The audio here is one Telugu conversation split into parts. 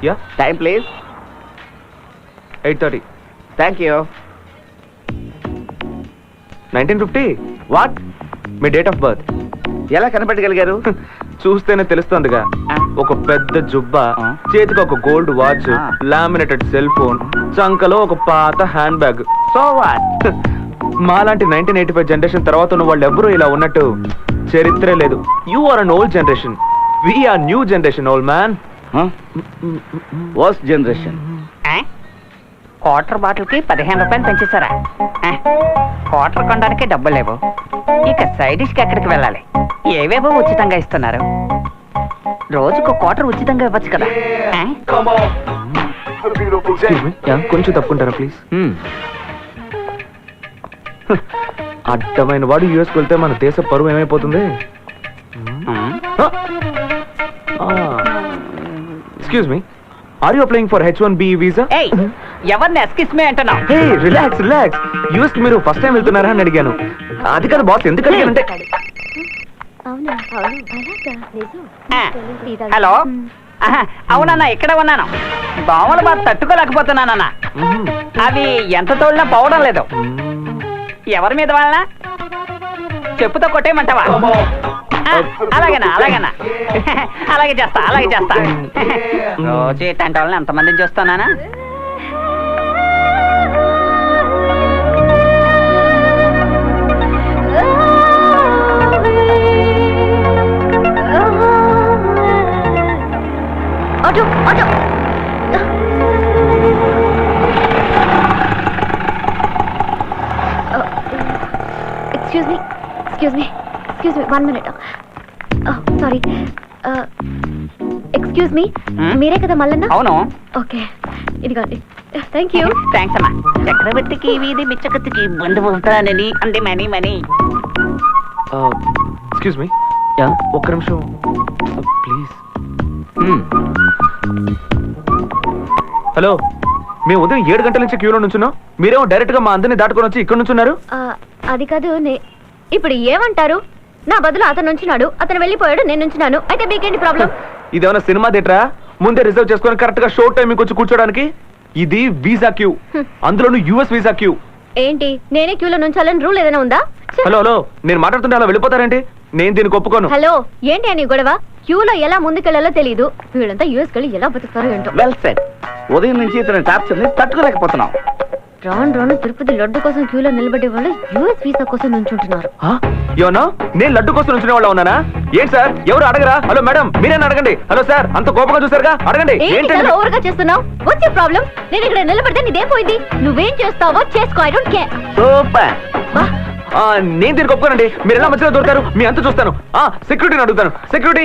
Yeah time please. 8:30. Thank you. 1950. What? మీ డేట్ ఆఫ్ బర్త్ ఎలా కనిపెట్టగలిగారు? చూస్తేనే తెలుస్తుందిగా. ఒక పెద్ద జుబ్బా, చేతికి ఒక gold watch, laminated cell phone, చంకలో ఒక పాత హ్యాండ్ బ్యాగ్. So what? మాలాంటి 1985 జనరేషన్ తర్వాత ఉన్న వాళ్ళు ఎవరూ ఇలా ఉన్నట్టు చరిత్రే లేదు. You are an old generation, we are new generation old man. Worst generation. Quarter బాటిల్కి 15 రూపాయలు పెంచేశారా? క్వార్టర్ కొనడానికి డబ్బులు లేవు, ఇక సైడ్ డిష్కి ఎక్కడికి వెళ్ళాలి? ఏవేవో ఉచితంగా ఇస్తున్నారు. రోజుకు క్వార్టర్ ఉచితంగా ఇవ్వచ్చు కదా. కొంచెం తప్పుకుంటారా ప్లీజ్? అడ్డమైన వాడు యుఎస్కి వెళ్తే మన దేశ పరువు ఏమైపోతుంది? Excuse me, are you applying for H1B visa? ఎవరిని ఎస్కిస్ మీ అంటున్నావు? హే రిలాక్స్ రిలాక్స్. యుఎస్ కి మీరు ఫస్ట్ టైం వెళ్తున్నారా అని అడిగాను. అది కదా బాస్, ఎందుకు అడిగానంటే హలో, అవునన్నా ఇక్కడ ఉన్నాను. దోమలు బాగా తట్టుకోలేకపోతున్నానన్నా. అవి ఎంత తోలినా పోవడం లేదు. ఎవరి మీద వాళ్ళ చెప్పుతో కొట్టేయమంటావా? అలాగేనా అలాగేనా అలాగే చేస్తా అలాగే చేస్తా. రోజు ఇట్లాంటి వాళ్ళని ఎంతమందిని చూస్తున్నానా? Auto auto. Excuse me excuse me excuse me 1 minute. Sorry, excuse me, మీరే కదా మల్లన్న? అవును. ఓకే, ఇదిగోండి. Thank you. థ్యాంక్స్ అమ్మా. చక్రవర్తికి వీధి బిచ్చకత్తికి బంధు ఉంటానని అంటే మనీ మనీ. ఎక్స్క్యూజ్ మీ, ఒక్క నిమిషం ప్లీజ్. హలో, మేము ఉదయం 7 గంటల నుంచి క్యూలో నుంచున్నాం. మీరేమో డైరెక్ట్ గా మా అందరిని దాటుకొని వచ్చి ఇక్కడ నుంచున్నారు. అది కాదు, ఇప్పుడు ఏమంటారు? నా బదులు అతను నుంచున్నాడు, అతను వెళ్ళిపోయాడు, నేను నుంచున్నాను. అయితే మీకేంటి ప్రాబ్లం? ఇదేమన్నా సినిమా థియేటరా? ముందే రిజర్వ్ చేసుకొని కరెక్ట్ గా షో టైం వచ్చి కూర్చోడానికి? ఇది వీసా క్యూ, అందులోనూ యుఎస్ వీసా క్యూ. ఏంటి, నేనే క్యూలో నుంచాలని రూల్ ఏదైనా ఉందా? హలో హలో, నేను మాట్లాడుతుంటే అలా వెళ్ళిపోతారేంటి? నేను దీనికి ఒప్పుకోను. హలో, ఏంటి అని గొడవ? క్యూలో ఎలా ముందుకెళ్లాలో తెలియదు. వీళ్ళంతా యుఎస్ కెళ్ళి ఎలా బతుకుతారో ఏంటో. Well set. ఉదయం నుంచి ఇతని టార్చర్ ని తట్టుకోలేకపోతున్నాం. రాను రాను తిరుపతి లడ్డు కోసం క్యూలో నిలబడే వాళ్ళు యుఎస్ వీసా కోసం నుంచుంటున్నారు. ఏమన్నా నేను లడ్డు కోసం నుంచునే వాళ్ళ ఉన్నానా? ఏంటి సార్, ఎవరు అడగరా? హలో మేడం, మీరేనా అడగండి. హలో సార్, అంత కోపంగా చూసారుగా, అడగండి. ఏంటి ఓవర్గా చేస్తున్నావు? వచ్చే ప్రాబ్లం? నేను ఇక్కడ నిలబడితే నీదేం పోయింది? నువ్వేం చేస్తావో చేసుకో, ఐ డోంట్ కేర్. సూపర్. నేను దీనికి ఒప్పుకోనండి. మీరు ఎలా మధ్యలో దొరుకుతారు? మీ అంత చూస్తాను. సెక్యూరిటీని అడుగుతాను. Security,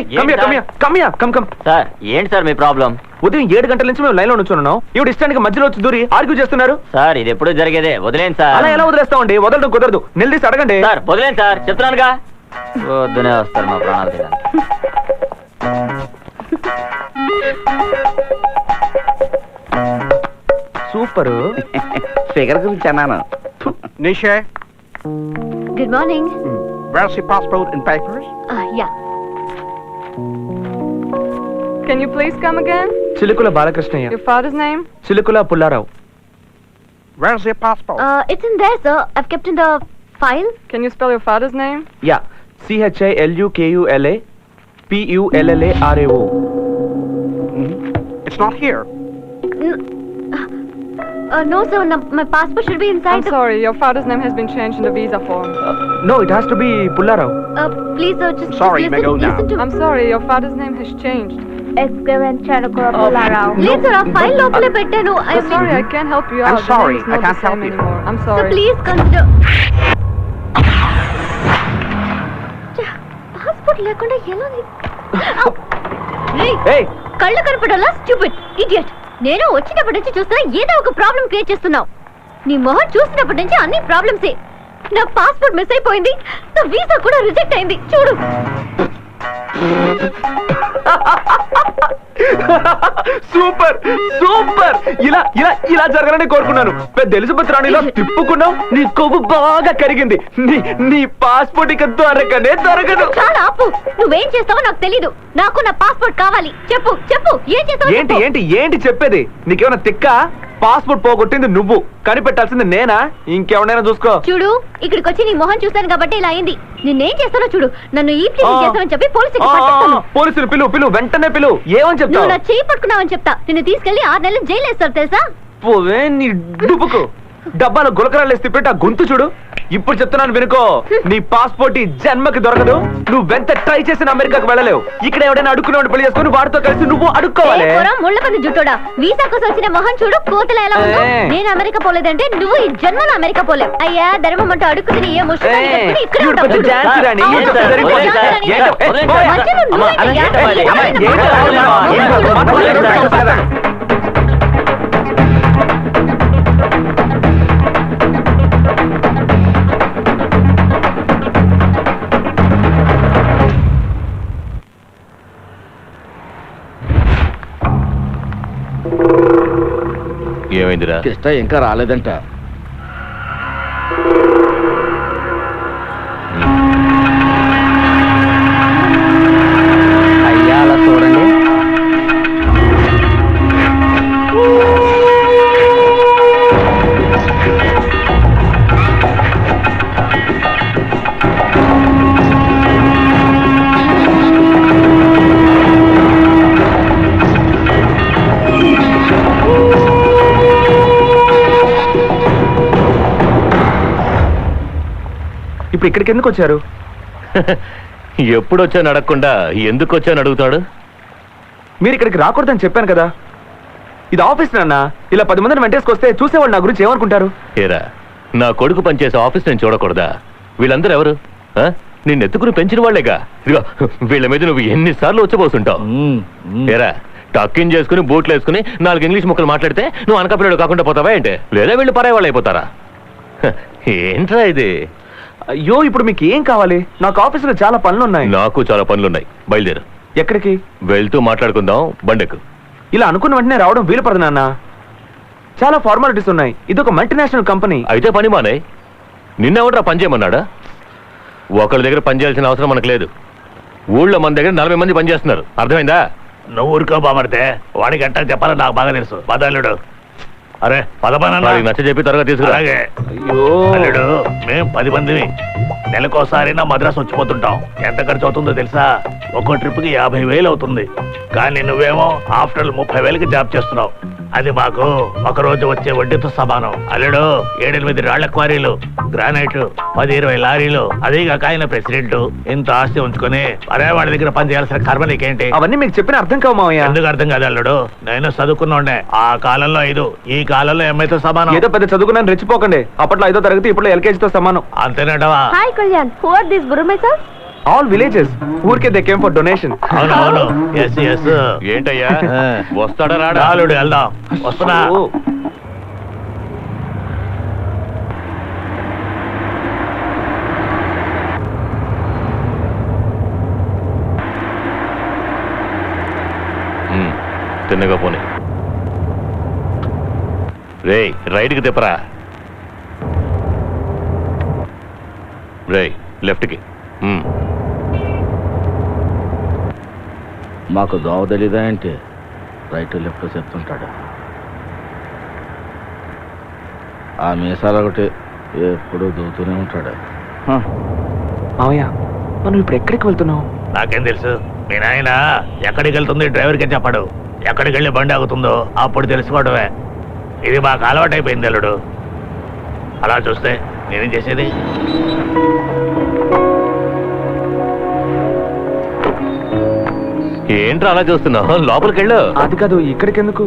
come. సార్, ఏంటి సార్ మీ ప్రాబ్లం? ఉదయం 7 గంటల నుంచి మేము లైన్ లో నుంచున్నాం. ఇవి ఇష్టానికి మధ్యలో వచ్చి దూరి ఆర్గ్యూ చేస్తున్నారు. సార్, ఇది ఎప్పుడు జరిగేదే, వదిలేండి సార్. అలా ఎలా వదిలేస్తామండి? వదలడం కుదరదు. నిలదీసి అడగండి. సార్ వదిలేండి సార్, చెప్తున్నానుగా. వద్దునే వస్తారు మా ప్రాణాలు తీయడానికి. సూపర్. ఫిగర్ గురించి అన్నాను. Nisha, good morning. where's your passport and papers? Yeah. Can you please come again? Chilukula Balakrishnayya. Your father's name? Chilukula Pullarao. Where's your passport? It's in there, sir. I've kept in the file. Can you spell your father's name? Yeah, CHILUKULA PULLARAO. It's not here. No, sir. No, my passport should be inside. I'm sorry, your father's name has been changed in the visa form. No, it has to be Pullarao. Please, sir, just Sorry, listen, may go now. listen to I'm sorry, your father's name has changed. Please, sir, ఆ file లోపలే పెట్టాను. I'm sorry, I can't help you out. I'm The sorry, name is not I can't the same help you. anymore. I'm So sorry. please consider. Passport లేకుండా ఎలా? Hey, కళ్ళు కనపడాలా? Stupid idiot. నేను వచ్చినప్పటి నుంచి చూస్తున్నా ఏదో ఒక ప్రాబ్లం క్రియేట్ చేస్తున్నావు. నీ మొహం చూసినప్పటి నుంచి అన్ని ప్రాబ్లమ్సే. నా పాస్పోర్ట్ మిస్ అయిపోయింది, నా వీసా కూడా రిజెక్ట్ అయింది. చూడు. సూపర్ సూపర్, ఇలా ఇలా ఇలా జరగాలని కోరుకున్నాను. పెద్ద ఎలిజబెత్ రాణిలా తిప్పుకున్నావు, నీ కొవ్వు బాగా కరిగింది. నీ నీ పాస్పోర్ట్ ఇక దొరకనే దొరకదు. చాలా ఆపు, నువ్వేం చేస్తావో నాకు తెలీదు. నాకు నా పాస్పోర్ట్ కావాలి. చెప్పు చెప్పు, ఏం చేస్తావో ఏంటి చెప్పు. ఏంటి ఏంటి చెప్పేది? నీకేమైనా తిక్క? పాస్పోర్ట్ పోగొట్టింది నువ్వు, కనిపెట్టాల్సింది నేనా? ఇంకెవరైనా చూసుకో. చూడు, ఇక్కడికి వచ్చి నీ మొహం చూస్తాను కాబట్టి ఇలా అయింది. నిన్నేం చేస్తానో చూడు. నన్ను ఈ చేస్తానని చెప్పి పోలీసుకి పట్టేస్తాను. పోలీసులు పిలువు వెంటనే పిలువు. ఏమని నువ్వు చెప్తావు? నా చేయి పట్టుకున్నావని చెప్తా. నిన్ను తీసుకెళ్లి 6 నెలలు జైలు వేస్తారు తెలుసా? పోవే నీ డుబుకు. డబ్బాలో గులకరాలు తిప్పెట్టి ఆ గొంతు చూడు. ఇప్పుడు చెప్తున్నాను వినుకో, నీ పాస్పోర్ట్ ఈ జన్మకి దొరకదు. నువ్వెంత ట్రై చేసిన అమెరికాకు వెళ్ళలేవు. ఇక్కడ ఎవడైనా అడుక్కునేవాడు పెళ్లి చేసుకుని వాడితో కలిసి నువ్వు అడుక్కోవాలి. ముళ్ళ పని జుట్టోడా, వీసా కోసం వచ్చిన మొహం చూడు, కోతల ఎలా ఉందో. ఏ. నేను అమెరికా పోలేదంటే నువ్వు ఈ జన్మలో అమెరికా పోలేవు. అయ్యా ధర్మం అంటూ అడుక్కుని ఏ ముష్టి ఇక్కడే ఉంటావు. పెద్ద ఝాన్సీ రాణి. అవును, ఏంటో పెద్ద సరిపోయింది. ఝాన్సీ రాణి. ఏంటో, మధ్యలో నువ్వేంటయ్యా? ఏమైందిరా? కృష్ణ ఇంకా రాలేదంట. అయ్యా అలా చూడండి. ఇప్పుడు ఇక్కడికి ఎందుకు వచ్చారు? ఎప్పుడొచ్చాను అడగకుండా ఎందుకు వచ్చాను అడుగుతాడు? మీరు ఇక్కడికి రాకూడదని చెప్పాను కదా. ఇది ఆఫీస్ నాన్న. ఇలా 10 మందిని వెంటేసుకొస్తే చూసేవాళ్ళు నా గురించి ఏమనుకుంటారు? ఏరా, నా కొడుకు పనిచేసే ఆఫీస్ నేను చూడకూడదా? వీళ్ళందరూ ఎవరు? ఆ? నిన్ను ఎత్తుకుని పెంచిన వాళ్లేగా. ఇదిగో వీళ్ళ మీద నువ్వు ఎన్నిసార్లు వచ్చబోతుంటావు. ఏరా, టక్కిన్ చేసుకుని బూట్లు వేసుకుని 4 ఇంగ్లీష్ ముక్కలు మాట్లాడితే నువ్వు అనకపిల్లడు కాకుండా పోతావా ఏంటి? లేదా వీళ్ళు పరాయి వాళ్ళు అయిపోతారా? ఏంట్రా ఇది? అయ్యో, ఇప్పుడు మీకు ఏం కావాలి? నాకు ఆఫీసులో చాలా పనులు ఉన్నాయి. నాకు చాలా పనులున్నాయి. బయలుదేరు. ఎక్కడికి? వెళ్తూ మాట్లాడుకుందాం. బండెక్కు. ఇలా అనుకున్న వెంటనే రావడం వీలు పడదు నాన్న. చాలా ఫార్మాలిటీస్ ఉన్నాయి. ఇది ఒక మల్టీనేషనల్ కంపెనీ. అయితే పని మానే. నిన్నెవడరా పని చేయమన్నాడా? ఒకళ్ళ దగ్గర పని చేయాల్సిన అవసరం మనకు లేదు. ఊళ్ళో మన దగ్గర 40 మంది పని చేస్తున్నారు. అర్థమైందా? నువ్వు ఊరుకో బామర్తే. వాడికి ఎట్టా చెప్పాలో నాకు బాగా తెలుసు. పదల్లుడు. అరే పదపనన్నా. వాడికి నచ్చ చెప్పి త్వరగా తీసుకురా. అలాగే అయ్యో, అల్లుడు, మేము 10 మందిని నెలకోసారి నా మద్రాసు వచ్చిపోతుంటాం. ఎంత ఖర్చు అవుతుందో తెలుసా? ఒక్కో ట్రిప్కి 50,000 అవుతుంది. కానీ నువ్వేమో ఆఫ్టర్ 30,000కి జాబ్ చేస్తున్నావు. అది మాకు ఒక రోజు వచ్చే వడ్డీతో సమానం. అల్లుడు, 7-8 రాళ్ల క్వారీలు, గ్రానైట్, 10-20 లారీలు, అదేగాక ఆయన ప్రెసిడెంట్. ఇంత ఆస్తి ఉంచుకొని అరే వాడి దగ్గర పని చేయాల్సిన కర్మ నీకేంటి? అవన్నీ మీకు చెప్పిన అర్థం కావు మావయ్య. ఎందుకు అర్థం కాదు అల్లుడు? నేను చదువుకున్నోండే. ఆ కాలంలో 5, ఈ కాలంలో ఎంఐతో సమానం. ఏదో పెద్ద చదువుకున్నాను రెచ్చిపోకండి. అప్పట్లో 5వ తరగతి, ఇప్పుడు LKGతో సమానం. అంతేనటవా? Hi Kalyan, who are this బుర్రమేసా? All villages. ఊరికే దే కేమ్ ఫర్ డొనేషన్. అవునవును. Yes yes. ఏంటయ్యా, వస్తాడా రాడా? అల్లుడు వెళ్దాం. వస్తున్నా. తిన్నగా పోనీ. రే, రైట్కి తిప్పరా. రే, లెఫ్ట్కి. మాకు దోవ తెలీదా ఏంటి? రైట్ లెఫ్ట్ చెప్తుంటాడు. ఆ మీసాలు ఒకటి ఎప్పుడు దూతూనే ఉంటాడు. మావయ్య, మనం ఇప్పుడు ఎక్కడికి వెళ్తున్నాం? నాకేం తెలుసు? మీ నాయన ఎక్కడికి వెళ్తుంది డ్రైవర్కే చెప్పాడు. ఎక్కడికి వెళ్ళి బండి ఆగుతుందో అప్పుడు తెలుసుకోవడమే. ఇది మాకు అలవాటైపోయింది అల్లుడు. అలా చూస్తే నేనేం చేసేది? ఏంట్రా అలా చూస్తున్నావు? లోపలికి వెళ్ళు. అది కాదు, ఇక్కడికి ఎందుకు?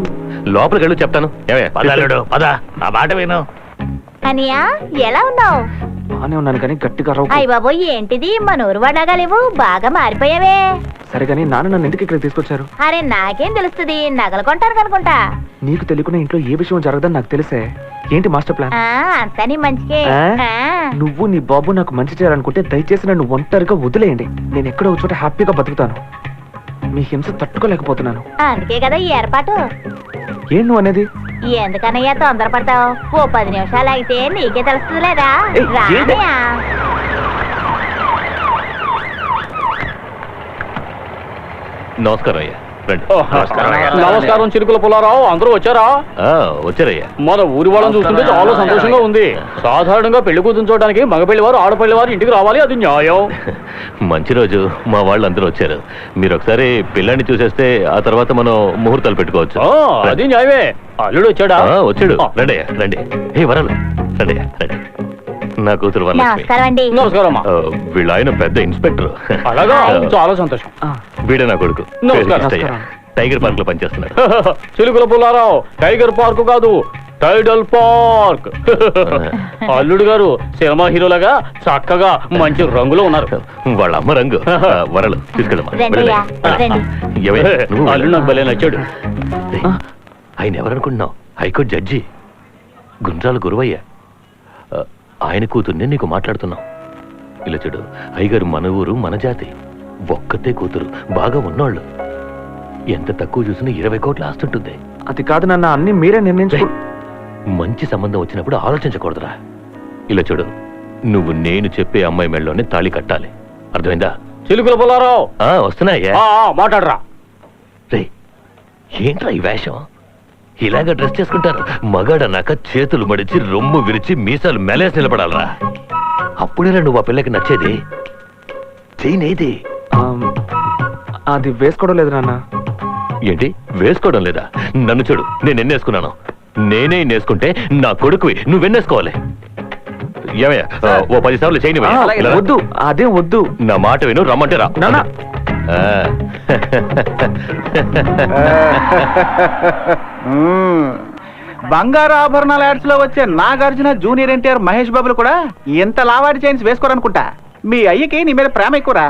లోపలికి వెళ్ళు చెప్తాను. పద అల్లుడు, పద. నా మాట విను. అనియా, ఎలా ఉన్నావు? బానే ఉన్నాను కానీ గట్టిగా రవ్వు. అయ్య బాబోయ్, ఏంటిది మనూరు వడగలేవు? బాగా మారిపోయావే. సరే కానీ నాన్న నన్ను ఎందుకు ఇక్కడ తీసుకొచ్చారు? అరే నాకేం తెలుస్తుంది, నగలు కొంటారు అనుకుంటా. నీకు తెలియకుండా ఇంట్లో ఏ విషయం జరగదని నాకు తెలిసే. ఏంటి మాస్టర్ ప్లాన్? అంతా నీ మంచికే. ఆ? నువ్వు నీ బాబు నాకు మంచి చేయాలనుకుంటే దయచేసి నన్ను ఒంటరిగా వదిలేయండి. నేను ఎక్కడో ఒక చోట హ్యాపీగా బతుకుతాను. మీ హింస తట్టుకోలేకపోతున్నాను. అందుకే కదా ఈ ఏర్పాటు. ఏం నువ్వు అనేది? ఎందుకనయ్యా తొందరపడతావు? ఓ 10 నిమిషాలు అయితే నీకే తెలుస్తుంది లేదా? ఏయ్, ఏంటి? రానయ్యా. నమస్కారం అయ్యా, రండి. నమస్కారం చిరుకుల పుల్లారావు, అందరూ వచ్చారా? ఆ, వచ్చారయ్యా. మన ఊరి వాళ్ళని చూస్తుంటే చాలా సంతోషంగా ఉంది. సాధారణంగా పెళ్లి కూతురు చూడడానికి మగపెళ్లి వారు ఆడపల్లి వారు ఇంటికి రావాలి, అది న్యాయం. మంచి రోజు, మా వాళ్ళు అందరూ వచ్చారు. మీరు ఒకసారి పిల్లాన్ని చూసేస్తే ఆ తర్వాత మనం ముహూర్తాలు పెట్టుకోవచ్చు. అది న్యాయమే. అల్లుడు వచ్చాడా? వచ్చాడు. రండి అయ్యా, రండి. ఏ వరాలు, రండి అయ్యా, రండి. నా కూతురు వరలక్ష్మి. నమస్కారం అండి. నమస్కారం అమ్మా. వీళ్ళ ఆయన పెద్ద ఇన్స్పెక్టర్. అలాగా, చాలా సంతోషం. వీడే నా కొడుకు. నమస్కారం. కృష్ణయ్య. టైగర్ పార్క్ లో పనిచేస్తున్నాడు. చిలుకుల పుల్లారావు, టైగర్ పార్క్ కాదు, టైడల్ పార్క్. అల్లుడు గారు సినిమా హీరోలాగా చక్కగా మంచి రంగులో ఉన్నారు. వాళ్ళ అమ్మ రంగు. వరలు తీసుకెళ్ళమ్మా. రండయ్యా, రండి. అల్లుడు నాకు భలే నచ్చాడు. ఆయన ఎవరనుకుంటున్నావు? High court judge Gundrala Guruvayya. ఆయన కూతుర్ని నీకు మాట్లాడుతున్నావు. ఇలా చూడు, అయ్యగారు మన ఊరు మన జాతి, ఒక్కతే కూతురు, బాగా ఉన్నోళ్ళు. ఎంత తక్కువ చూసినా 20 కోట్ల ఆస్తుంటుంది. అది కాదు నాన్న, అన్ని మీరే నిర్ణయించుకో. మంచి సంబంధం వచ్చినప్పుడు ఆలోచించకూడదురా. ఇలా చూడు, నువ్వు నేను చెప్పే అమ్మాయి మెళ్ళలోనే తాళి కట్టాలి, అర్థమైందా? చిలుకుల పుల్లారావు వస్తున్నాయ్యా. మాట్లాడరా. రే, ఏంట్రా ఈ వేషం? ఇలాగ డ్రెస్ చేసుకుంటారు? మగాడన్నాక చేతులు మడిచి రొమ్ము విరిచి మీసాలు మెలేసి నిలబడాలరా. అప్పుడేరా నువ్వు ఆ పిల్లకి నచ్చేది. చేయనేది అది వేసుకోవడం లేదు నాన్న. ఏంటి వేసుకోవడం లేదా? నన్ను చూడు, నేను ఎన్నేసుకున్నాను. నేనే ఎన్నేసుకుంటే నా కొడుకువి నువ్వెన్నేసుకోవాలి. ఏమయ్యా, ఓ 10 సార్లు చేయని వద్దు, అదేం వద్దు. నా మాట విను, రమ్మంటే రా. నాన్న. బంగారు ఆభరణాల యాడ్స్ లో వచ్చే నాగార్జున, జూనియర్ ఎన్టీఆర్, మహేష్ బాబులు కూడా ఎంత లావాడి చైన్స్ వేసుకోరనుకుంటా. మీ అయ్యకి నీ మీద ప్రేమ ఎక్కువరా.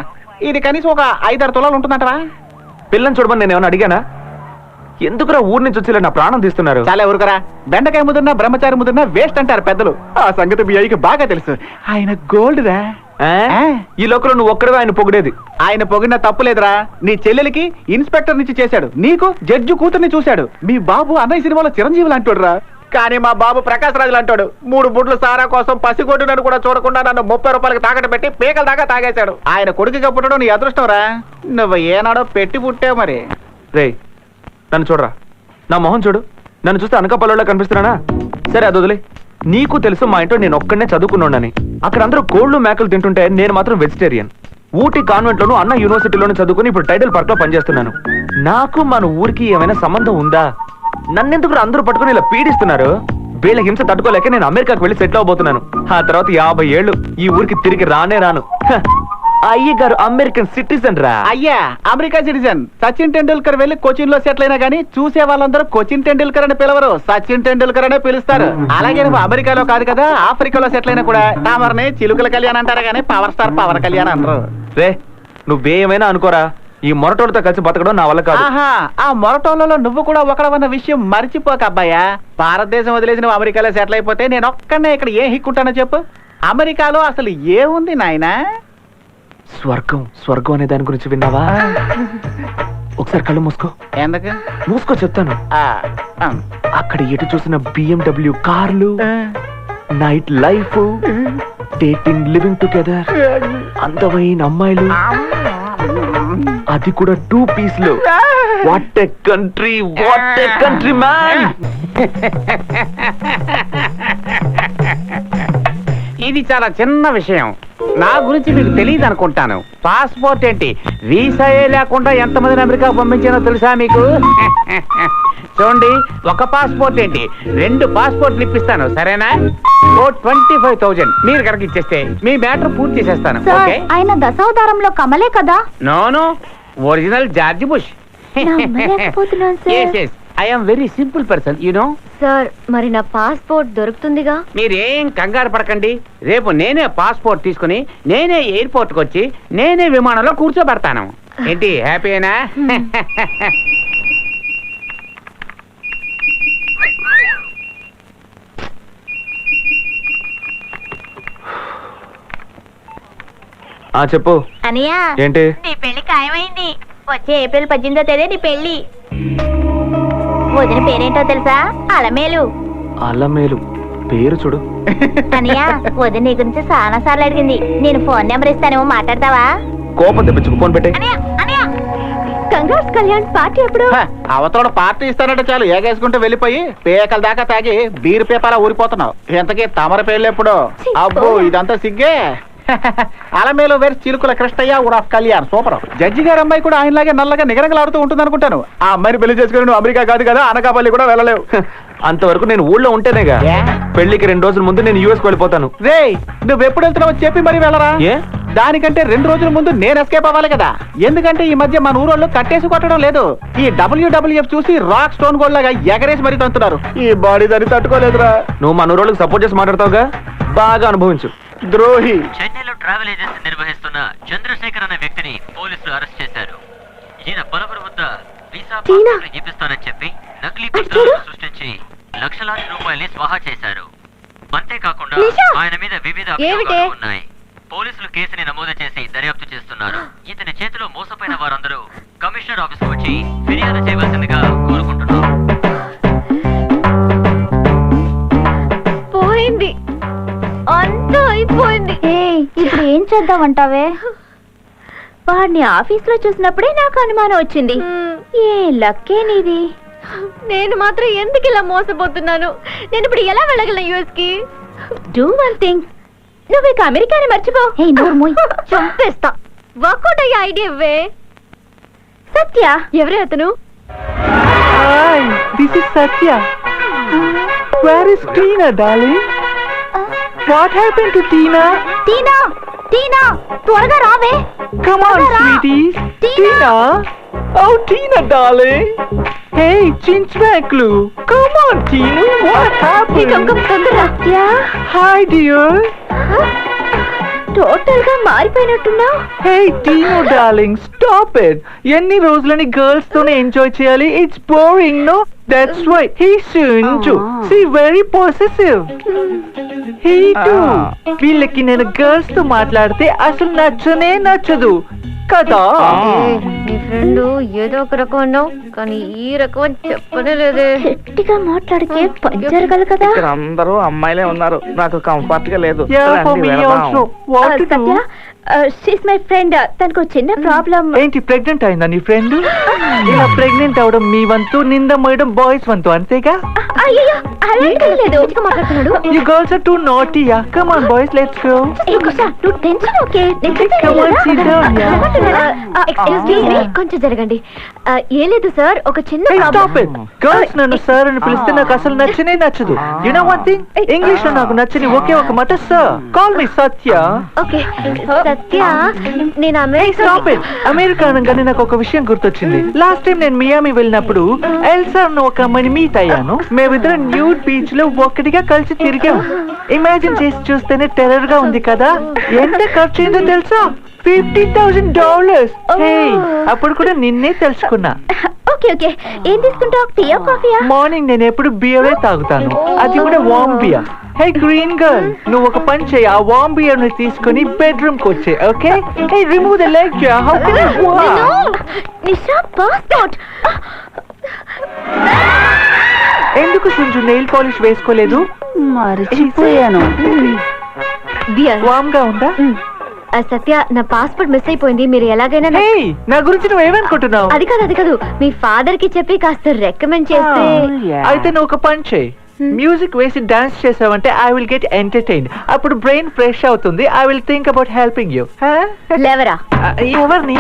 ఇది కనీసం ఒక 5-6 తులాలు ఉంటుందంటవా? పిల్లని చూడమని నేను ఏమైనా అడిగానా? ఎందుకురా ఊరి నుంచి వచ్చి నా ప్రాణం తీస్తున్నారు? చాలా ఊరుకరా. బెండకాయ ముదిరినా బ్రహ్మచారి ముదిరినా వేస్ట్ అంటారు పెద్దలు. ఆ సంగతి మీ అయ్యకి బాగా తెలుసు. ఆయన గోల్డ్ రా. ఈ లోకంలో నువ్వు ఒక్కడే ఆయన పొగిడేది. ఆయన పొగిడిన తప్పులేదురా. నీ చెల్లెలికి ఇన్స్పెక్టర్ నుంచి చేశాడు, నీకు జడ్జి కూతుర్ని చూశాడు. మీ బాబు అన్నయ్య సినిమాలో చిరంజీవులు అంటాడు రా. కానీ మా బాబు ప్రకాశ్ రాజులు అంటాడు. 3 బుడ్లు సారా కోసం పసిగొడ్డునని కూడా చూడకుండా నన్ను 30 రూపాయలకి తాకట్టు పెట్టి పీకల దాకా తాగేశాడు. ఆయన కొడుకుగా పుట్టడం నీ అదృష్టం రా. నువ్వు ఏనాడో పెట్టి పుట్టావు మరి. రే, నన్ను చూడరా, నా మొహం చూడు. నన్ను చూస్తే అనకాపల్లిలో కనిపిస్తున్నానా? సరే, అది వదిలే. నీకు తెలుసు మా ఇంట్లో నేను ఒక్కడనే చదువుకున్నానని. అక్కడ అందరూ కోళ్లు మేకలు తింటుంటే నేను మాత్రం వెజిటేరియన్. ఊటీ కాన్వెంట్ లోను, అన్న యూనివర్సిటీలోను చదువుకుని ఇప్పుడు టైడల్ పార్క్ లో పనిచేస్తున్నాను. నాకు మన ఊరికి ఏమైనా సంబంధం ఉందా? నన్నెందుకు అందరూ పట్టుకుని ఇలా పీడిస్తున్నారు? వీళ్ళ హింస తట్టుకోలేక నేను అమెరికాకు వెళ్ళి సెటిల్ అవబోతున్నాను. ఆ తర్వాత 50 ఏళ్ళు ఈ ఊరికి తిరిగి రానే రాను. అయ్య గారు అమెరికన్ సిటిజన్ రా. అయ్యా అమెరికా సిటిజన్. సచిన్ టెండూల్కర్ వెళ్ళి కోచిన్ లో సెటిల్ అయినా గానీ చూసే వాళ్ళందరూ కోచిన్ టెండూల్కర్ అని పిలవరు, సచిన్ టెండూల్కర్ అనే పిలుస్తారు. అలాగే నువ్వు అమెరికాలో కాదు కదా, ఆఫ్రికాలో సెటిల్ అయినా కూడా తామరని చిలుకల కళ్యాణ్ అంటారా గానీ పవర్ స్టార్ పవన్ కళ్యాణ్ అనరు. రే, నువ్వేమైనా అనుకోరా, ఈ మొరటోళ్ళతో కలిసి బతకడం నా వల్ల కాదు. ఆహా, ఆ మొరటోళ్ళలో నువ్వు కూడా ఒకడవన్న విషయం మర్చిపోక అబ్బాయా. భారతదేశం వదిలేసి నువ్వు అమెరికాలో సెటిల్ అయిపోతే నేను ఒక్కనే ఇక్కడ ఏం హిక్కుంటానో చెప్పు. అమెరికాలో అసలు ఏముంది నాయనా? స్వర్గం. స్వర్గం అనే దాని గురించి విన్నావా? ఒకసారి కళ్ళు మూసుకో. ఎందుకు మూసుకో, చెప్తాను. అక్కడ ఎటు చూసిన BMW కార్లు, night life, dating, living together, అందమైన అమ్మాయిలు, అది కూడా 2 పీస్లు. What a country, what a country man. ఇది చాలా చిన్న విషయం. నా గురించి మీకు తెలియదు అనుకుంటాను. పాస్పోర్ట్ ఏంటి, వీసాయే లేకుండా ఎంతమందిని అమెరికా పంపించానో తెలుసా మీకు? చూడండి, ఒక పాస్పోర్ట్ ఏంటి 2 పాస్పోర్ట్లు ఇప్పిస్తాను, సరేనా? ఓ 25,000 మీరు కనుక ఇచ్చేస్తే మీ మ్యాటర్ పూర్తి చేసేస్తాను. ఓకే? ఆయన దశావతారంలో కమలే కదా? No, original George Bush. నమ్మలేకపోతున్నాను sir. I am very simple person, you know. Sir, మరి నా పాస్పోర్ట్ దొరుకుతుందిగా? మీరేం కంగారు పడకండి. రేపు నేనే పాస్పోర్ట్ తీసుకుని నేనే ఎయిర్పోర్ట్కి వచ్చి నేనే విమానంలో కూర్చోబెడతాను. ఏంటి హ్యాపీనా? చెప్పు అనియా ఏంటి నీ పెళ్లి ఖాయమైంది. వచ్చే ఏప్రిల్ 18వ తేదీ నీ పెళ్లి. వదిన పేరేంటో తెలుసా? అలమేలు. అల్లమేలు పేరు చూడు. అనియా వదిన నీ గురించి చాలా సార్లు అడిగింది. నేను ఫోన్ నెంబర్ ఇస్తానేమో, మాట్లాడతావా? కోపం తెప్పించుకు ఫోన్ పెట్టే. కంగ్రాట్స్ కళ్యాణ్, పార్టీ ఎప్పుడు? అవతల పార్టీ ఇస్తానంటే చాలు ఏగేసుకుంటూ వెళ్ళిపోయి పేకల దాకా తాగి బీరు పేపాలా ఊరిపోతున్నావు. ఎంతకీ తమర పేర్లు ఎప్పుడు? అబ్బో ఇదంతా సిగ్గే. అలమేలు వేరు చిలుకుల కృష్ణయ్య ఊర్ ఆఫ్ కళ్యాణ్. సూపర్. జడ్జి గారి అమ్మాయి కూడా ఆయనలాగే నల్లగా నిగరగలాడుతూ ఉంటుంది అనుకుంటాను. ఆ అమ్మాయిని పెళ్లి చేసుకుని నువ్వు అమెరికా కాదు కదా, అనకాపల్లి కూడా వెళ్ళలేవు. అంతవరకు నేను ఊళ్ళో ఉంటేనేగా. ఏ? పెళ్లికి 2 రోజుల ముందు నేను యూఎస్ వెళ్ళిపోతాను. రే నువ్వు ఎప్పుడు వెళ్తున్నావో చెప్పి మరి వెళ్ళరా. ఏ? దానికంటే 2 రోజుల ముందు నేను ఎస్కేప్ అవ్వాలి కదా. ఎందుకంటే ఈ మధ్య మన ఊరోళ్ళు కట్టేసి కొట్టడం లేదు. ఈ WWF చూసి రాక్ స్టోన్ గోల్డ్ లాగా ఎగరేసి మరీ తంతున్నారు. ఈ బాడీ దాన్ని తట్టుకోలేదురా. నువ్వు మన ఊరోళ్ళకి సపోర్ట్ చేసి మాట్లాడతావుగా, బాగా అనుభవించు. ద్రోహి. చెన్నైలో ట్రావెల్ ఏజెన్సీ నిర్వహిస్తున్న చంద్రశేఖర్ అనే వ్యక్తిని పోలీసులు అరెస్ట్ చేశారు. ఈయన పలువురు వద్ద వీసా పాస్పోర్ట్లు చూపిస్తానని చెప్పి నకిలీ పత్రాలను సృష్టించి లక్షలాది రూపాయల్ని స్వాహా చేశారు. అంతేకాకుండా ఆయన మీద వివిధ అభియోగాలు ఉన్నాయి. పోలీసులు కేసుని నమోదు చేసి దర్యాప్తు చేస్తున్నారు. ఇతని చేతిలో మోసపోయిన వారందరూ కమిషనర్ ఆఫీస్ వచ్చి ఫిర్యాదు చేయవలసిందిగా కోరుకుంటున్నాం. పోయింది, అంతా అయిపోయింది. ఇప్పుడు ఏం చేద్దామంటావే? వాడిని ఆఫీస్ లో చూసినప్పుడే నాకు అనుమానం వచ్చింది. ఏ లక్కే నీది. నేను మాత్రం ఎందుకు ఇలా మోసపోతున్నాను? నేను ఇప్పుడు ఎలా వెళ్ళగలను యుఎస్ కి? డూ వన్ థింగ్, నువ్వు ఇక అమెరికాని మర్చిపో. చంపేస్తా. వర్కౌట్ అయ్యే ఐడియా ఇవ్వే. సత్య ఎవరే అతను? This is Satya. Where is Tina, darling? What happened to Tina? టీనా, టీనా త్వరగా రావే. Come on, sweeties. Tina. Oh, Tina, darling. Hey, Chinchmaklu. Come on, Tina. What happened? Satya Hi, dear. Total గా మారిపోయినట్టున్నావు. Hey, Tino, darling. Stop it. ఎన్ని రోజులని గర్ల్స్ తోనే ఎంజాయ్ చేయాలి? It's boring, no? That's why he's into. See, very possessive. He too. వీళ్ళకి నేను గర్ల్స్ తో మాట్లాడితే అసలు నచ్చనే నచ్చదు కదా. నీ ఫ్రెండ్ ఏదో ఒక రకం అన్నావు, కానీ ఈ రకం అని చెప్పనే లేదే. గట్టిగా మాట్లాడితే పని జరగదు కదా. అందరూ అమ్మాయిలే ఉన్నారు, నాకు కంఫర్ట్ గా లేదు. Yeah, for me also. What to do? Satya, she's my friend. తనకు చిన్న ప్రాబ్లం. ఏంటి ప్రెగ్నెంట్ అయిందా నీ ఫ్రెండ్? ఇలా ప్రెగ్నెంట్ అవడం మీ వంతు, నింద మోయడం బాయ్స్ వంతు, అంతేగా? అయ్యో అలాంటి లేదు. మాట్లాడుతున్నాడు. You girls are too naughty, yeah. Come on, boys, let's go. నువ్వు tension okay. Come on, sit down, yeah. కొంచెం జరగండి. ఏం లేదు సార్, ఒక చిన్న Hey, stop problem. it. Girls నన్ను సార్ అని పిలిస్తే నాకు అసలు నచ్చనే నచ్చదు. You know one thing? English లో నాకు నచ్చని ఒకే ఒక మాట sir. Call me Satya. Okay Satya, నేను Hey, stop it. అమెరికా అనగానే నాకు ఒక విషయం గుర్తొచ్చింది. లాస్ట్ టైం నేను మియామి వెళ్ళినప్పుడు ఎల్సా అన్న ఒక అమ్మాయిని మీట్ అయ్యాను. మేమిద్దరం న్యూడ్ బీచ్ లో ఒక్కటిగా కలిసి తిరిగాం. ఇమాజిన్ చేసి చూస్తేనే టెర్రర్ గా ఉంది కదా. ఎంత ఖర్చు అయిందో తెలుసా? $50,000. Hey, అప్పుడు కూడా నిన్నే తెలుసుకున్నా. ఓకే ఓకే, ఏం తీసుకుంటావు? టీయా కాఫీయా? మార్నింగ్ నేను ఎప్పుడు బియరే తాగుతాను, అది కూడా వామ్ బియర్. హే గ్రీన్ గర్ల్, నువ్వు ఒక పని చేయి, ఆ వామ్ బియర్ ని తీసుకుని బెడ్రూమ్ కి వచ్చే. Okay? Hey remove the leg. How can you Nisha passport. ఎందుకు సుంజు నెయిల్ పాలిష్ వేసుకోలేదు? మర్చిపోయాను. వామ్ గా ఉందా? సత్య, నా పాస్పోర్ట్ మిస్ అయిపోయింది. మీరు ఎలాగైనా హే, నా గురించి నువ్వేమనుకుంటున్నావు? అది కాదు, మీ ఫాదర్ కి చెప్పి కాస్త రికమెండ్ చేస్తే. అయితే నువ్వు ఒక పని చేయి, మ్యూజిక్ వేసి డాన్స్ చేసావంటే ఐ విల్ గెట్ ఎంటర్టైన్డ్. అప్పుడు బ్రెయిన్ ఫ్రెష్ అవుతుంది. I will think about helping you. లేవరా? ఎవరిని?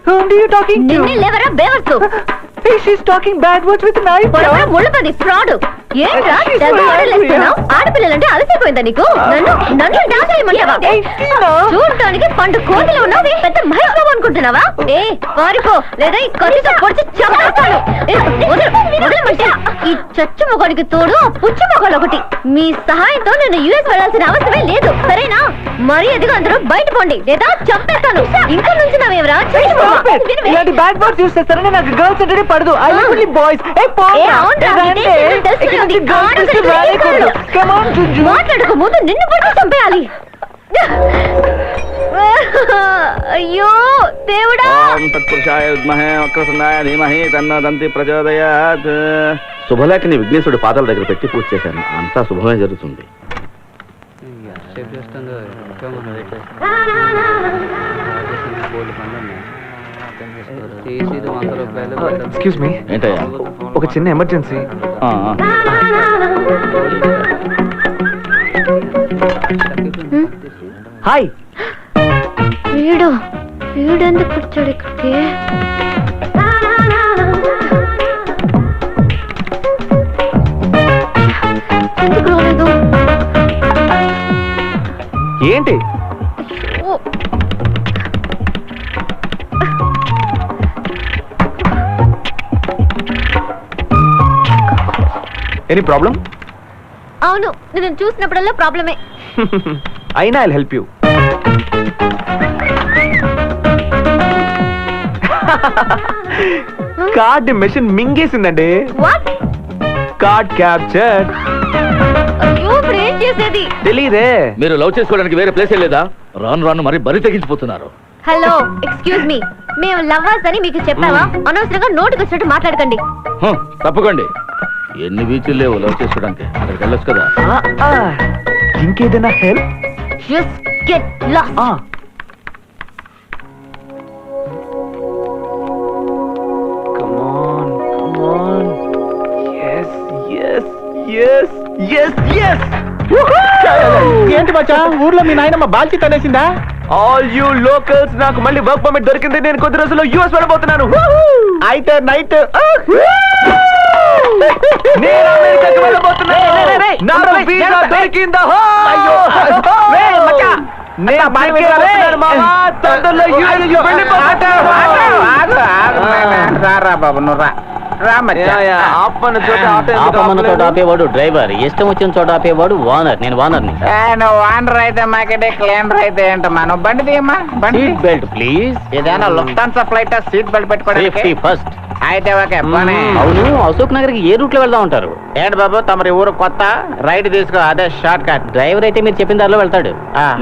Whom do you talking to? నిన్నే లేవరా బేవర్సు. Hey, she's talking bad words with knife. ముళ్ళపది ఫ్రాడ్. ఏంట్రా డబ్బు ఆడలేస్తున్నావు? ఆడపిల్లలంటే అలసిపోయిందా నీకు? నన్ను డాన్స్ చేయమంటావా? చూడటానికి పండు కోతిలో ఉన్నావు, పెద్ద మహేష్ బాబు అనుకుంటున్నా. చేస్తున్నావా? ఏ పారిపో, లేదా ఈ కత్తితో పొడిచి చంపేస్తాను. ఏ, వదలమంటే. ఈ చచ్చు మొగడికి తోడు ఆ పుచ్చు మొగడు ఒకటి. మీ సహాయంతో నేను యుఎస్ వెళ్ళాల్సిన అవసరమే లేదు, సరేనా? మరి ఎదిగా అందరూ బయట పోండి, లేదా చంపేస్తాను. ఇంకా నుంచి నావేవరా? ఇలాంటి బ్యాడ్ వర్డ్స్ యూస్ చేస్తారని నాకు గర్ల్స్ అంటే పడదు. I love only boys. మాట్లాడక ముందు నిన్ను పట్టి చంపేయాలి. అయ్యో దేవుడా! తత్పురుషాయ విద్మహే వక్రతుండాయ ధీమహి తన్నో దంతి ప్రచోదయాత్. శుభలేఖని విఘ్నేశ్వరుడి పాదాల దగ్గర పెట్టి పూజ చేశాను. అంతా శుభమే జరుగుతుంది. ఎక్స్క్యూజ్ మీ, ఏంటయ్యా? ఒక చిన్న ఎమర్జెన్సీ. హాయ్. వీడెందుకు వచ్చాడు ఇక్కడికి? ఎందుకు రాలేదు? ఏంటి? Oh, any problem? అవును, నేను చూసినప్పుడల్లా ప్రాబ్లమే. అయినా I help you. Card machine మింగేసిందండి. వాట్? Card capture. అయ్యో, ఇప్పుడు ఏం చేసేది? తెలీదే. మీరు లవ్ చేసుకోవడానికి వేరే ప్లేసే లేదా? రాను రాను మరి బరి తెగించిపోతున్నారు. హలో, ఎక్స్క్యూజ్ మీ, మేము లవ్వర్స్ అని మీకు చెప్పావా? అనవసరంగా నోటికి వచ్చినట్టు మాట్లాడకండి. తప్పకండి. ఎన్ని బీచ్లు లేవు లవ్ చేసుకోవడానికి, అక్కడికి వెళ్ళొచ్చు కదా. ఇంకేదైనా హెల్ప్? Just get lost. ఏంటి మచ్చా, ఊర్లో మీ నాయనమ్మ బాల్చి తనేసిందా? ఆల్ యూ లోకల్స్, నాకు మళ్ళీ వర్క్ పర్మిట్ దొరికింది. నేను కొద్ది రోజుల్లో యూఎస్ వెళ్ళబోతున్నాను. అయితే నైట్ నేను అమెరికాకి వెళ్ళబోతున్నాను. నాకు వీసా దొరికిందా? నేను వెళ్ళబోతున్నాను మామా. తొందరలో US కి వెళ్ళిపోతాను. రా బాబు, నువ్వు రా మచ్చా. ఆపన్న చోట ఆటో ఎందుకు ఆపమన్న చోట ఆపలేదు? ఆపేవాడు డ్రైవర్, ఇష్టం వచ్చిన చోట ఆపేవాడు వానర్. నేను వానర్ని. నువ్వు వానర్ అయితే మాకంటే క్లీనర్ అయితే ఏంటమ్మా? నువ్వు బండి తీయమ్మా, బండి. Seat belt please. ఏదైనా లుఫ్తాన్సా ఫ్లైట్ సీట్ బెల్ట్ పెట్టుకోవడానికి? Safety first. అయితే ఓకే పోనీ. అవును, అశోక్ నగర్ కి ఏ రూట్ లో వెళ్దాం ఉంటారు? ఏంటి బాబు, తమరి ఊరు కొత్త, రైట్ తీసుకో, అదే షార్ట్ కట్. డ్రైవర్ అయితే మీరు చెప్పిన దారిలో వెళ్తాడు.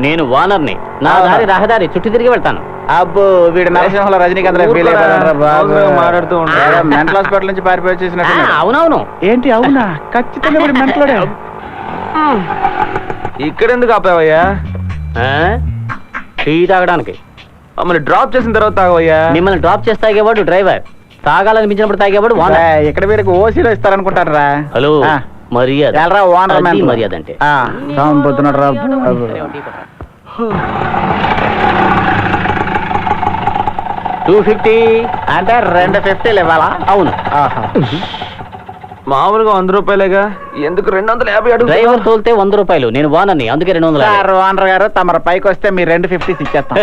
నేను వానర్ని, నా దారి రహదారి చుట్టూ తిరిగి వెళ్తాను. అబ్బో, వీడు నరసింహంలో రజనీకాంత్ ఫీల్ మాట్లాడుతూ ఉంటాడు. మెంటల్ హాస్పిటల్ నుంచి పారిపోయి వచ్చేసినట్టు. అవునవును. ఏంటి అవునా? ఖచ్చితంగా వీడు మెంటలోడే. ఇక్కడెందుకు ఆపావయ్యా? టీ తాగడానికి. మమ్మల్ని డ్రాప్ చేసిన తర్వాత తాగవయ్యా? మిమ్మల్ని డ్రాప్ చేసి తాగేవాడు డ్రైవర్, తాగాలనిపించినప్పుడు తాగేవాడు వానర్. ఇక్కడ వీరికి ఓసీలో ఇస్తారనుకుంటారా? హలో, మర్యాద. ఎల్రా ఓనర్ అది మెంటల్. మర్యాద అంటే. పోతున్నాడు రా. 250 అంటే 250 ఇవ్వాలా? అవును. మామూలుగా 100 రూపాయలేగా, ఎందుకు 250 అడుగు? డ్రైవర్ తోలితే 100 రూపాయలు, నేను వానర్ని, అందుకే 200. సార్ ఓనర్ గారు, తమరు పైకి వస్తే మీరు 250 ఇచ్చేస్తాం.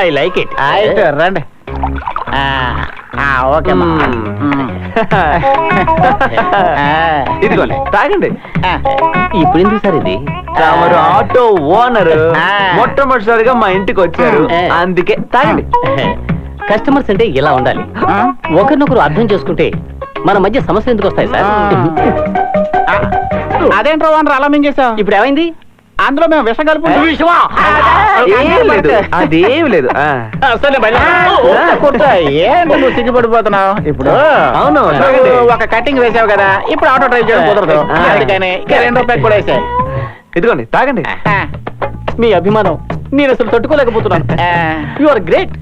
I like it. అయితే రండి. ఓకే ఇదిగోండి, తాగండి. ఇప్పుడు ఎందుకు సార్ ఇది? తమరు ఆటో ఓనర్ ఆ. మొట్టమొదటిసారిగా మా ఇంటికి వచ్చారు, అందుకే తాగండి. కస్టమర్స్ అంటే ఇలా ఉండాలి, ఒకరినొకరు అర్థం చేసుకుంటే మన మధ్య సమస్యలు ఎందుకు వస్తాయి సార్? అదేంట్రా ఓనర్ అలా మింగేశావు? ఇప్పుడు ఏమైంది? అందులో మేము విషం కలుపు. ఏం లేదు, అదేం లేదు. ఏంటి నువ్వు సిగ్గుపడిపోతున్నావు? ఇప్పుడు అవును, నువ్వు ఒక కటింగ్ వేసావు కదా, ఇప్పుడు ఆటో డ్రైవ్ చేయడం కుదరదు. అందుకని 2 రూపాయలు కూడా వేసాయి. ఇదిగోండి, తాగండి. మీ అభిమానం నేను అసలు తట్టుకోలేకపోతున్నాను. You are great.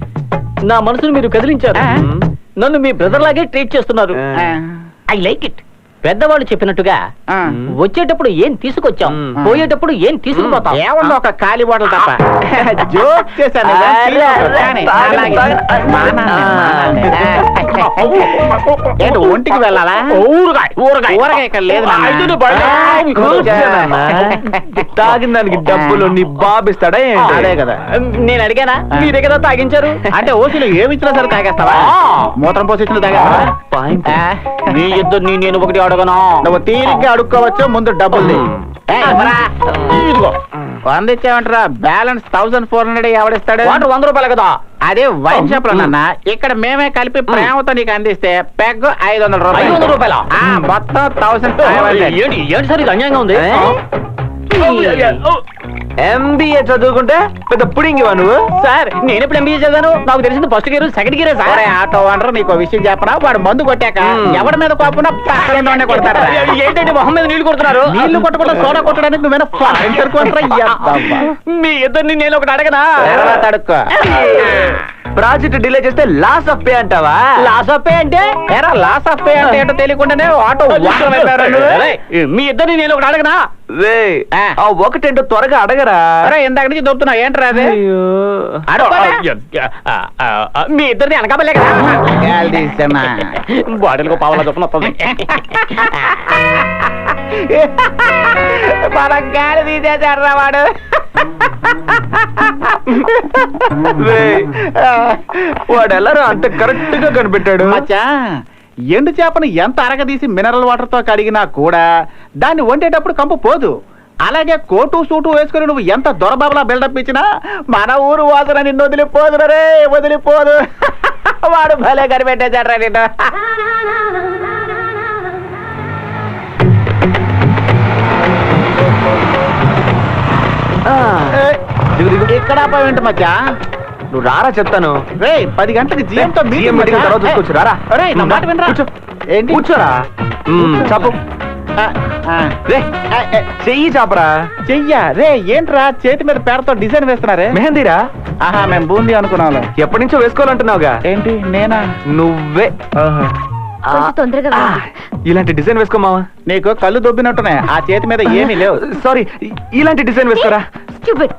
నా మనసును మీరు కదిలించారు. నన్ను మీ బ్రదర్ లాగే ట్రీట్ చేస్తున్నారు. I like it. పెద్దవాళ్ళు చెప్పినట్టుగా ఆ. వచ్చేటప్పుడు ఏం తీసుకొచ్చాం మ్మ్. పోయేటప్పుడు ఏం తీసుకుపోతాం ఏముంది ఒక ఖాళీ బాటలు తప్ప జోక్ చేశాను కదా, serious కానీ అలాగే. మానాలి. ఏంటి ఒంటికి వెళ్ళాలా? ఊరగాయ ఇక్కడ లేదు నాన్న. కూర్చోనన్నా. తాగిన దానికి డబ్బులు నీ బాబిస్తాడా ఏంటి? అదే కదా. నేను అడిగానా మీరే కదా తాగించారు అంటే ఓసీలో ఏమి ఇచ్చినా సరే తాగేస్తావా? మూత్రం పోసి ఇచ్చినా తాగేస్తావా? పాయింట్. ఆ. మీ ఇద్దరు నేను ఒకటి అడగను నువ్వు తీరిగ్గా అడుక్కోవచ్చు, ముందు డబ్బులు ఇదిగో 100 ఇచ్చావంటారా? బ్యాలెన్స్ 1400 ఎవడిస్తాడు? వాటర్ 100 రూపాయలు కదా అదే వైన్ షాప్ లో నాన్న. ఇక్కడ మేమే కలిపి ప్రేమతో నీకు అందిస్తే పెగ్ 500 500 రూపాయలా? మొత్తం 1500. ఏంటి ఏంటి సార్ ఇది అన్యాయంగా ఉంది ఎంబీఏ చదువుకుంటే పెద్ద పుడింగివా నువ్వు? సార్ నేను ఎప్పుడు ఎంబీఏ చదివాను నాకు తెలిసింది ఫస్ట్ గేర్ సెకండ్ గేరే సార్ ఒరే ఆటో ఓనర్, నీకు విషయం చెప్పనా? వాడు మందు కొట్టాక ఎవరి మీద కోపం పక్కన కొడతాడు. ఏంటంటే మొహం మీద నీళ్లు కొడుతున్నారు నీళ్లు కొట్టకుండా సోడా కొట్టడానికి నువ్వేనా ఫైటర్ కొట్టరా? మీ ఇద్దరిని నేను ఒకటి అడగనా తర్వాత అడుక్కో. ప్రాజెక్ట్ డిలే చేస్తే లాస్ ఆఫ్ పే అంటావా? లాస్ ఆఫ్ పే అంటే ఎరా లాస్ ఆఫ్ పే అంటే ఏంటో తెలియకుండానే ఆటో ఓనర్ అయిపోయారా నువ్వు? మీ ఇద్దరిని నేను ఒకటి అడగనా రే ఆ ఒకటేంటో త్వరగా అడగరా. అరే ఇందాక నుంచి దొరుకుతున్నా ఏంట్రా అది? అయ్యో. మీ ఇద్దరిని అనకాపలే కదా గాలి తీసామా? బాటిల్కు పావులా చొప్పున వస్తుంది మన గాలి తీసేసాడ్రా వాడు. రే, వాడు ఎలారో అంత కరెక్ట్ గా కనిపెట్టాడు. మచ్చా, ఎండు చేపను ఎంత అరగదీసి మినరల్ వాటర్ తో కడిగినా కూడా దాన్ని వండేటప్పుడు కంపు పోదు. అలాగే కోటు సూటు వేసుకుని నువ్వు ఎంత దొరబాబులా బిల్డప్ ఇచ్చినా మన ఊరు వాసన నిన్ను వదిలిపోదు రే, వదిలిపోదు. వాడు భలే కనిపెట్టేశాడ్రా నిన్ను. ఆ, దిగు, దిగు. ఇక్కడ ఆపావేంటి మచ్చా? నువ్వు రారా చెప్తాను. రే 10 గంటలకు GM తో GM మీటింగ్ తర్వాత చూసుకోవచ్చు, రారా. రేయ్, నా మాట వినరా? కూర్చో. ఏంటి? కూర్చోరా. చాపు. ఆ, ఆ. రే చెయ్యి చాపరా. చెయ్యా? రే ఏంట్రా చేతి మీద పేడతో డిజైన్ వేస్తున్నారే? మెహందీరా. ఆహా, మేము బూందీ అనుకున్నాం. ఎప్పటి నుంచో వేసుకోవాలంటున్నావుగా. ఏంటి నేనా? నువ్వే. కొంచెం తొందరగా ఆ, ఇలాంటి డిజైన్ వేసుకోమావా. నీకు కళ్ళు దొబ్బినట్టున్నాయి. ఆ చేతి మీద ఏమీ లేవు. సారీ, ఇలాంటి డిజైన్ వేసుకోరా. Stupid.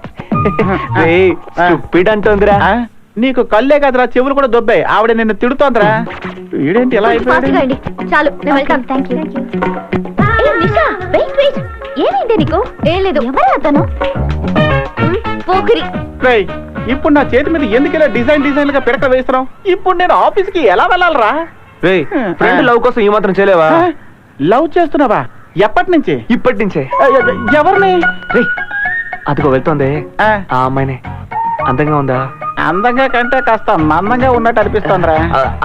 స్టూపిడ్ అంటోందిరా. ఆ? నీకు కళ్ళే కదరా, చెవులు కూడా దొబ్బాయి. ఆవిడ నిన్ను తిడుతోందిరా. వీడేంటి ఇలా కొంచెం fast గా అయిపోయాడు? రండి. చాలు నేను వెళ్తాను. Thank you. నిషా, వెయిట్. ఏమైంది నీకు? ఏం లేదు. ఎవరు అతను? పోకిరి. రేయ్, ఇప్పుడు నా చేతి మీద ఎందుకు ఇలా డిజైన్ గా పిడక వేస్తున్నావు? ఇప్పుడు నేను ఆఫీస్కి ఎలా వెళ్ళాలరా? రే ఫ్రెండ్ లవ్ కోసం ఈ మాత్రం చేయలేవా? లవ్ చేస్తున్నావా? ఎప్పటి నుంచి? ఇప్పటి నుంచే. ఎవరిని? రే అదిగో వెళ్తోంది. ఆ, ఆ అమ్మాయినే. అందంగా ఉందా? అందంగా కంటే కాస్త మందంగా ఉన్నట్టు అనిపిస్తోందిరా.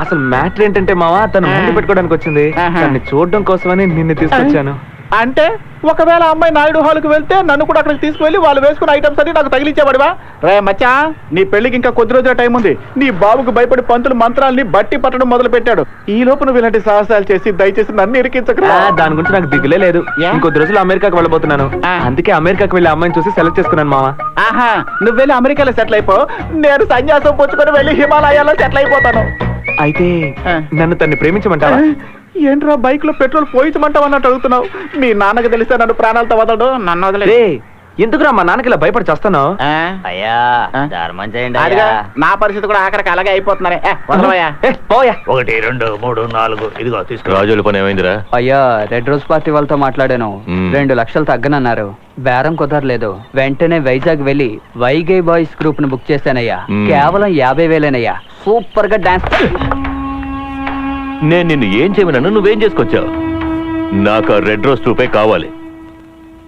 అసలు మ్యాటర్ ఏంటంటే మావా, తను ముందు పెట్టుకోవడానికి వచ్చింది. ఆహా. తన్ని చూడడం కోసమని నిన్ను తీసుకొచ్చాను. అంటే ఒకవేళ అమ్మాయి నాయుడు హాల్కి వెళ్తే నన్ను కూడా అక్కడికి తీసుకువెళ్ళి వాళ్ళు వేసుకున్న ఐటమ్స్ అన్ని నాకు తగిలించేవాడివా? రే మచ్చా, నీ పెళ్లికి ఇంకా కొద్ది రోజుల టైం ఉంది. నీ బాబుకు భయపడి పంతులు మంత్రాల్ని బట్టి పట్టడం మొదలు పెట్టాడు. ఈ లోపు నువ్వు ఇలాంటి సాహసాలు చేసి దయచేసి నన్ను ఇరికించకురా. దాని గురించి నాకు దిగులే లేదు. ఏ? ఇంకొద్ది రోజులు అమెరికాకి వెళ్ళబోతున్నాను. ఆ. అందుకే అమెరికాకి వెళ్ళి అమ్మాయిని చూసి సెలెక్ట్ చేసుకున్నాను మావా. ఆహా, నువ్వు వెళ్ళి అమెరికాలో సెటిల్ అయిపో. నేను సన్యాసం పుచ్చుకొని వెళ్ళి హిమాలయాల్లో సెటిల్ అయిపోతాను. అయితే ఆ. నన్ను తన్ని ప్రేమించమంటావా? ఏంట్రా బైక్ లో పెట్రోల్ పోయించమంటావు అన్నట్టు అడుగుతున్నావు? మీ నాన్నకి తెలిస్తే నన్ను ప్రాణాలతో వదలడు. నన్ను వదిలే. రే ఎందుకురా మా నాన్నకి ఇలా భయపడి చేస్తాను? అయ్యా ఆ? ధర్మం చేయండి అదిగా నా పరిస్థితి కూడా ఆఖరికి అలాగే అయిపోతున్నారే. వదలవయ్యా. పోయా. 1, 2, 3, 4 ఇదిగో తీసుకో. రాజుల పని ఏమైందిరా? అయ్యా రెడ్ రోజ్ పార్టీ వాళ్ళతో మాట్లాడాను. మ్మ్. 2 లక్షలు తగ్గనన్నారు. బేరం కుదరలేదు. వెంటనే వైజాగ్ వెళ్ళి వైగై బాయ్స్ గ్రూప్ ను బుక్ చేశానయ్యా. మ్మ్. కేవలం 50,000 సూపర్ గా డాన్స్. నేను నిన్ను ఏం చేయమన్నాను, నువ్వేం చేసుకొచ్చావు? నాకు ఆ రెడ్ రోజ్ రూపే కావాలి.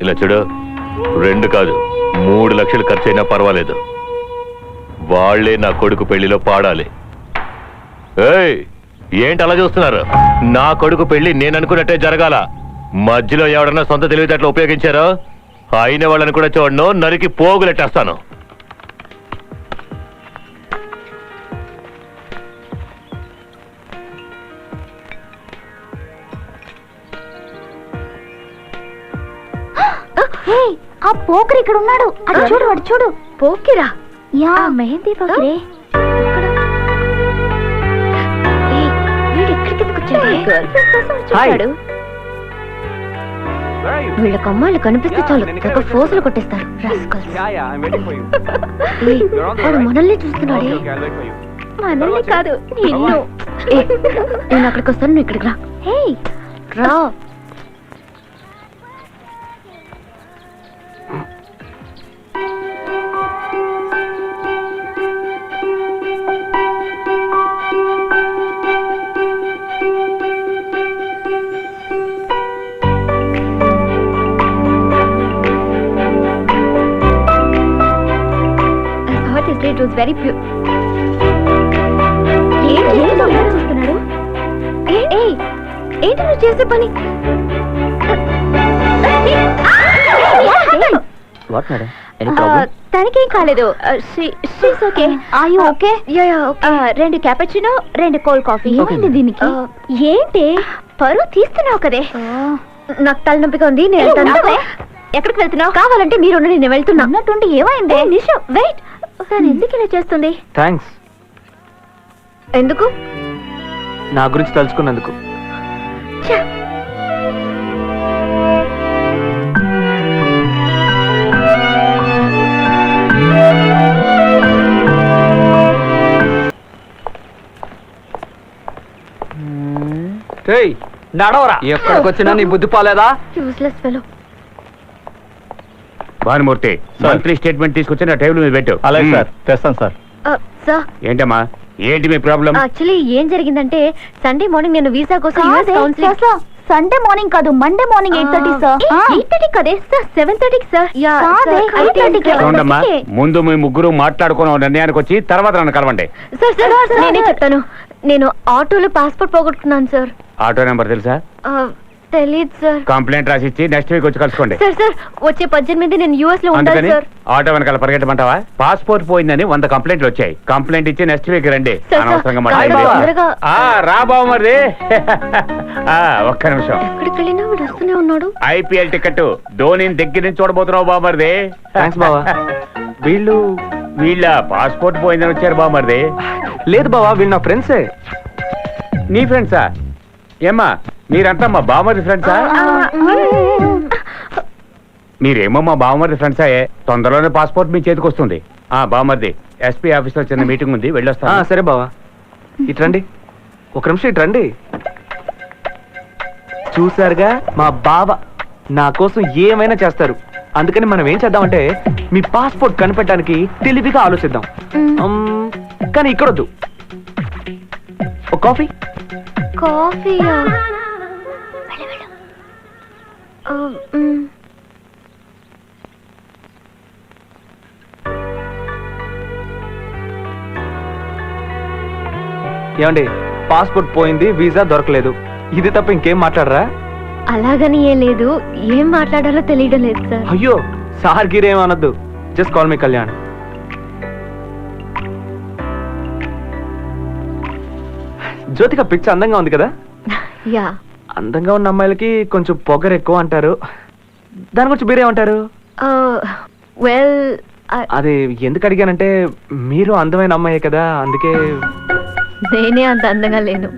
ఇలా చూడు, 2 కాదు 3 లక్షలు ఖర్చు అయినా పర్వాలేదు. వాళ్లే నా కొడుకు పెళ్లిలో పాడాలి. ఏయ్, ఏంటి అలా చూస్తున్నారు? నా కొడుకు పెళ్లి నేను అనుకున్నట్టే జరగాల. మధ్యలో ఎవడన్నా సొంత తెలివితేటలు ఉపయోగించారో అయిన వాళ్ళని కూడా చూడను, నరికి పోగులెట్టేస్తాను. ఆ పోకిరి ఇక్కడ ఉన్నాడు. అటు చూడు, అటు చూడు. పోకిరా? యా, మెహందీ పోకిరి. వీడు ఎక్కడికి వచ్చాడు? గర్ల్ ఫ్రెండ్ కోసం వచ్చాడు. వీళ్ళకి అమ్మాయిలు కనిపిస్తే చాలు ఒక ఫోజులు కొట్టేస్తారు rascals. ఏయ్, వాడు మనల్ని చూస్తున్నాడే. మనల్ని కాదు నిన్ను. ఏయ్, నేను అక్కడికి వస్తాను, నువ్వు ఇక్కడికి రా. హే రా. It was very pure. చూస్తున్నాడు. ఏంటి నువ్వు చేసే పని? What madam any problem? తనకేం కాలేదు. ఓకే. Are you okay? రెండు క్యాపచినో, రెండు కోల్డ్ కాఫీ. ఏమైంది దీనికి? ఏంటి పరువు తీస్తున్నావు కదే? నాకు తలనొప్పిగా ఉంది, నేను వెళ్తాను. ఎక్కడికి వెళ్తున్నావు? కావాలంటే మీరు నేను వెళ్తున్నా. అన్నట్టుండి ఏమైంది? నిషో వెయిట్. తను ఎందుకు ఇలా చేస్తుంది? థ్యాంక్స్. ఎందుకు? నా గురించి తలుచుకున్నందుకు. ఛ! నడవరా. ఎక్కడికి వచ్చినా నీ బుద్ధి పోలేదా? Useless fellow. Bhanumurthy, monthly statement తీసుకొచ్చి నా టేబుల్ మీద పెట్టు. అలాగే సార్, తెస్తాను సార్. సార్, ఏంటమ్మా, ఏంటి మీ ప్రాబ్లం? యాక్చువల్లీ ఏం జరిగిందంటే సండే మార్నింగ్ నేను వీసా కోసం యుఎస్ కౌన్సిలింగ్. సండే మార్నింగ్ కాదు, మండే మార్నింగ్ 8:30 సార్. 8:30 కదే సార్, 7:30 సార్. చూడమ్మా, ముందు మీ ముగ్గురు మాట్లాడుకున్న నిర్ణయానికి వచ్చి తర్వాత నన్ను కలవండి. సార్ నేనే చెప్తాను. నేను ఆటోలో పాస్పోర్ట్ పోగొట్టుకున్నాను సార్. ఆటో నెంబర్ తెలుసా? తెలీదు సార్. కంప్లైంట్ రాసిచ్చి నెక్స్ట్ వీక్ వచ్చి కలుసుకోండి. సార్ వచ్చే 18 నేను యుఎస్ లో ఉండాలి అందుకని సార్. ఆటో వెనకాల పరిగెట్టమంటావా? పాస్పోర్ట్ పోయిందని 100 కంప్లైంట్లు వచ్చాయి. కంప్లైంట్ ఇచ్చి నెక్స్ట్ వీక్ రండి. అనవసరంగా తొందరగా. రా బావమరి. ఒక్క నిమిషం. ఎక్కడికి వెళ్ళినా వీడు వస్తూనే ఉన్నాడు. ఐపీఎల్ టికెట్ ధోనిని దగ్గర నుంచి చూడబోతున్నావు బామర్ది. థ్యాంక్స్ బావా. వీళ్ళ పాస్పోర్ట్ పోయిందని వచ్చారు బామర్ది. లేదు బావా, వీళ్ళు నా ఫ్రెండ్సే. నీ ఫ్రెండ్సా? ఏమ్మా, మీరంతా మా బామర్ది ఫ్రెండ్సా? మీరేమో మా బామర్ది ఫ్రెండ్సా? తొందరలోనే పాస్పోర్ట్ మీ చేతికి వస్తుంది. బామర్ది, ఎస్పీ ఆఫీస్ లో చిన్న మీటింగ్ ఉంది, వెళ్ళొస్తా. సరే బావా, ఇట్రండి. ఒక నిమిషం ఇట్రండి. చూసారుగా, మా బావ నా కోసం ఏమైనా చేస్తారు. అందుకని మనం ఏం చేద్దామంటే మీ పాస్పోర్ట్ కనిపెట్టడానికి తెలివిగా ఆలోచిద్దాం. కానీ ఇక్కడొద్దు. ఒక కాఫీ. కాఫీయా? ఏమండి, పాస్పోర్ట్ పోయింది, వీసా దొరకలేదు, ఇది తప్ప ఇంకేం మాట్లాడరా? అలాగని ఏ లేదు, ఏం మాట్లాడాలో తెలియడం లేదు సార్. అయ్యో, సార్ గిరేం అనొద్దు. Just call me Kalyan. Jyothika picture అందంగా ఉంది కదా? యా. అందంగా ఉన్న అమ్మాయిలకి కొంచెం పొగరు ఎక్కువ అంటారు. దాని గురించి మీరేమంటారు? వెల్, అది ఎందుకు అడిగానంటే మీరు అందమైన అమ్మాయే కదా, అందుకే. నేనే అంత అందంగా లేను.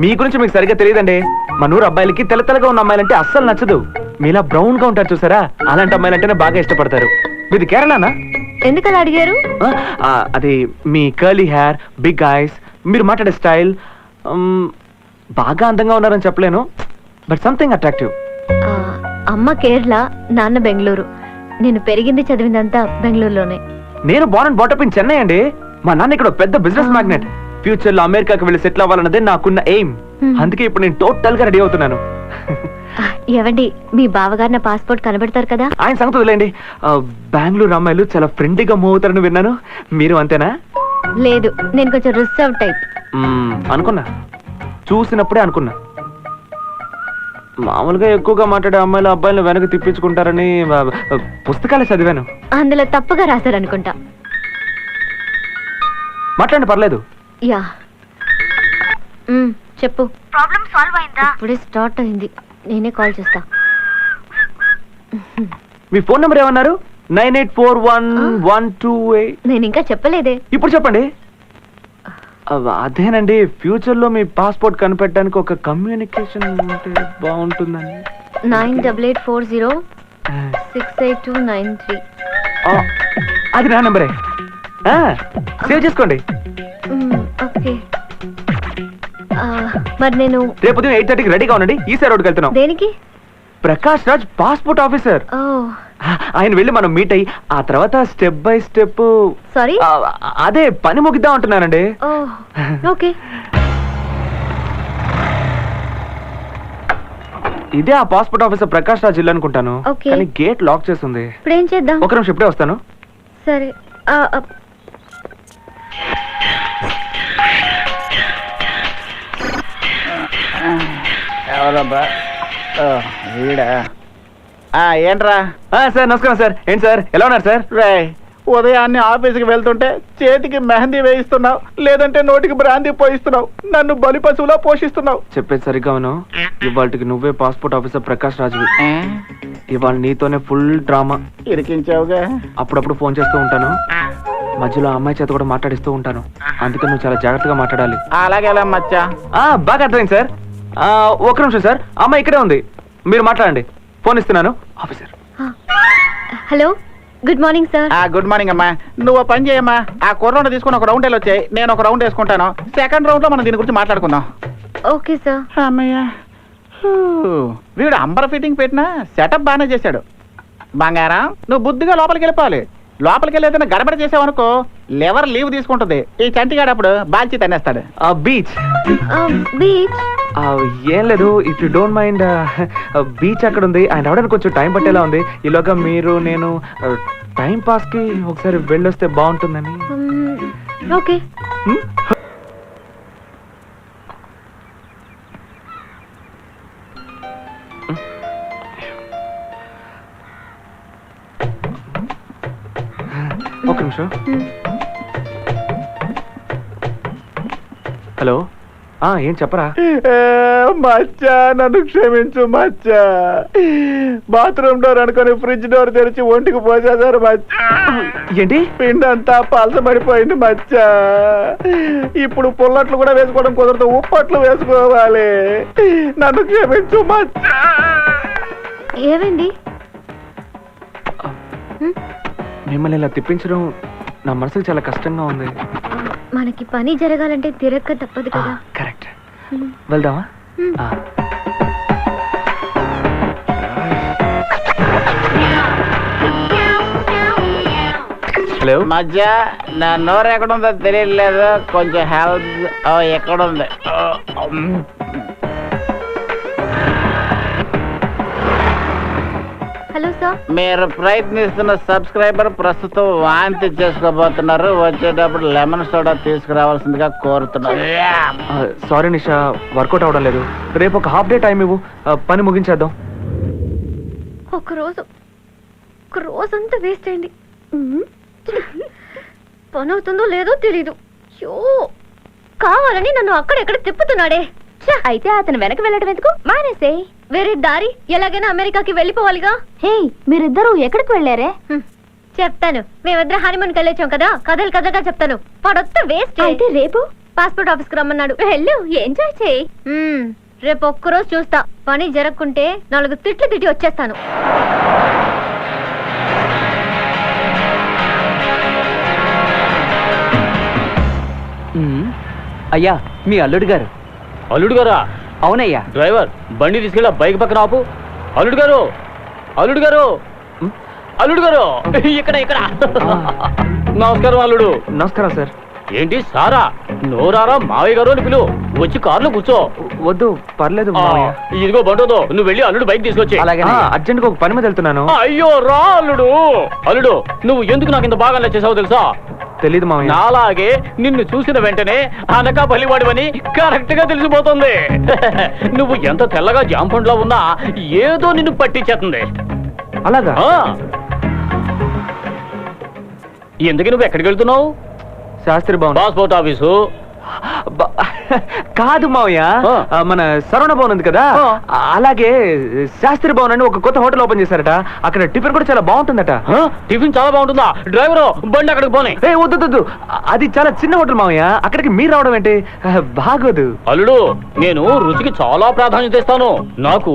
మీ గురించి మీకు సరిగ్గా తెలియదండి. మన ఊరు అబ్బాయిలకి తెల్ల తెల్లగా ఉన్న అమ్మాయిలంటే అస్సలు నచ్చదు. మీలా బ్రౌన్ గా ఉంటారు చూసారా, అలాంటి అమ్మాయిలంటేనే బాగా ఇష్టపడతారు. మీది కేరళనా? ఎందుకు అలా అడిగారు? అది మీ కర్లీ హెయిర్, బిగ్ ఐస్, మీరు మాట్లాడే స్టైల్ బాగా అందంగా ఉన్నారని చెప్పలేను, బట్ సంథింగ్ అట్రాక్టివ్. అమ్మ కేరళ, నాన్న బెంగళూరు. నేను పెరిగింది చదివిందంతా బెంగళూరులోనే. నేను బోర్న్ అండ్ బాటప్ ఇన్ చెన్నై అండి. మా నాన్న ఇక్కడ పెద్ద బిజినెస్ మ్యాగ్నెట్. ఫ్యూచర్ లో అమెరికాకి వెళ్ళి సెటిల్ అవ్వాలన్నదే నాకున్న ఎయిమ్. అందుకే ఇప్పుడు నేను టోటల్ గా రెడీ అవుతున్నాను. ఏవండి, మీ బావగారు నా పాస్పోర్ట్ కనబెడతారు కదా? ఆయన సంగతి వదిలేండి. బెంగళూరు అమ్మాయిలు చాలా ఫ్రెండ్లీగా మూవ్ అవుతారని విన్నాను. మీరు అంతేనా? లేదు, నేను కొంచెం రిజర్వ్ టైప్. అనుకున్నా, చూసినప్పుడే అనుకున్నా. మామూలుగా ఎక్కువగా మాట్లాడే అమ్మాయిలు అబ్బాయిలు వెనక తిప్పించుకుంటారని పుస్తకాలు చదివాను. అందులో తప్పుగా రాశారనుకుంటా. మాట్లాడండి, పర్లేదు. యా, చెప్పు. ప్రాబ్లం సాల్వ్ అయిందా? ఇప్పుడే స్టార్ట్ అయింది, నేనే కాల్ చేస్తా. మీ ఫోన్ నెంబర్ ఏమన్నారు? 984112. నేను ఇంకా చెప్పలేదే. ఇప్పుడు చెప్పండి. అదేనండి, ఫ్యూచర్ లో మీ పాస్పోర్ట్ కనిపెట్టడానికి ఒక కమ్యూనికేషన్ ఉంటే బాగుంటుందని. 98406829 ఆ, అది నా నెంబరే. సేవ్ చేసుకోండి. ఓకే. మరి నేను రేపు ఉదయం 8:30కి రెడీగా ఉండండి. ఈసా రోడ్కి వెళ్తున్నాం. దేనికి? Prakash Raj passport officer. Oh ఆయన వెళ్ళి మనం మీట్ అయ్యి ఆ తర్వాత స్టెప్ బై స్టెప్ సారీ. అదే పని ముగిద్దాం అంటున్నానండి. ఓ ఓకే. ఇదే ఆ పాస్పోర్ట్ ఆఫీసర్ ప్రకాష్ రాజ్ ఇల్లు అనుకుంటాను. Okay. కానీ గేట్ లాక్ చేస్తుంది. ఇప్పుడు ఏం చేద్దాం? ఒక నిమిషం, ఇప్పుడే వస్తాను. సరే. ఎవరబ్బా? వీడా? ఏంట్రా? సార్ నమస్కారం సార్. ఏంటి సార్, ఎలా ఉన్నారు సార్? రే, ఉదయాన్నే ఆఫీస్కి వెళ్తుంటే చేతికి మెహందీ వేయిస్తున్నావు, లేదంటే నోటికి బ్రాందీ పోయిస్తున్నావు, నన్ను బలి పశువులా పోషిస్తున్నావు. చెప్పేది సరిగ్గా ఉను. ఇవాళకి నువ్వే పాస్పోర్ట్ ఆఫీసర్ ప్రకాష్ రాజువి. ఇవాళ నీతోనే ఫుల్ డ్రామా. ఇరికించావుగా. అప్పుడప్పుడు ఫోన్ చేస్తూ ఉంటాను, మధ్యలో ఆ అమ్మాయి చేత కూడా మాట్లాడిస్తూ ఉంటాను. అందుకని నువ్వు చాలా జాగ్రత్తగా మాట్లాడాలి. అలాగే ఎలా మచ్చా? బాగా అర్థమైంది సార్. ఒక నిమిషం సార్, అమ్మాయి ఇక్కడే ఉంది, మీరు మాట్లాడండి. ఫోన్ ఇస్తున్నాను. Officer. Hello, good morning sir. Good morning అమ్మా. నువ్వు ఓ పని చేయమ్మా, ఆ కుర్రౌండ్ తీసుకుని ఒక రౌండ్ వచ్చాయి, నేను ఒక రౌండ్ వేసుకుంటాను. సెకండ్ రౌండ్ లో మనం దీని గురించి మాట్లాడుకుందాం. Okay sir. అమ్మయ్యా, వీడు అంబర్ ఫిట్టింగ్ పెట్టినా సెటప్ బాగానే చేశాడు. బంగారం, నువ్వు బుద్ధిగా లోపలికి వెళ్ళిపోవాలి. లోపలికి వెళ్ళి ఏదైనా గడబడ చేసావనుకో లెవర్ లీవ్ తీసుకుంటుంది. ఈ చంటిగాడు అప్పుడు బాల్చి తన్నేస్తాడు. బీచ్. బీచ్? ఏం లేదు, if you don't mind, beach అక్కడ ఉంది. ఆయన రావడానికి కొంచెం టైం పట్టేలా ఉంది. ఈలోగా మీరు నేను టైం పాస్ కి ఒకసారి వెళ్ళొస్తే బాగుంటుందని. ఓకే. ఒక నిమిషం. హలో, ఏం చెప్పరా? మచ్చా, నన్ను క్షమించు మచ్చా. బాత్రూమ్ డోర్ అనుకుని ఫ్రిడ్జ్ డోర్ తెరిచి ఒంటికి పోసేసారు మచ్చా. ఏంటి? పిండంతా పలసబడిపోయింది మచ్చా. ఇప్పుడు పుల్లట్లు కూడా వేసుకోవడం కుదరదు, ఉప్పట్లు వేసుకోవాలి. నన్ను క్షమించు మచ్చా. ఏమైంది? మిమ్మల్ని ఇలా తిప్పించడం నా మనసుకు చాలా కష్టంగా ఉంది. మనకి పని జరగాలంటే తిరక్క తప్పదు కదా. కరెక్ట్. వెళ్దామా? హలో మధ్య నా నోరు ఎక్కడుందో తెలియట్లేదు, కొంచెం హెల్ప్. ఎక్కడుంది? Hello sir. మీరు ప్రయత్నిస్తున్న సబ్స్క్రైబర్ ప్రస్తుతం వాంతి చేసుకోబోతున్నారు. వచ్చేటప్పుడు లెమన్ సోడా తీసుకురావాల్సిందిగా కోరుతున్నారు. సారీ నిషా, వర్కౌట్ అవడం లేదు. రేపు ఒక హాఫ్ డే టైం ఇవ్వు, పని ముగించేద్దాం. ఒక రోజంతా వేస్ట్ అయింది. పని అవుతుందో లేదో తెలీదు. కావాలని నన్ను అక్కడెక్కడ తిప్పుతున్నాడే. అయితే అతను వెనక వెళ్ళడం ఎందుకు? మానేసే. వేరే దారి, ఎలాగైనా అమెరికాకి వెళ్ళిపోవాలిగా. హే, మీరిద్దరూ ఎక్కడికి వెళ్ళారే? చెప్తాను. మేమిద్దరం హనీమూన్కి వెళ్ళొచ్చాం కదా, కథలు కథగా చెప్తాను. పడొత్త వేస్ట్. అయితే రేపు పాస్పోర్ట్ ఆఫీస్కి రమ్మన్నాడు. వెళ్ళు, ఎంజాయ్ చేయి. రేపు ఒక్కరోజు చూస్తా. పని జరగకుంటే 4 తిట్లు తిట్టి వచ్చేస్తాను. అయ్యా, మీ అల్లుడు గారు. అల్లుడు గారా? అవునయ్యా. డ్రైవర్, బండి తీసుకెళ్ళి బైక్ పక్కన ఆపు. అల్లుడు గారు, అల్లుడు గారు, అల్లుడు గారు, ఇక్కడ ఇక్కడ. నమస్కారం అల్లుడు. నమస్కారం సార్. ఏంటి సారా? నోరారా మావయ్య గారు అని పిలువు. వచ్చి కారులో కూర్చో. వద్దు, పర్లేదు. ఇదిగో బండోదో, నువ్వు వెళ్ళి అల్లుడు బైక్ తీసుకొచ్చి. అర్జెంట్ గా ఒక పని మీద వెళ్తున్నాను. అయ్యో రా అల్లుడు. అల్లుడు, నువ్వు ఎందుకు నాకు ఇంత బాగా నచ్చేసావు తెలుసా? తెలీదు మావయ్య. నాలాగే నిన్ను చూసిన వెంటనే అనకాపల్లివాడివని కరెక్ట్ గా తెలిసిపోతుంది. నువ్వు ఎంత తెల్లగా జాంపండ్లో ఉన్నా ఏదో నిన్ను పట్టించేస్తుంది. అలాగా? ఎందుకు నువ్వు ఎక్కడికి వెళ్తున్నావు? శాస్త్రి భవన్. Passport office. కాదు మావయ్య, ఆ. మన సరవణ భవన్ ఉంది కదా, ఆ. అలాగే శాస్త్రి భవన్ అని ఒక కొత్త హోటల్ ఓపెన్ చేశారట. అక్కడ టిఫిన్ కూడా చాలా బాగుంటుందట. టిఫిన్ చాలా బాగుంటుందా? డ్రైవరు బండి అక్కడికి పోనీ. ఏ వద్దు, అది చాలా చిన్న హోటల్ మావయ్య, అక్కడికి మీరు రావడం ఏంటి? బాగోదు. అల్లుడు, నేను రుచికి చాలా ప్రాధాన్యత ఇస్తాను. నాకు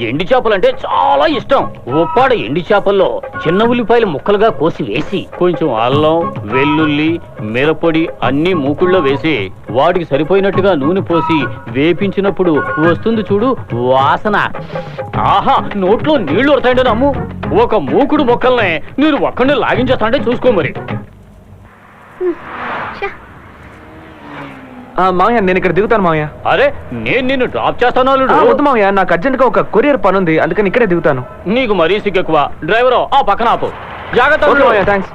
ఎండి చేపలంటే చాలా ఇష్టం. ఉప్పాడ ఎండి చేపల్లో చిన్న ఉల్లిపాయలు ముక్కలుగా కోసి వేసి కొంచెం అల్లం, వెల్లుల్లి, మిరపొడి అన్ని మూకుళ్ళో వేసి వాటికి సరిపోయినట్టుగా నూనె పోసి వేపించినప్పుడు వస్తుంది చూడు వాసన. ఆహా, నోట్లో నీళ్లు వస్తాయంటే నమ్ము. ఒక మూకుడు మొక్కల్నే మీరు ఒక్కడిని లాగించేస్తాంటే చూసుకో మరి. మావయ్య నేను ఇక్కడ దిగుతాను మావయ్య. అరే, నేను నిన్ను డ్రాప్ చేస్తాను అల్లుడు. వద్దు మావయ్య, నాకు అర్జెంట్ గా ఒక కొరియర్ పని ఉంది, అందుకని ఇక్కడే దిగుతాను. నీకు మరీ సిగ్గెక్కువ. డ్రైవరు ఆ పక్కన ఆపు. జాగ్రత్త ఓకే అల్లుడు. మావయ్య, thanks.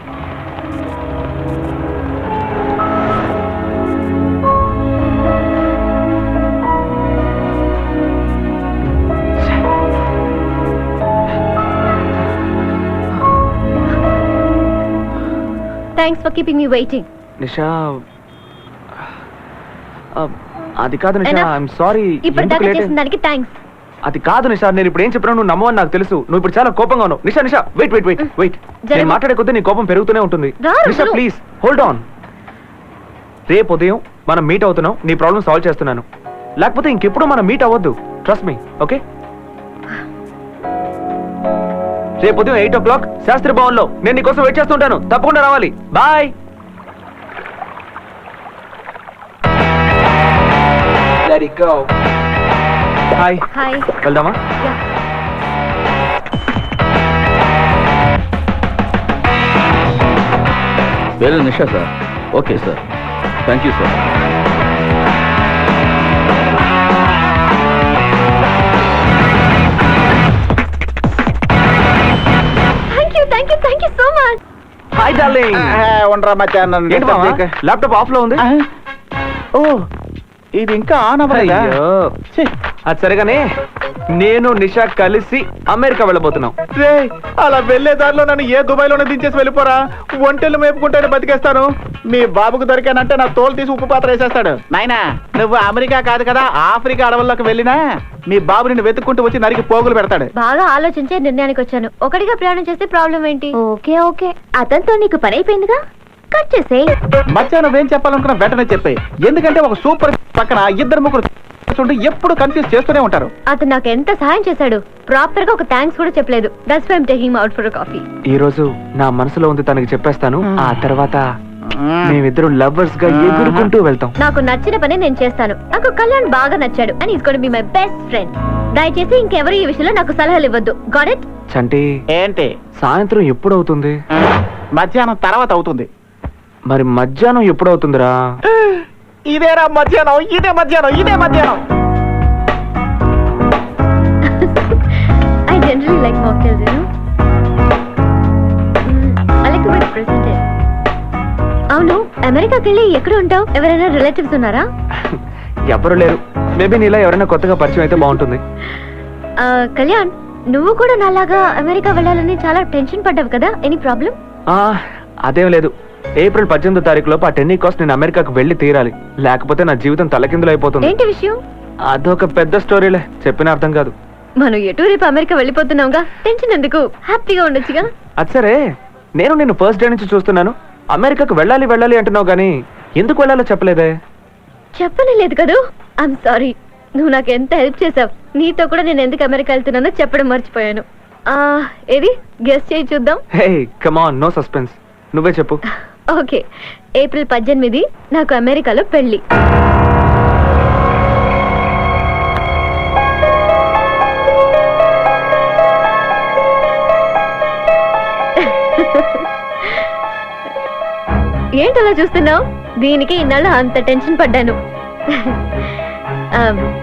Thanks for keeping me waiting. Nisha, అది కాదు నిషా, Enough. I'm sorry. ఇప్పుడు దాకా చేసిన దానికి థ్యాంక్స్. అది కాదు నిషా, నేను ఇప్పుడు ఏం చెప్పినా నువ్వు నమ్మవని నాకు తెలుసు. నువ్వు ఇప్పుడు చాలా కోపంగా ఉన్నావు. నిషా నిషా, వెయిట్ వెయిట్ వెయిట్ వెయిట్. జరగ. నేను మాట్లాడే కొద్దీ నీ కోపం పెరుగుతూనే ఉంటుంది. రా, నిషా రా. Please hold on. రేపు ఉదయం మనం మీట్ అవుతున్నాం, నీ ప్రాబ్లం సాల్వ్ చేస్తున్నాను. లేకపోతే ఇంకెప్పుడు మనం మీట్ అవ్వద్దు. Trust me, okay? రేపు ఉదయం 8 o'clock శాస్త్రి భవన్ లో నేను నీ కోసం వెయిట్ చేస్తుంటాను. తప్పకుండా రావాలి. బాయ్. హాయ్. హాయ్. వెళ్దామా? పేరు Nisha sir. Okay sir, thank you sir. Thank you so much. Hi darling. ఉండరా మధ్యాహ్నం ఏంటి మామ, ల్యాప్టాప్ ఆఫ్ లో ఉంది? ఓ, ఇది ఇంకా ఆన్ అవ్వలేదా? అయ్యో. ఛీ. అది సరిగానే నేను నిషా కలిసి అమెరికా వెళ్ళబోతున్నాం. రేయ్, అలా వెళ్లే దారిలో నన్ను ఏ దుబాయ్లోనే దించేసి వెళ్ళిపోరా. ఒంటెలు మేపుకుంటేనే బతికేస్తాను. మీ బాబుకు దొరికానంటే నా తోలు తీసి ఉప్పు పాత్ర వేసేస్తాడు. నాయనా, నువ్వు అమెరికా కాదు కదా, ఆఫ్రికా అడవుల్లోకి వెళ్ళినా మీ బాబు నిన్ను వెతుక్కుంటూ వచ్చి నరికి పోగులు పెడతాడు. బాగా ఆలోచించే నిర్ణయానికి వచ్చాను. ఒకటిగా ప్రయాణం చేస్తే ప్రాబ్లం ఏంటి? ఓకే ఓకే, అతనితో నీకు పని అయిపోయిందిగా, కట్ చేసేయ్. మధ్యాహ్నం నువ్వేం చెప్పాలనుకున్నా వెంటనే చెప్పే. ఎందుకంటే ఒక సూపర్ పక్కన ఇద్దరు ముగ్గురు ఎప్పుడు కన్ఫ్యూజ్ చేస్తూనే ఉంటారు. అతను నాకు ఎంత సహాయం చేశాడు, ప్రాపర్ గా ఒక థ్యాంక్స్ కూడా చెప్పలేదు. That's why I'm taking out for coffee. ఈ రోజు నా మనసులో ఉంది తనకి చెప్పేస్తాను. ఆ తర్వాత మేమిద్దరం లవర్స్ గా ఎగురుకుంటూ వెళ్తాం. నాకు నచ్చిన పని నేను చేస్తాను. నాకు కళ్యాణ్ బాగా నచ్చాడు and is going to be my best friend. దయచేసి ఇంకెవరు ఈ విషయంలో నాకు సలహాలు ఇవ్వద్దు. Got it? చంటి, ఏంటి? సాయంత్రం ఎప్పుడు అవుతుంది? మధ్యాహ్నం తర్వాత అవుతుంది. మరి మధ్యాహ్నం ఎప్పుడు అవుతుందిరా? ఇదేరా మధ్యాహ్నం, ఇదే మధ్యాహ్నం, ఇదే మధ్యాహ్నం. I generally like mocktails, you know. I like to be presented. అవును, అమెరికాకి వెళ్ళి ఎక్కడ ఉంటావు? ఎవరైనా రిలేటివ్స్ ఉన్నారా? ఎవరు లేరు. మేబీ నీలా ఎవరైనా కొత్తగా పరిచయం అయితే బాగుంటుంది. కళ్యాణ్, నువ్వు కూడా నాలాగా అమెరికా వెళ్ళాలని చాలా టెన్షన్ పడ్డావు కదా, ఎనీ ప్రాబ్లం? అదేం లేదు. ఏప్రిల్ 18వ తారీఖు లోపు ఆ టెన్నీ కాస్ట్ నేను అమెరికాకు వెళ్ళి తీరాలి. లేకపోతే నా జీవితం తలకిందులు అయిపోతుంది. ఏంటి విషయం? అదొక పెద్ద స్టోరీలే, చెప్పిన అర్థం కాదు. మనం ఎటు రేపు అమెరికా వెళ్ళిపోతున్నావుగా, టెన్షన్ ఎందుకు, హ్యాపీగా ఉండొచ్చుగా. అది సరే, నేను నిన్ను ఫస్ట్ డే నుంచి చూస్తున్నాను. అమెరికాకు వెళ్ళాలి వెళ్ళాలి అంటున్నావు కానీ ఎందుకు వెళ్ళాలో చెప్పలేదే? చెప్పలేదు కదూ. I'm sorry. నువ్వు నాకు ఎంత హెల్ప్ చేసావు. నీతో కూడా నేను ఎందుకు అమెరికా వెళ్తున్నానో చెప్పడం మర్చిపోయాను. ఏది గెస్ చేయి చూద్దాం. Hey come on, no suspense, నువ్వే చెప్పు. ఓకే, ఏప్రిల్ 18 నాకు అమెరికాలో పెళ్లి. ఏంటలా చూస్తున్నావు? దీనికి ఇన్నాళ్ళు అంత టెన్షన్ పడ్డాను.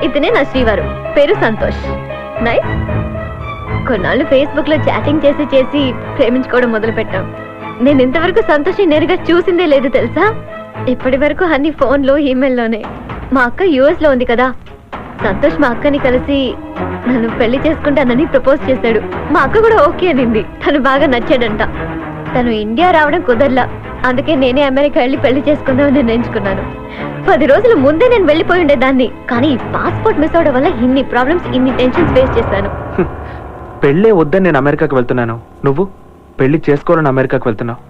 ఇతనే నా శ్రీవారు, పేరు సంతోష్. నైస్. కొన్నాళ్ళు ఫేస్బుక్ లో చాటింగ్ చేసి చేసి ప్రేమించుకోవడం మొదలు పెట్టాం. నేను ఇంతవరకు సంతోష్ నేరుగా చూసిందే లేదు తెలుసా. ఇప్పటి వరకు అన్ని ఫోన్లో, ఈమెయిల్లోనే. మా అక్క యుఎస్ లో ఉంది కదా, సంతోష్ మా అక్కని కలిసి నన్ను పెళ్లి చేసుకుంటానని ప్రపోజ్ చేశాడు. మా అక్క కూడా ఓకే అనింది. తను బాగా నచ్చాడంట. తను ఇండియా రావడం కుదరలా. అందుకే నేనే అమెరికా వెళ్ళి పెళ్లి చేసుకుందామని నిర్ణయించుకున్నాను. 10 రోజుల ముందే నేను వెళ్ళిపోయి ఉండేదాన్ని, కానీ ఈ పాస్పోర్ట్ మిస్ అవడం వల్ల ఇన్ని ప్రాబ్లమ్స్, ఇన్ని టెన్షన్స్ ఫేస్ చేశాను. పెళ్ళే వద్దని నేను అమెరికాకి వెళ్తున్నాను, నువ్వు పెళ్లి చేసుకోవాలని అమెరికాకి వెళ్తున్నావు.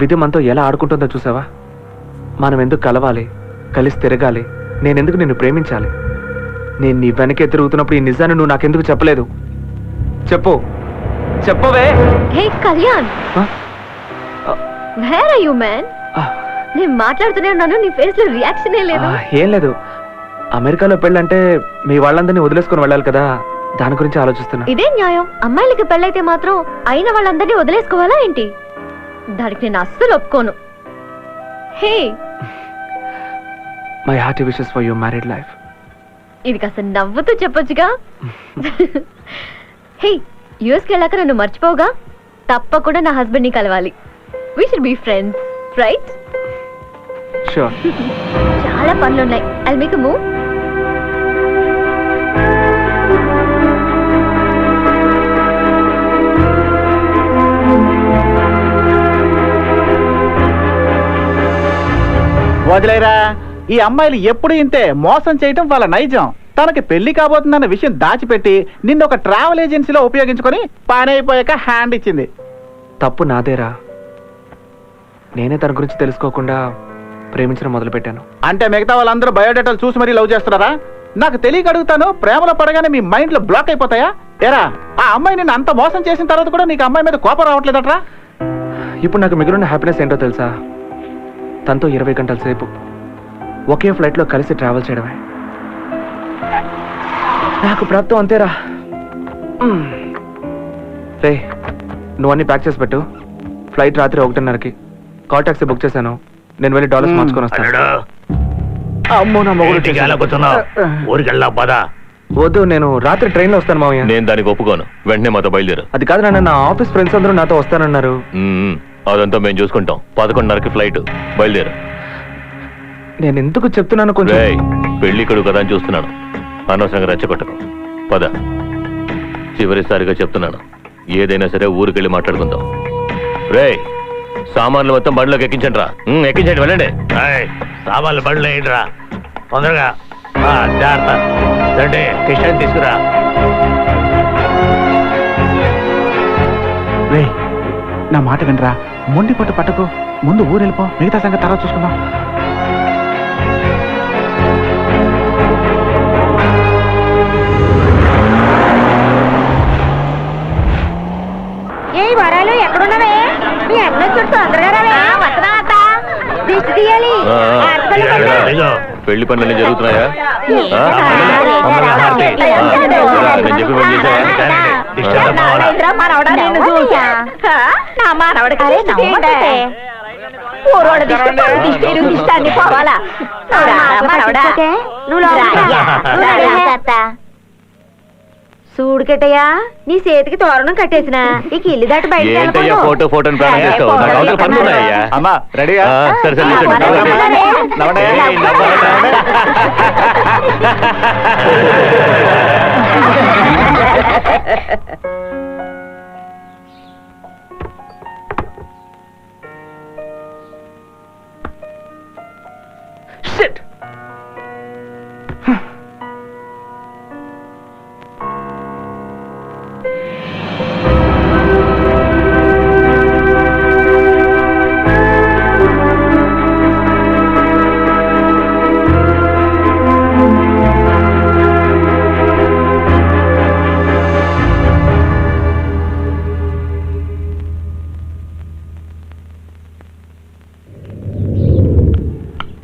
విధి మనతో ఎలా ఆడుకుంటుందో చూసావా? మనం ఎందుకు కలవాలి, కలిసి తిరగాలి, నేనెందుకు నిన్ను ప్రేమించాలి? నేను నీ వెనకే తిరుగుతున్నప్పుడు ఈ నిజాన్ని నువ్వు నాకెందుకు చెప్పలేదు? చెప్పు, చెప్పవే. Hey Kalyan, where are you man? నేను మాట్లాడుతూనే ఉన్నాను, నీ ఫేస్ లో రియాక్షనే లేదు. ఏం లేదు, అమెరికాలో పెళ్ళంటే మీ వాళ్ళందరినీ వదిలేసుకొని వెళ్ళాలి కదా, దాని గురించి ఆలోచిస్తున్నా. ఇదే న్యాయం. అమ్మాయిలకి పెళ్ళైతే మాత్రం అయిన వాళ్ళందరినీ వదిలేసుకోవాలా ఏంటి? దానికి నేను అస్సలు ఒప్పుకోను. Hey, my hearty wishes for your married life. ఇది కాస్త నవ్వుతూ చెప్పొచ్చుగా. హే, యూఎస్కి వెళ్ళాక నన్ను మర్చిపోగా, తప్పకుండా నా హస్బెండ్ ని కలవాలి. We should be friends, right? Sure. చాలా పనులున్నాయి. I'll make a move. వదిలేరా, ఈ అమ్మాయిలు ఎప్పుడు ఇంతే మోసం చేయటం వాళ్ళ నైజం. తనకి పెళ్లి కాబోతుందన్న విషయం దాచిపెట్టి నిన్ను ఒక ట్రావెల్ ఏజెన్సీలో ఉపయోగించుకొని పని అయిపోయాక హ్యాండ్ ఇచ్చింది. తప్పు నాదేరా, నేనే తన గురించి తెలుసుకోకుండా ప్రేమించడం మొదలుపెట్టాను. అంటే మిగతా వాళ్ళందరూ బయోడేటాలు చూసి మరీ లవ్ చేస్తున్నారా? నాకు తెలియక అడుగుతాను, ప్రేమలో పడగానే మీ మైండ్ లో బ్లాక్ అయిపోతాయా? ఏరా, ఆ అమ్మాయి నిన్ను అంత మోసం చేసిన తర్వాత కూడా నీకు అమ్మాయి మీద కోపం రావట్లేదట్రా? ఇప్పుడు నాకు మిగిలిన హ్యాపీనెస్ ఏంటో తెలుసా? తనతో 20 గంటల సేపు ఒకే ఫ్లైట్లో కలిసి ట్రావెల్ చేయడమే. నాకు ప్రాప్తం అంతేరా. రే, నువ్వు అన్ని ప్యాక్ చేసి పెట్టు. ఫ్లైట్ రాత్రి 1:30కి. కాల్ టాక్సీ బుక్ చేశాను, నేను వెళ్ళి డాలర్స్ మార్చుకొని వస్తాను. అమ్మో, నా మొగుడు ఊరికెళ్ళా పద. వద్దు, నేను రాత్రి ట్రైన్లో వస్తాను మావయ్య. నేను దానికి ఒప్పుకోను. వెంటనే మాతో బయలుదేరు. అది కాదు నాన్న, నా ఆఫీస్ ఫ్రెండ్స్ అందరూ నాతో వస్తానన్నారు. అదంతా మేము చూసుకుంటాం. 11:30కి ఫ్లైట్, బయలుదేరు. నేను ఎందుకు చెప్తున్నాను కొంచెం. రేయ్, పెళ్లి కొడుకు కదా అని చూస్తున్నాను, అనవసరంగా రెచ్చగొట్టకు. పద. చివరిసారిగా చెప్తున్నాను, ఏదైనా సరే ఊరికెళ్ళి మాట్లాడుకుందాం. రేయ్, సామాన్లు మొత్తం బండిలోకి ఎక్కించండి రా. ఎక్కించండి, వెళ్ళండి. సామాన్లు బండ్లు వేయండిరా తొందరగా. జాగ్రత్త. రండి, కిషన్ తీసుకురా. రే, నా మాట వినరా, మొండి పట్టు పట్టకు. ముందు ఊరు వెళ్ళిపో, మిగతా సంగతి తర్వాత చూసుకుందాం. ఏ వరాలు ఎక్కడున్నావే? మీ అన్న చుట్టూ తొందరగా రావే. వస్తున్నా అత్త, దిష్టి తీయాలి. దిగో. పెళ్లి పనులన్నీ జరుగుతున్నాయా? నేను చెప్పి పని చేశావా? మనవడా నిన్ను చూసా? నా మనవడికి దిష్టి తీయండి. ఊరోడ దిష్టి, పరు దిష్టి, ఇరుగు దిష్టి అన్ని పోవాలా? మనవడా చూడుకెట్టయ్యా, నీ చేతికి తోరణం కట్టేసిన ఇక ఇల్లు దాటి ఏంటయ్యా ఫోటోని ప్రాణం చేస్తావు? నాకు అవతల పనులు ఉన్నాయ్యా? అమ్మా రెడీగా? సరే సరే కూర్చోండి. Shit!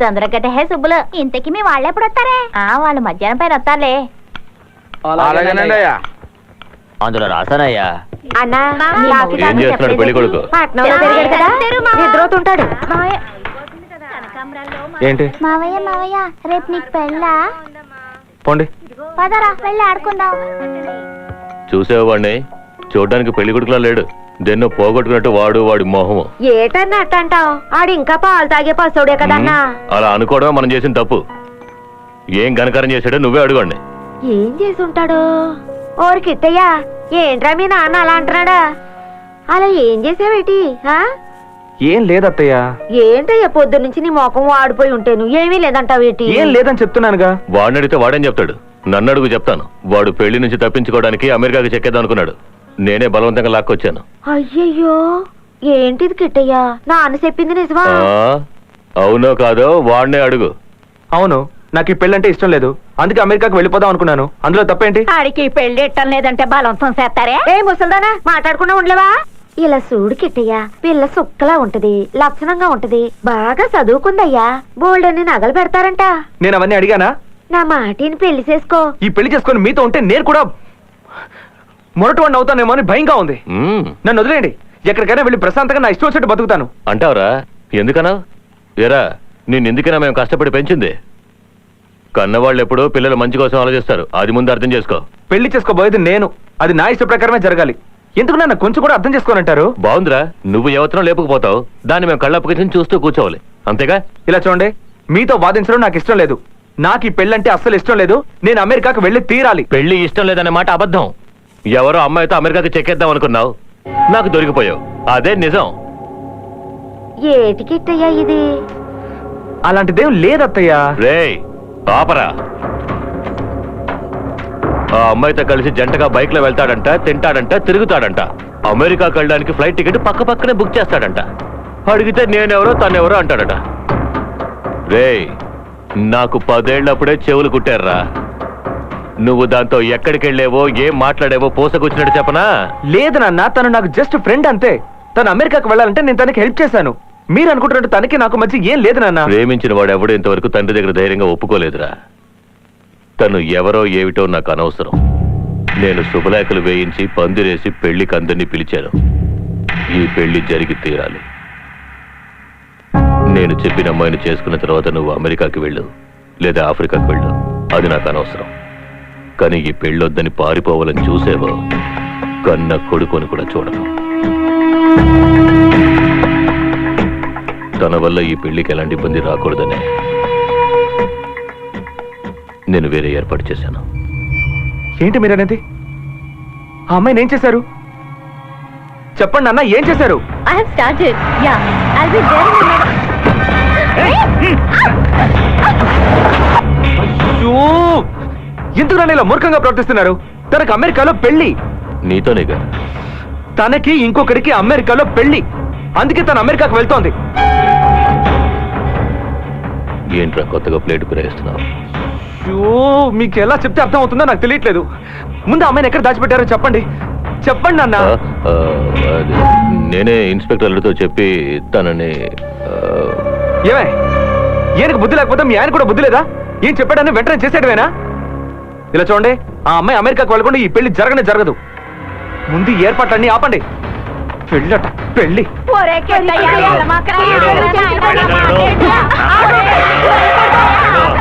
తొందరగట్టే హే సుబ్బులు. ఇంతకి మీ వాళ్ళు ఎప్పుడు వస్తారే? వాళ్ళు మధ్యాహ్నం పైన వస్తారులే. అలాగేనండి అయ్యా. అందులో రాసానయ్యా. అన్నా, ఏం చేస్తున్నాడు పెళ్లి కొడుకు? పట్నంలో పెరిగాడు కదా, నిద్రవుతుంటాడు. ఏంటి? మావయ్య మావయ్య, రేపు నీకు పెళ్ళా? పోండి. పదరా, వెళ్ళి ఆడుకుందాం. చూసావు వాడిని? చూడడానికి పెళ్లి కొడుకులా లేడు. దేన్నో పోగొట్టుకున్నట్టు వాడి మొహము. ఏటన్నా అట్టంటావు? ఆడు ఇంకా పాలు తాగే పసోడే కదన్నా. అలా అనుకోవడమే మనం చేసిన తప్పు. ఏం ఘనకారం చేశాడో నువ్వే అడగండి. ఏం చేసి ఉంటాడు? ఓరి కిట్టయ్యా, ఏంట్రా మీ నాన్న అలా అంటున్నాడా? అలా ఏం చేసావేటి? ఏం లేదత్తయ్య. ఏంటయ్యా పొద్దు నుంచి నీ మొఖం వాడిపోయి ఉంటేను ఏమీ లేదంటావేటి? ఏం లేదని చెప్తున్నానుగా. వాడిని అడిగితే వాడేం చెప్తాడు? నన్ను అడుగు చెప్తాను. వాడు పెళ్లి నుంచి తప్పించుకోవడానికి అమెరికాకి చెక్కేద్దాం అనుకున్నాడు. నేనే బలవంతంగా లాక్కొచ్చాను. అయ్యయ్యో ఏంటిది కిట్టయ్యా? నాన్న చెప్పింది నిజమా? అవునో కాదో వాడినే అడుగు. అవును, నాకు ఈ పెళ్ళంటే ఇష్టం లేదు, అందుకే అమెరికాకి వెళ్ళిపోదాం అనుకున్నాను. అందులో తప్పేంటి? ఆడికి పెళ్లి ఇట్టం లేదంటే బలవంతం చేస్తారే. ఏ ముసల్దానా మాట్లాడకుండా ఉండలేవా? ఇలా చూడు కిట్టయ్యా, పిల్ల సుక్కలా ఉంటది, లక్షణంగా ఉంటది, బాగా చదువుకుందయ్యా, బోల్డన్ని నగలు పెడతారంట. నేను అవన్నీ అడిగానా? నా మాటిని పెళ్లి చేసుకో. ఈ పెళ్లి చేసుకొని మీతో ఉంటే నేను కూడా మొరటవాడిని అవుతానేమో అని భయంగా ఉంది. నన్ను వదిలేయండి, ఎక్కడికైనా వెళ్ళి ప్రశాంతంగా నా ఇష్టం వచ్చినట్టు బతుకుతాను. అంటావరా? ఎందుకనా? ఎరా, నేను ఎందుకైనా మేము కష్టపడి పెంచింది. కన్నవాళ్ళు ఎప్పుడూ పిల్లల మంచి కోసం ఆలోచిస్తారు, అది ముందు అర్థం చేసుకో. పెళ్లి చేసుకోబోయేది నేను, అది నా ఇష్ట ప్రకారమే జరగాలి. ఎందుకు నన్ను కొంచెం కూడా అర్థం చేసుకోనంటారు? బాగుందిరా, నువ్వు యువతరం లేపుకుపోతావు, దాన్ని మేము కళ్ళప్పగించి చూస్తూ కూర్చోవాలి, అంతేగా? ఇలా చూడండి, మీతో వాదించడం నాకు ఇష్టం లేదు. నాకు ఈ పెళ్ళంటే అస్సలు ఇష్టం లేదు. నేను అమెరికాకు వెళ్ళి తీరాలి. పెళ్లి ఇష్టం లేదనే మాట అబద్ధం. ఎవరో అమ్మాయితో అమెరికాకి చెక్కేద్దాం అనుకున్నావు, నాకు దొరికిపోయావు, అదే నిజం. ఏటికిట్టయ్యా ఇది? అలాంటిదేం లేదత్తయ్యా. రేయ్ ఆపరా. ఆ అమ్మాయితో కలిసి జంటగా బైక్ లో వెళ్తాడంట, తింటాడంట, తిరుగుతాడంట. అమెరికాకి వెళ్ళడానికి ఫ్లైట్ టికెట్ పక్క పక్కనే బుక్ చేస్తాడంట. అడిగితే నేనెవరో తనెవరో అంటాడట. రేయ్, నాకు 10 ఏళ్లప్పుడే చెవులు కుట్టారా. నువ్వు దాంతో ఎక్కడికి వెళ్ళేవో, ఏం మాట్లాడేవో పోసకొచ్చినట్టు చెప్పనా? లేదు నాన్న, తను నాకు జస్ట్ ఫ్రెండ్ అంతే. తను అమెరికాకు వెళ్ళాలంటే నేను తనకి హెల్ప్ చేశాను. మీరు అనుకుంటున్నట్టు తనకి నాకు మధ్య ఏం లేదు నాన్న. ప్రేమించిన వాడు ఎవడు ఇంతవరకు తండ్రి దగ్గర ధైర్యంగా ఒప్పుకోలేదురా. తను ఎవరో ఏమిటో నాకు అనవసరం. నేను శుభలేఖలు వేయించి పందిరేసి పెళ్లికి అందరినీ పిలిచాను. ఈ పెళ్లి జరిగి తీరాలి. నేను చెప్పిన అమ్మాయిని చేసుకున్న తర్వాత నువ్వు అమెరికాకి వెళ్ళు, లేదా ఆఫ్రికాకి వెళ్ళు, అది నాకు అనవసరం. కానీ ఈ పెళ్ళొద్దని పారిపోవాలని చూసేవో, కన్న కొడుకుని కూడా చూడను. తన వల్ల ఈ పెళ్లికి ఎలాంటి ఇబ్బంది రాకూడదని నేను వేరే ఏర్పాటు చేశాను. ఏంటి మీరనేది? ఆ అమ్మాయిని ఏం చేశారు? చెప్పండి అన్న, ఏం చేశారు? I have started. Yeah, I'll be there in a minute. అయ్యో, ఎందుకు నన్ను ఇలా మూర్ఖంగా ప్రవర్తిస్తున్నారు? తనకు అమెరికాలో పెళ్లి. నీతోనేగా? తనకి ఇంకొకరికి అమెరికాలో పెళ్లి, అందుకే తను అమెరికాకు వెళ్తోంది. ఏంట్రా కొత్తగా ప్లేట్ కురేస్తున్నావు? అయ్యో, మీకు ఎలా చెప్తే అర్థం అవుతుందో నాకు తెలియట్లేదు. ముందు అమ్మాయిని ఎక్కడ దాచిపెట్టారో చెప్పండి. చెప్పండి అన్న. అది నేనే ఇన్స్పెక్టర్లతో చెప్పి తనని ఏమే, ఈయనకు బుద్ధి లేకపోతే మీ ఆయన కూడా బుద్ధి లేదా? ఏం చెప్పాడని వెంటనే చేసేటవేనా? ఇలా చూడండి, ఆ అమ్మాయి అమెరికాకు వెళ్ళకుండా ఈ పెళ్లి జరగనే జరగదు. ముందు ఈ ఏర్పాట్లన్నీ ఆపండి. పెళ్ళట పెళ్లి. ఒరే కిట్టయ్యా, ఎల్లమాకరా.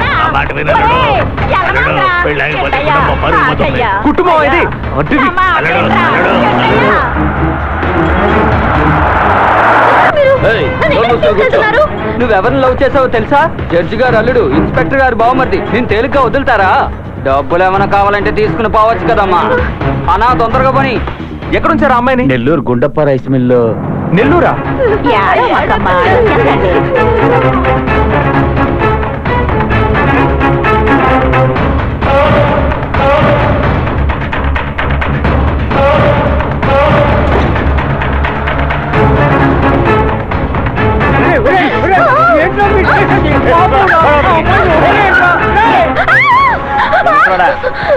ఆ మాట వినడు. అల్లుడు, పెళ్ళి ఆగిపోతే కుటుంబం పరువు పోతుంది. కుటుంబం ఇది అడ్డుది. అల్లుడు, నువ్వెవరిని లవ్ చేసావో తెలుసా? జడ్జి గారు అల్లుడు, ఇన్స్పెక్టర్ గారు బావమర్ది. నేను తేలిగ్గా వదులుతారా? డబ్బులు ఏమైనా కావాలంటే తీసుకుని పోవచ్చు కదమ్మా. అనా తొందరగా పని. ఎక్కడుంచారు ఆ అమ్మాయిని? Nellore Gundappa rice mill. నెల్లూరా?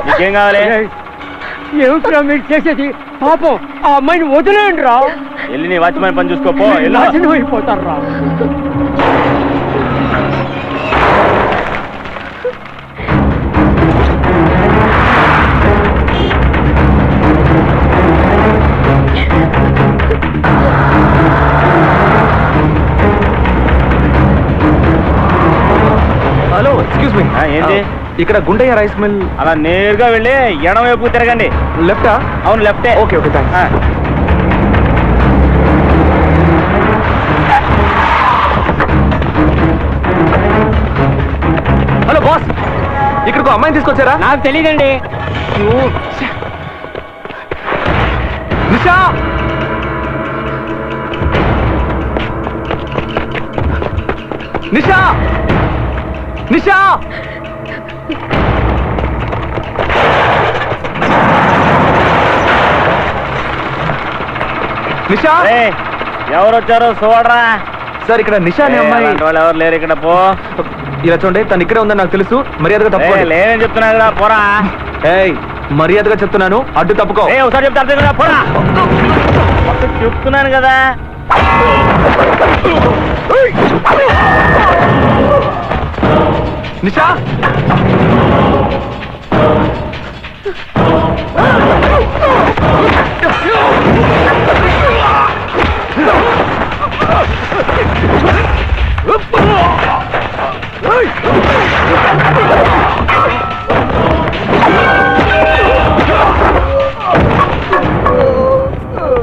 నీకేం కావాలి? ఏమిట్రా మీరు చేసేది? పాపం ఆ అమ్మాయిని వదిలేయండి రా. వెళ్ళి నీ వాచ్మెన్ పని చూసుకోపో. నాశనం అయిపోతారు రా. Hello, excuse me. ఏంటి? ఇక్కడ గుండయ్య రైస్ మిల్. అలా నేరుగా వెళ్ళి ఎడమవైపు తిరగండి. లెఫ్టా? అవును, లెఫ్టే. Okay okay, thanks. Hello boss, ఇక్కడికి అమ్మాయిని తీసుకొచ్చారా? నాకు తెలియదండి. నిషా, నిషా నిషా నిషా ఎవరు వచ్చారో చూడరా. సార్ ఇక్కడ నిషా అనే అమ్మాయి వాళ్ళు ఎవరు లేరు ఇక్కడ, పో. ఇలా చూడండి, తను ఇక్కడే ఉందని నాకు తెలుసు. మర్యాదగా తప్పుకోండి. లేదని చెప్తున్నా కదా, పోరా. ఏయ్, మర్యాదగా చెప్తున్నాను, అడ్డు తప్పుకో. ఒకసారి చెప్తా అర్థం కదా, పోరా. చెప్తున్నాను కదా. నిషా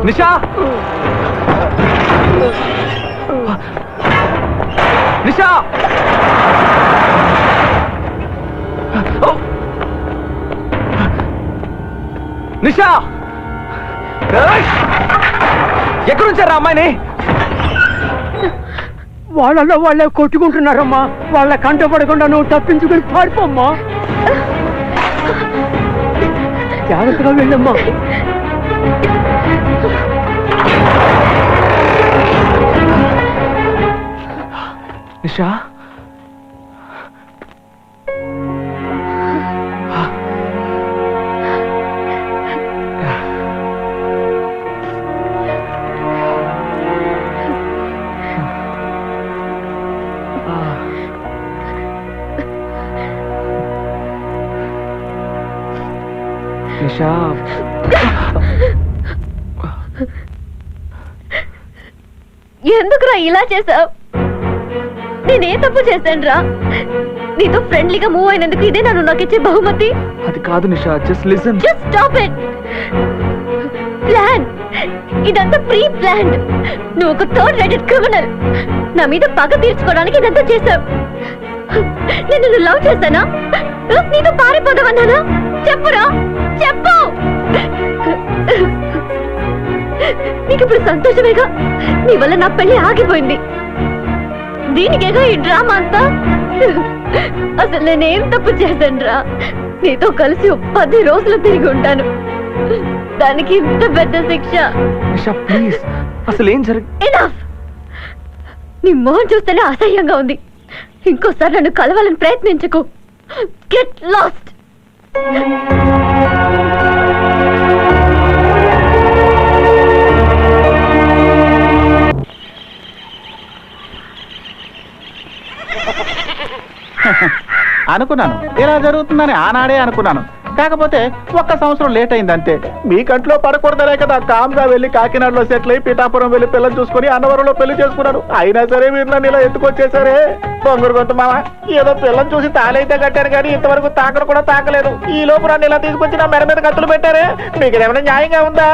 నిషా నిషా నిషా ఎక్కడుంచారా అమ్మాయిని? వాళ్ళలో వాళ్ళే కొట్టుకుంటున్నారమ్మా. వాళ్ళ కంట పడకుండా నువ్వు తప్పించుకుని పారిపోమ్మా. జాగ్రత్తగా వెళ్ళమ్మా. నిషా నిషా ఎందుకురా ఇలా చేసావు? నేనే తప్పు చేశాను రా? నీతో ఫ్రెండ్లీగా మూవ్ అయినందుకు ఇదే నన్ను నాకు ఇచ్చే బహుమతి? అది కాదు Nisha, just listen. Just stop it. Plan ఇదంతా ప్రీ ప్లాన్డ్. నువ్వు ఒక థర్డ్ రేటెడ్ క్రిమినల్. నా మీద పగ తీర్చుకోవడానికి ఇదంతా చేశావు. నేను నిన్ను లవ్ చేశానా? నీతో పారిపోదామన్నానా? చెప్పురా, చెప్పు. నీకు ఇప్పుడు సంతోషమేగా? నీ వల్ల నా పెళ్లి ఆగిపోయింది. దీనికేగా ఈ డ్రామా అంతా? అసలు నేనేం తప్పు చేశాను రా? నీతో కలిసి 10 రోజులు తిరిగి ఉంటాను. దానికి ఇంత పెద్ద శిక్ష? నిషా ప్లీజ్, అసలు ఏం జరిగి? ఎనఫ్. నీ మొహం చూస్తేనే అసహ్యంగా ఉంది. ఇంకోసారి నన్ను కలవాలని ప్రయత్నించకు. Get lost. అనుకున్నాను ఇలా జరుగుతుందని ఆనాడే అనుకున్నాను. కాకపోతే 1 సంవత్సరం లేట్ అయింది అంతే. మీ కంట్లో పడకూడదనే కదా కామ్గా వెళ్ళి కాకినాడలో సెటిల్ అయి పిఠాపురం వెళ్ళి పిల్లలు చూసుకుని అన్నవరంలో పెళ్లి చేసుకున్నాను. అయినా సరే మీరు నన్ను ఇలా ఎత్తుకొచ్చేసారే. బొంగురు గొంతు మామ, ఏదో పిల్లని చూసి తాళైతే కట్టాను కానీ ఇంతవరకు తాకడం కూడా తాకలేదు. ఈ లోపు నన్ను ఇలా తీసుకొచ్చి నా మెడ మీద కత్తులు పెట్టారే. మీకు ఏమైనా న్యాయంగా ఉందా?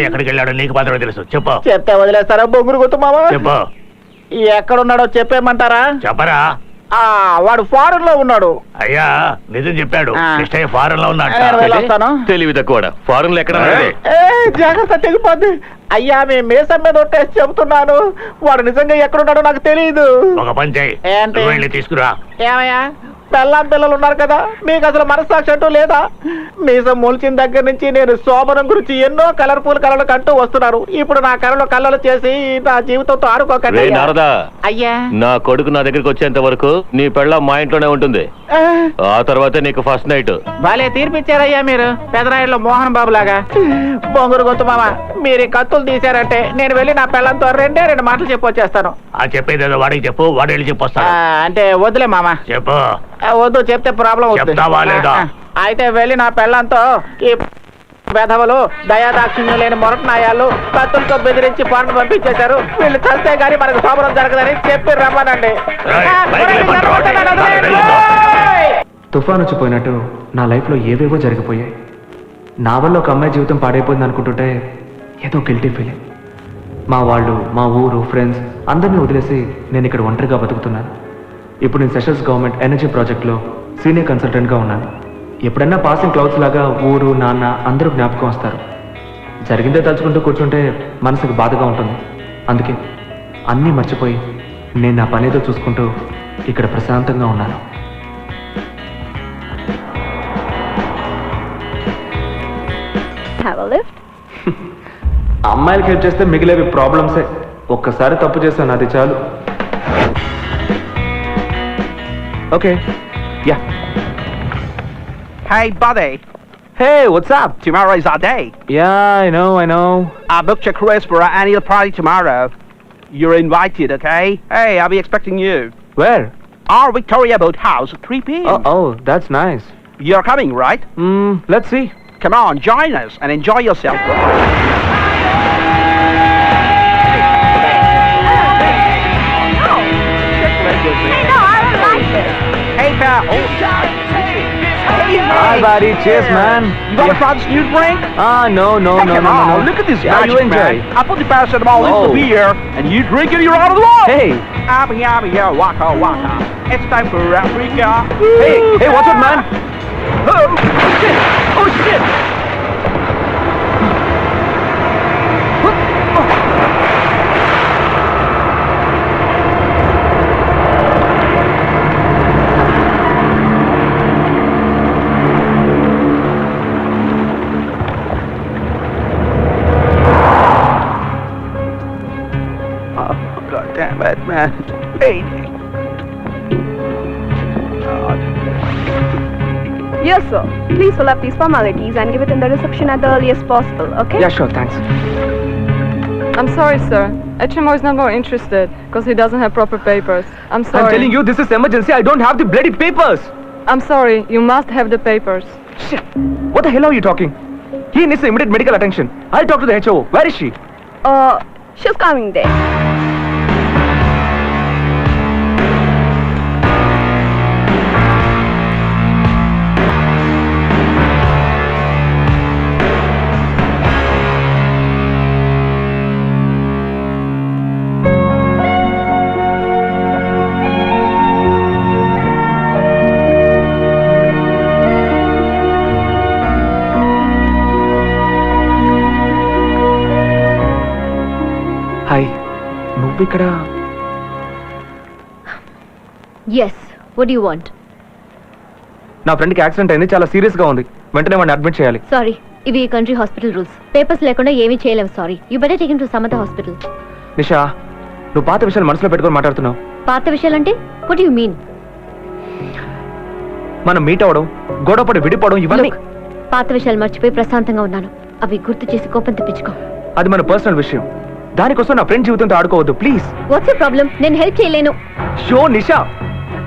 ఎక్కడికి వెళ్ళాడో నీకు మాత్రమే తెలుసు, చెప్పు. చెప్తే వదిలేస్తారా బొంగురు గొంతు మామ? చెప్పు. ఎక్కడున్నాడో చెప్పేయమంటారా? చెప్పరా. వాడు ఫారెన్ లో ఉన్నాడు. అయ్యా నిజం చెప్పాడు. ఆ. కృష్ణయ్య ఫారెన్ లో నేను ఉన్నాడు. వెళ్ళొస్తాను. తెలివి తక్కువ ఫారెన్ లో ఎక్కడ ఉన్నది? జాగ్రత్త, తెగిపోద్ది. అయ్యా మీ మీసం మీద ఒట్టేసి చెబుతున్నాను, వాడు నిజంగా ఎక్కడున్నాడో నాకు తెలియదు. ఒక పని చేయి, ఏంటి? నువ్వు వెళ్ళి తీసుకురా. ఏమయ్యా, పెళ్ళాం పిల్లలు ఉన్నారు కదా, మీకు అసలు మనస్సాక్షి అంటూ లేదా? మీసం మొలిచిన దగ్గర నుంచి నేను శోభనం గురించి ఎన్నో కలర్ఫుల్ కళలు కంటూ వస్తున్నారు. ఇప్పుడు నా కళలో కళ్ళలు చేసి నా జీవితంతో ఆడుకోకండి. రే నారదా, అయ్యా నా కొడుకు నా దగ్గరికి వచ్చేంత వరకు నీ పెళ్ళ మా ఇంట్లోనే ఉంటుంది. ఆ తర్వాతే నీకు ఫస్ట్ నైట్. భలే తీర్పిచ్చారయ్యా మీరు, పెదరాయిలో మోహన్ బాబు లాగా. బొంగురు గొంతు మామ, మీరు ఈ కత్తులు తీశారంటే నేను వెళ్ళి నా పెళ్ళంతో 2 మాటలు చెప్పొచ్చేస్తాను. ఆ చెప్పేదేదో వాడికి చెప్పు, వాడు వెళ్ళి చెప్పొస్తాడు. అంటే వద్దులే మామ. చెప్పు. వద్దు, చెప్తే ప్రాబ్లం అవుతుంది. చెప్తావా లేదా? అయితే వెళ్ళి నా పెళ్ళంతో ఈ వెధవలు దయాదాక్షిణ్యం లేని మొరటనాయాలు కత్తులతో బెదిరించి పాటలు పంపించేశారు. వీళ్ళు చస్తే గానీ మనకు శోభనం జరగదని చెప్పి రమ్మనండి. తుఫాన్ వచ్చిపోయినట్టు నా లైఫ్లో ఏవేవో జరిగిపోయాయి. నా వల్ల ఒక అమ్మాయి జీవితం పాడైపోయింది అనుకుంటుంటే ఏదో గిల్టీ ఫీలింగ్. మా వాళ్ళు, మా ఊరు, ఫ్రెండ్స్ అందరినీ వదిలేసి నేను ఇక్కడ ఒంటరిగా బతుకుతున్నాను. ఇప్పుడు నేను సెషల్స్ గవర్నమెంట్ ఎనర్జీ ప్రాజెక్ట్లో సీనియర్ కన్సల్టెంట్గా ఉన్నాను. ఎప్పుడన్నా పాసింగ్ క్లౌడ్స్ లాగా ఊరు, నాన్న అందరూ జ్ఞాపకం వస్తారు. జరిగిందే తలుచుకుంటూ కూర్చుంటే మనసుకు బాధగా ఉంటుంది. అందుకే అన్నీ మర్చిపోయి నేను నా పనేదో చూసుకుంటూ ఇక్కడ ప్రశాంతంగా ఉన్నాను. Have a lift? అమ్మాయిలకి హెల్ప్ చేస్తే మిగిలేవి ప్రాబ్లమ్సే. ఒక్కసారి తప్పు చేశాను, అది చాలు. Okay, yeah. Hey, buddy. Hey, what's up? Tomorrow is our day. Yeah, I no. I booked your cruise for our annual party tomorrow. You're invited, okay? Hey, I'll be expecting you. Where? Our Victoria Boat House at 3 p.m. ఓ, that's nice. You're coming, right? Let's see. Come on, join us and enjoy yourself. Hey, pal. Hi, buddy. Cheers, man. You got to try this new drink? No. Come on, look at this Yeah, magic, you enjoy. man. I put the paracetamol in Oh. the beer, and you drink it, you're out of the law. Hey, Abby, yeah, waka, waka. It's time for Africa. hey, what's up, man? Oh, shit. Oh, God damn it, man. Hey. Yes, sir. Please fill up these formalities and give it in the reception at the earliest possible, okay? Yeah, sure, thanks. I'm sorry, sir. HMO is not more interested because he doesn't have proper papers. I'm sorry. I'm telling you, this is emergency. I don't have the bloody papers. I'm sorry. You must have the papers. Shit. What the hell are you talking? He needs immediate medical attention. I'll talk to the HO. Where is she? She's coming there. Hi, నువ్వు ఇక్కడ? Yes. What do you want? నా ఫ్రెండ్కి యాక్సిడెంట్ అయింది, చాలా సీరియస్ గా ఉంది. వెంటనే వాడిని అడ్మిట్ చేయాలి. Sorry. ఇవి కంట్రీ హాస్పిటల్ రూల్స్. పేపర్స్ లేకుండా ఏమీ చేయలేము. Sorry. You better take him to some other hospital. Nisha, నువ్వు పాత విషయాలు మనసులో పెట్టుకొని మాట్లాడుతున్నావు. పాత విషయాలంటే what do you mean? మనం మీట్ అవ్వడం, గొడవపడి విడిపోవడం, ఇవన్నీ Look, పాత విషయాలు మర్చిపోయి ప్రశాంతంగా ఉన్నాను. అవి గుర్తు చేసి కోపం తెప్పించుకో. అది మన పర్సనల్ విషయం. దానికోసం నా ఫ్రెండ్ జీవితంతో ఆడుకోవద్దు ప్లీజ్. What's your problem? నేను హెల్ప్ చేయలేను. షో నిషా,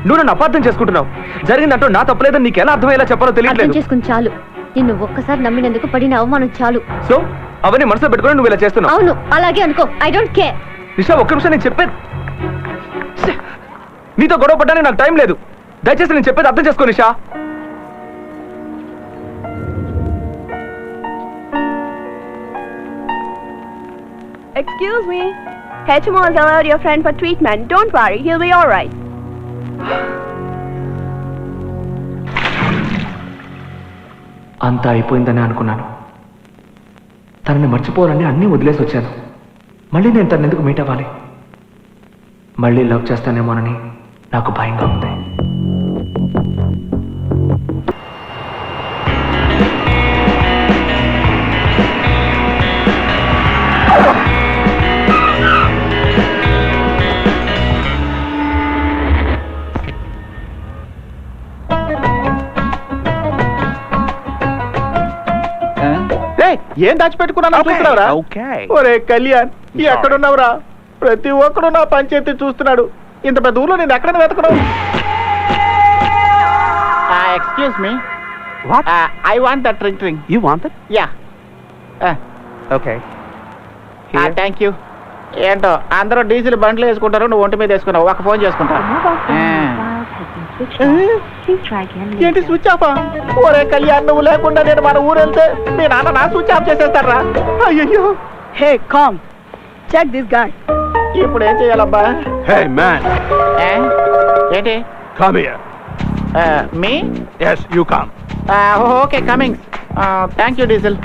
నువ్వు నన్ను అపార్థం చేసుకుంటున్నావు. జరిగిందంటూ నా తప్పలేదని నీకు ఎలా అర్థమయ్యేలా చెప్పాలో అర్థం తెలియట్లేదు. చేసుకుని చాలు. నిన్ను ఒక్కసారి నమ్మినందుకు పడిన అవమానం చాలు. సో అవన్నీ మనసులో పెట్టుకొని నువ్వు ఇలా చేస్తున్నావు. అవును, అలాగే అనుకో. I don't care. నిషా, ఒక్క నిమిషం నేను చెప్పేది. ఛే! నీతో గొడవ పడ్డానికి నాకు టైం లేదు. దయచేసి నేను చెప్పేది అర్థం చేసుకో నిషా. Excuse me. HMO has allowed your friend for treatment. Don't worry, he'll be all right. అంతా అయిపోయిందని అనుకున్నాను. తనని మర్చిపోవాలని అన్నీ వదిలేసి వచ్చాను. మళ్ళీ నేను తనని ఎందుకు మీట్ అవ్వాలి? మళ్ళీ లవ్ చేస్తానేమోనని నాకు భయంగా ఉంది. ఏం దాచిపెట్టుకున్నాను చూస్తున్నావురా? ఒరే కళ్యాణ్, ఎక్కడున్నావురా? ప్రతి ఒక్కడు నా పంచాయతీ చూస్తున్నాడు. ఇంత పెద్ద ఊర్లో నేను ఎక్కడ వెతకడం? Excuse me, I want that drink. You want it? Yeah. Okay, thank you. ఏంటో అందరూ డీజిల్ బండ్లు వేసుకుంటారు, నువ్వు ఒంటి మీద వేసుకున్నావు. ఒక ఫోన్ చేసుకుంటా. ఏంటి స్విచ్ ఆఫ్? ఒరే కళ్యాణ్, నువ్వు లేకుండా నేను మన ఊరు వెళ్తే మీ నాన్న నా స్విచ్ ఆఫ్ చేసేస్తారా? అయ్యో. Hey, come. Check this guy. ఇప్పుడు ఏం చేయాలబ్బా? Hey man, ఏంటి? come here. Me? Yes, you come. Okay, coming. Thank you diesel.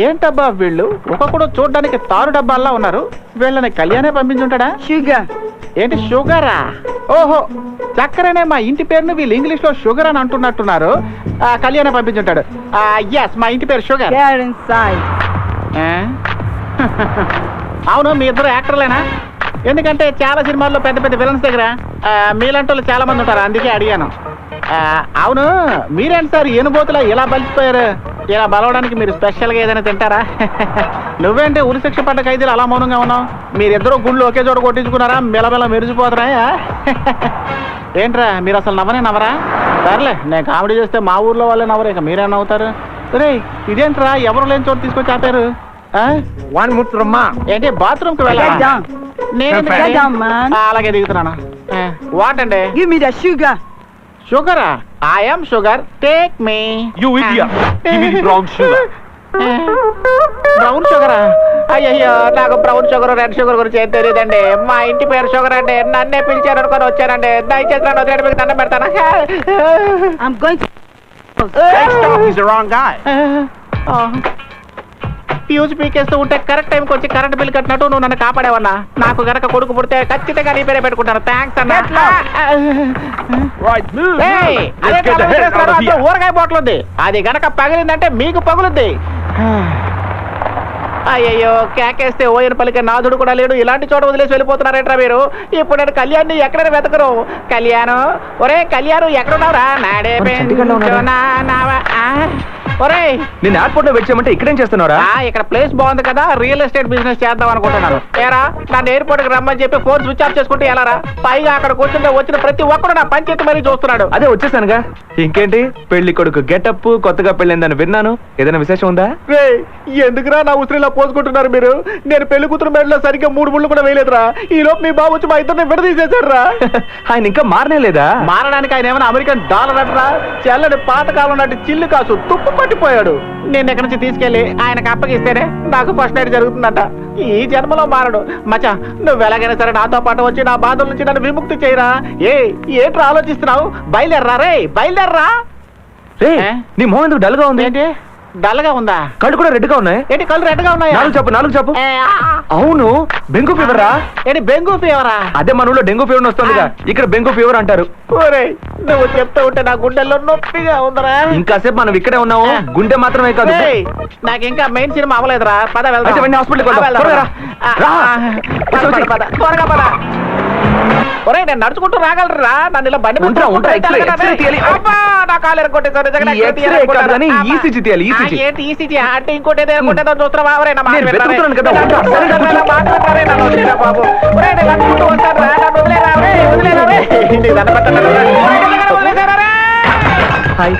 ఏంటబ్బా వీళ్ళు ఒక్కొక్కడు చూడడానికి తారు డబ్బాల్లా ఉన్నారు. వీళ్ళని కళ్యాణే పంపించుంటాడా? షుగర్ ఏంటి షుగరా? ఓహో, చక్కరనే మా ఇంటి పేరును వీళ్ళు ఇంగ్లీష్ లో షుగర్ అని అంటున్నట్టున్నారు. కళ్యాణే పంపించుంటాడు. ఎస్, మా ఇంటి పేరు షుగర్. అవును, మీ ఇద్దరు యాక్టర్లేనా? ఎందుకంటే చాలా సినిమాల్లో పెద్ద పెద్ద విలన్స్ దగ్గర మీలాంటి వాళ్ళు చాలా మంది ఉంటారు, అందుకే అడిగాను. అవును, మీరేంటి సార్ ఏనుబోతులా ఇలా బలిసిపోయారు? ఇలా బలవడానికి మీరు స్పెషల్గా ఏదైనా తింటారా? నువ్వేంటి ఉరిశిక్ష పడ్డ ఖైదీలు అలా మౌనంగా ఉన్నావు? మీరిద్దరూ గుళ్ళు ఒకే చోట కొట్టించుకున్నారా? మెలమెల మెరిసిపోతున్నాయా? ఏంట్రా మీరు అసలు నవ్వరా? సర్లే, నేను కామెడీ చేస్తే మా ఊర్లో వాళ్ళే నవ్వరు, ఇక మీరేమన్నా అవుతారు? రే, ఇదేంట్రా ఎవరు లేని చోటు తీసుకొచ్చి ఆపారు? ఏంటి బాత్రూమ్ కి వెళ్ళా? అలాగే దిగుతున్నాను. వాట్ అండి? Give me the sugar. షుగరా? I'm sugar, take me. You idiot. Give me the brown sugar. Brown షుగరా? అయ్యయ్యో, నాకు బ్రౌన్ షుగర్ రెడ్ షుగర్ గురించి ఏం తెలియదండి. మా ఇంటి పేరు షుగర్ అండి, నన్నే పిలిచారు అనుకొని వచ్చానండి. దయచేసి నన్ను వదిలేండి, మీకు దండం పెడతాను. I'm going to He's the wrong guy. Fuse పీకేస్తూ ఉంటే కరెక్ట్ టైంకి వచ్చి కరెంట్ బిల్ కట్టినట్టు నువ్వు నన్ను కాపాడేవన్నా. నాకు గనక కొడుకు పుడితే ఖచ్చితంగా నీ పేరే పెట్టుకుంటాను. థ్యాంక్స్ అన్న. ఊరగాయ బాటిల్ ఉంది, అది గనక పగిలిందంటే మీకు పగులుద్ది. అయ్యయ్యో, కేకేస్తే ఓయన పలికే నాథుడు కూడా లేడు. ఇలాంటి చోట వదిలేసి వెళ్ళిపోతున్నారేంట్రా మీరు? ఇప్పుడు నేను కళ్యాణ్ని ఎక్కడైనా వెతకరు. కళ్యాణ్, ఒరే కళ్యాణ్ ఎక్కడున్నావురా? నాడే ఒరే, నేను ఎయిర్పోర్ట్ లో వెయిట్ చేయమంటే ఇక్కడేం చేస్తున్నారా? ఇక్కడ ప్లేస్ బాగుంది కదా, రియల్ ఎస్టేట్ బిజినెస్ చేద్దాం అనుకుంటున్నాను. ఏరా, నన్ను ఎయిర్పోర్ట్ కి రమ్మని చెప్పి ఫోన్ స్విచ్ ఆఫ్ చేసుకుంటే ఎలారా? పైగా అక్కడ కూర్చుంటే వచ్చిన ప్రతి ఒక్కడు నా పంచాయతీ మరీ చూస్తున్నాడు. అదే వచ్చేసానుగా. ఇంకేంటి, పెళ్లి కొడుకు గెటప్ కొత్తగా పెళ్ళిందని విన్నాను. ఏదైనా విశేషం ఉందా? ఎందుకురా నా ఉసిరిలా పోసుకుంటున్నారు మీరు? నేను పెళ్లి కూతురు మెడలో సరిగ్గా 3 ముళ్ళు కూడా వేయలేదురా. ఈ లోపు మీ బాబు వచ్చి మా ఇద్దరిని విడదీసేశాడు రా. ఆయన ఇంకా మారనే లేదా? మారడానికి ఆయన ఏమైనా అమెరికన్ డాలర్ అంటరా? చల్లడి పాతకాలం నాటి చిల్లు కాసు తుప్పు పట్టిపోయాడు. నేను ఎక్కడి నుంచి తీసుకెళ్లి ఆయనకు అప్పగిస్తేనే నాకు ఫస్ట్ నైట్ జరుగుతుందంట. ఈ జన్మలో మారడు. మచ్చా, నువ్వు ఎలాగైనా సరే నాతో పాటు వచ్చి నా బాధల నుంచి నన్ను విముక్తి చేయరా. ఏంట్రా ఆలోచిస్తున్నావు? బయలుదేరరా రే, బయలుదేరరా. నీ మొహం ఎందుకు డల్ గా ఉంది? ఏంటి డల్ గా ఉందా? కళ్ళు కూడా రెడ్ గా ఉన్నాయి. ఏంటి కళ్ళు రెడ్ గా ఉన్నాయి? నాలుగు చెప్పు. అవును, బెంగు ఫీవర్ రా. ఏంటి బెంగు ఫీవరా? అదే మన ఊళ్ళో డెంగు ఫీవర్ వస్తుందిగా, ఇక్కడ బెంగు ఫీవర్ అంటారు. నువ్వు చెప్తూ ఉంటే నా గుండెల్లో నొప్పిగా ఉందరా. ఇంకాసేపు మనం ఇక్కడే ఉన్నాము, గుండె మాత్రమే కాదు. నాకు ఇంకా మెయిన్ సినిమా అవ్వలేదురా. పద వెళ్దాం. హాస్పిటల్ త్వరగా పద. ఒరే, నేను నడుచుకుంటూ రాగలరా? నన్ను ఇలా బండి నా కాలు ఏంటి ఈసీజీ అంటే ఇంకోటి ఏదైనా కొట్టేదో చూస్తున్నావా? బాబు నడుచుకుంటూ వస్తాను రా, నన్ను వదిలేరా? హాయ్.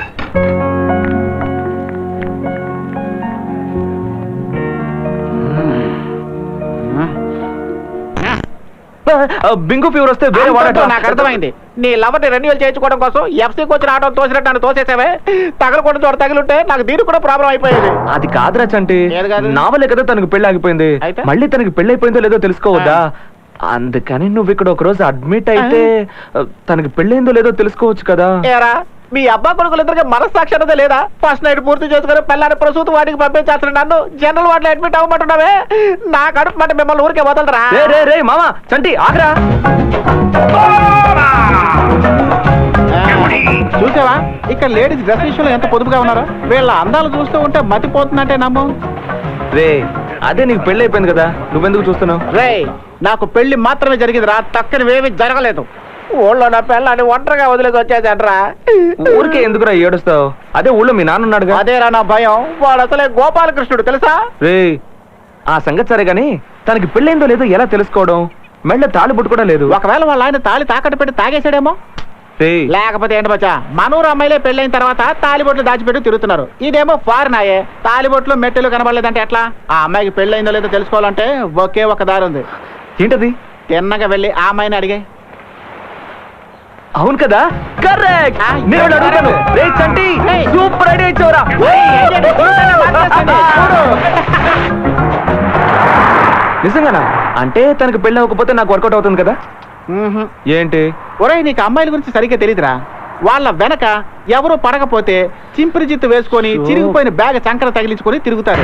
బింగు ఫీవర్ వస్తే వేరే వాడటం నాకు అర్థమైంది. నీ లవర్ ని రెన్యూవల్ చేయించుకోవడం కోసం ఎఫ్సీకి వచ్చిన ఆటో తోసినట్టు నన్ను తోసేసావే. తగలకుండా చోట తగిలింటే నాకు దీనికి కూడా ప్రాబ్లం అయిపోయేది. అది కాదురా చంటి, నా వల్లే కదా తనకు పెళ్లి ఆగిపోయింది. అయితే? మళ్ళీ తనకి పెళ్లి అయిపోయిందో లేదో తెలుసుకోవద్దా? అందుకని నువ్వు ఇక్కడ ఒక రోజు అడ్మిట్ అయితే తనకి పెళ్ళైందో లేదో తెలుసుకోవచ్చు కదా. ఏరా, మీ అబ్బా కొడుకులు ఇద్దరికి మనస్సాక్షి అన్నదే లేదా? ఫస్ట్ నైట్ పూర్తి చేసుకుని పిల్లని ప్రసూతి వాటికి పంపించాల్సిన నన్ను జనరల్ వార్డులో అడ్మిట్ అవ్వమంటున్నావే. నా కడుపు మాట మిమ్మల్ని ఊరికే వదలరా. రే మామా, చంటి ఆగ్రా. చూసావా ఇక్కడ లేడీస్ డ్రెస్ విషయంలో ఎంత పొదుపుగా ఉన్నారో? వీళ్ళ అందాలు చూస్తూ ఉంటే మతిపోతుందంటే నమ్ము. రే, అదే నీకు పెళ్లి అయిపోయింది కదా, నువ్వెందుకు చూస్తున్నావు? రే, నాకు పెళ్లి మాత్రమే జరిగిందిరా, తక్కనివేమీ జరగలేదు. ఊళ్ళో నా పిల్లని ఒంటరిగా వదిలేసి వచ్చేసంట్రా. ఊరికే ఎందుకురా ఏడుస్తావు? అదే ఊళ్ళో మీ నాన్న ఉన్నాడుగా. అదేరా నా భయం. వాడు అసలే గోపాలకృష్ణుడు తెలుసా? రే, ఆ సంగతి సరే గాని తనకి పెళ్ళైందో లేదో ఎలా తెలుసుకోవడం? మెళ్ళ తాళి బొట్టు కూడా లేదు. ఒకవేళ వాళ్ళ ఆయన తాళి తాకట్టు పెట్టి తాగేసాడేమో. లేకపోతే ఏంటి బచ్చా, మనూరు అమ్మాయిలే పెళ్ళైన తర్వాత తాలిబొట్లు దాచిపెట్టి తిరుగుతున్నారు. ఇదేమో ఫారెన్ అయ్యే, తాలిబొట్లు మెట్టెలు కనబడలేదంటే ఎట్లా? ఆ అమ్మాయికి పెళ్ళైందో లేదో తెలుసుకోవాలంటే ఒకే ఒక దారి ఉంది. ఏంటది? తిన్నగా వెళ్ళి ఆ అమ్మాయిని అడిగే. అవును కదా, కరెక్ట్. నేను అడుగుతాను. రే చంటి, సూపర్ ఐడియా ఇచ్చావురా. నిజంగానా? అంటే తనకి పెళ్ళి అవ్వకపోతే నాకు వర్కౌట్ అవుతుంది కదా? ఏంటి? ఒరేయ్, నీకు అమ్మాయిల గురించి సరిగ్గా తెలియదురా. వాళ్ళ వెనక ఎవరు పడకపోతే చింపిరి జిత్తు వేసుకొని చిరిగిపోయిన బ్యాగ్ చంకర తగిలించుకొని తిరుగుతారు.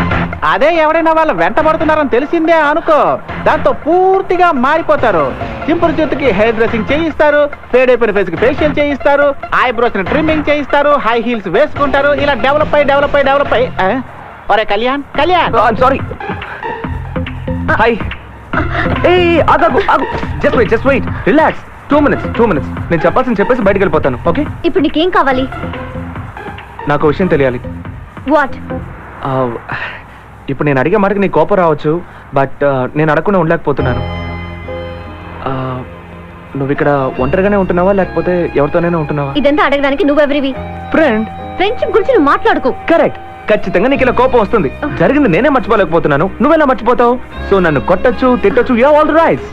అదే ఎవరైనా వాళ్ళ వెంట పడుతున్నారని తెలిసిందే అనుకో, దాంతో పూర్తిగా మారిపోతారు. చింపురు జిత్తుకి హెయిర్ డ్రెస్సింగ్ చేయిస్తారు, ఫేడ్ అయిపోయిన ఫేస్ కి ఫేషియల్ చేయిస్తారు, ఐబ్రోస్ ని ట్రిమ్మింగ్ చేయిస్తారు, హై హీల్స్ వేసుకుంటారు. ఇలా డెవలప్ అయ్యి ఒరే Kalyan sorry. Hi. Just wait relax. 2 minutes. నేను చెప్పాల్సింది చెప్పేసి బయటకు వెళ్ళిపోతాను. ఓకే? ఇప్పుడు నీకేం కావాలి? నాకు విషయం తెలియాలి. వాట్? ఇప్పుడు నేను అడిగే మాటకి నీ కోపం రావచ్చు, బట్ నేను అడగకుండా ఉండలేకపోతున్నాను. నువ్వు ఇక్కడ ఒంటరిగానే ఉంటున్నావా లేకపోతే ఎవరితోనైనా ఉంటున్నావా? ఇదంతా అడగడానికి నువ్వెవరివి? ఫ్రెండ్షిప్ గురించి నువ్వు మాట్లాడుకో. కరెక్ట్. ఖచ్చితంగా నీకు ఇలా కోపం వస్తుంది. జరిగింది నేనే మర్చిపోలేకపోతున్నాను, నువ్వెలా మర్చిపోతావు? సో నన్ను కొట్టొచ్చు, తిట్టొచ్చు, you have all the rights.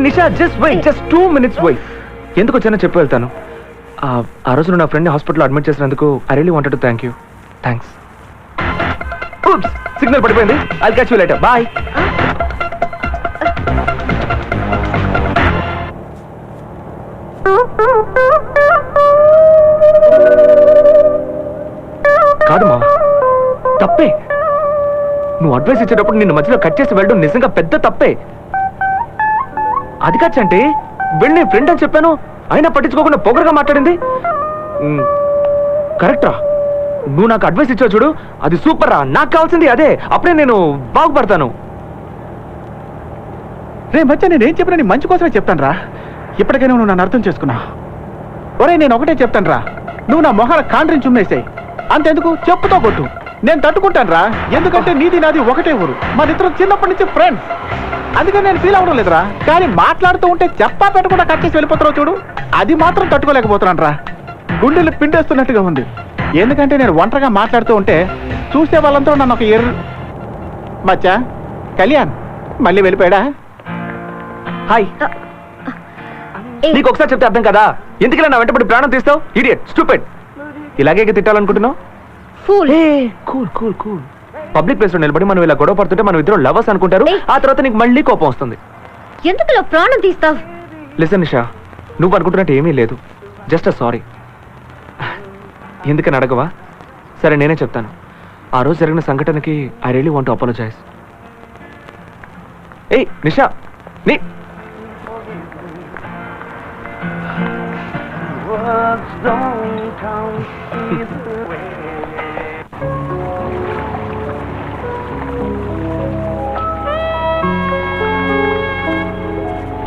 Nisha, just wait, just 2 minutes wait. ఎందుకు వచ్చానో చెప్పి వెళ్తాను. ఆ రోజు నా ఫ్రెండ్ హాస్పిటల్లో అడ్మిట్ చేసినందుకు I really wanted to thank you. Thanks. Signal పడిపోయింది. I'll catch you later. Bye. కాదు మా తప్పే. నువ్వు అడ్వైస్ ఇచ్చేటప్పుడు నిన్ను మధ్యలో కట్ చేసి వెళ్ళడం నిజంగా పెద్ద తప్పే. అది కాచంటే వెళ్ళి ఫ్రెండ్ అని చెప్పాను, అయినా పట్టించుకోకుండా పొగరుగా మాట్లాడింది. కరెక్టరా? నువ్వు నాకు అడ్వైస్ ఇచ్చావు చూడు, అది సూపర్ రా. నాకు కావాల్సింది అదే. అప్పుడే నేను బాగుపడతాను. రే మధ్య నేనేం చెప్పినా నీ మంచి కోసమే చెప్తాను రా. ఇప్పటికైనా నువ్వు నన్ను అర్థం చేసుకున్నా. ఒరే నేను ఒకటే చెప్తాను రా, నువ్వు నా మొహాల కాండ్రిని చుమ్మేసాయి. అంతెందుకు చెప్పుతో కొట్టు, నేను తట్టుకుంటాను రా. ఎందుకంటే నీది నాది ఒకటే ఊరు, మన ఇద్దరం చిన్నప్పటి నుంచి ఫ్రెండ్స్. అందుకని నేను ఫీల్ అవ్వడం లేదురా. కానీ మాట్లాడుతూ ఉంటే చెప్పా పెట్టకుండా కట్ చేసి వెళ్ళిపోతున్నావు చూడు, అది మాత్రం తట్టుకోలేకపోతున్నాను రా. గుండెలు పిండేస్తున్నట్టుగా ఉంది. ఎందుకంటే నేను ఒంటరిగా మాట్లాడుతూ ఉంటే చూసే వాళ్ళంతా నన్ను ఒక మచ్చా కళ్యాణ్ మళ్ళీ వెళ్ళిపోయాడా? హాయ్. నీకు ఒకసారి చెప్తే అర్థం కదా, ఎందుకు నా వెంటబడి ప్రాణం తీస్తావు? Idiot, stupid. ఇలాగే తిట్టాలనుకుంటున్నావు? కూల్. పబ్లిక్ ప్లేస్ లో నిలబడి మనం ఇలా గొడవ పడుతుంటే మనం ఇద్దరు లవర్స్ అనుకుంటారు. ఆ తర్వాత నీకు మళ్ళీ కోపం వస్తుంది. ఎందుకు ప్రాణం తీస్తావు? లిసన్ నిషా, నువ్వు అనుకుంటున్నట్టు ఏమీ లేదు. Just sorry. ఎందుకని అడగవా? సరే నేనే చెప్తాను. ఆ రోజు జరిగిన సంఘటనకి I really want to apologize. Nisha, నీ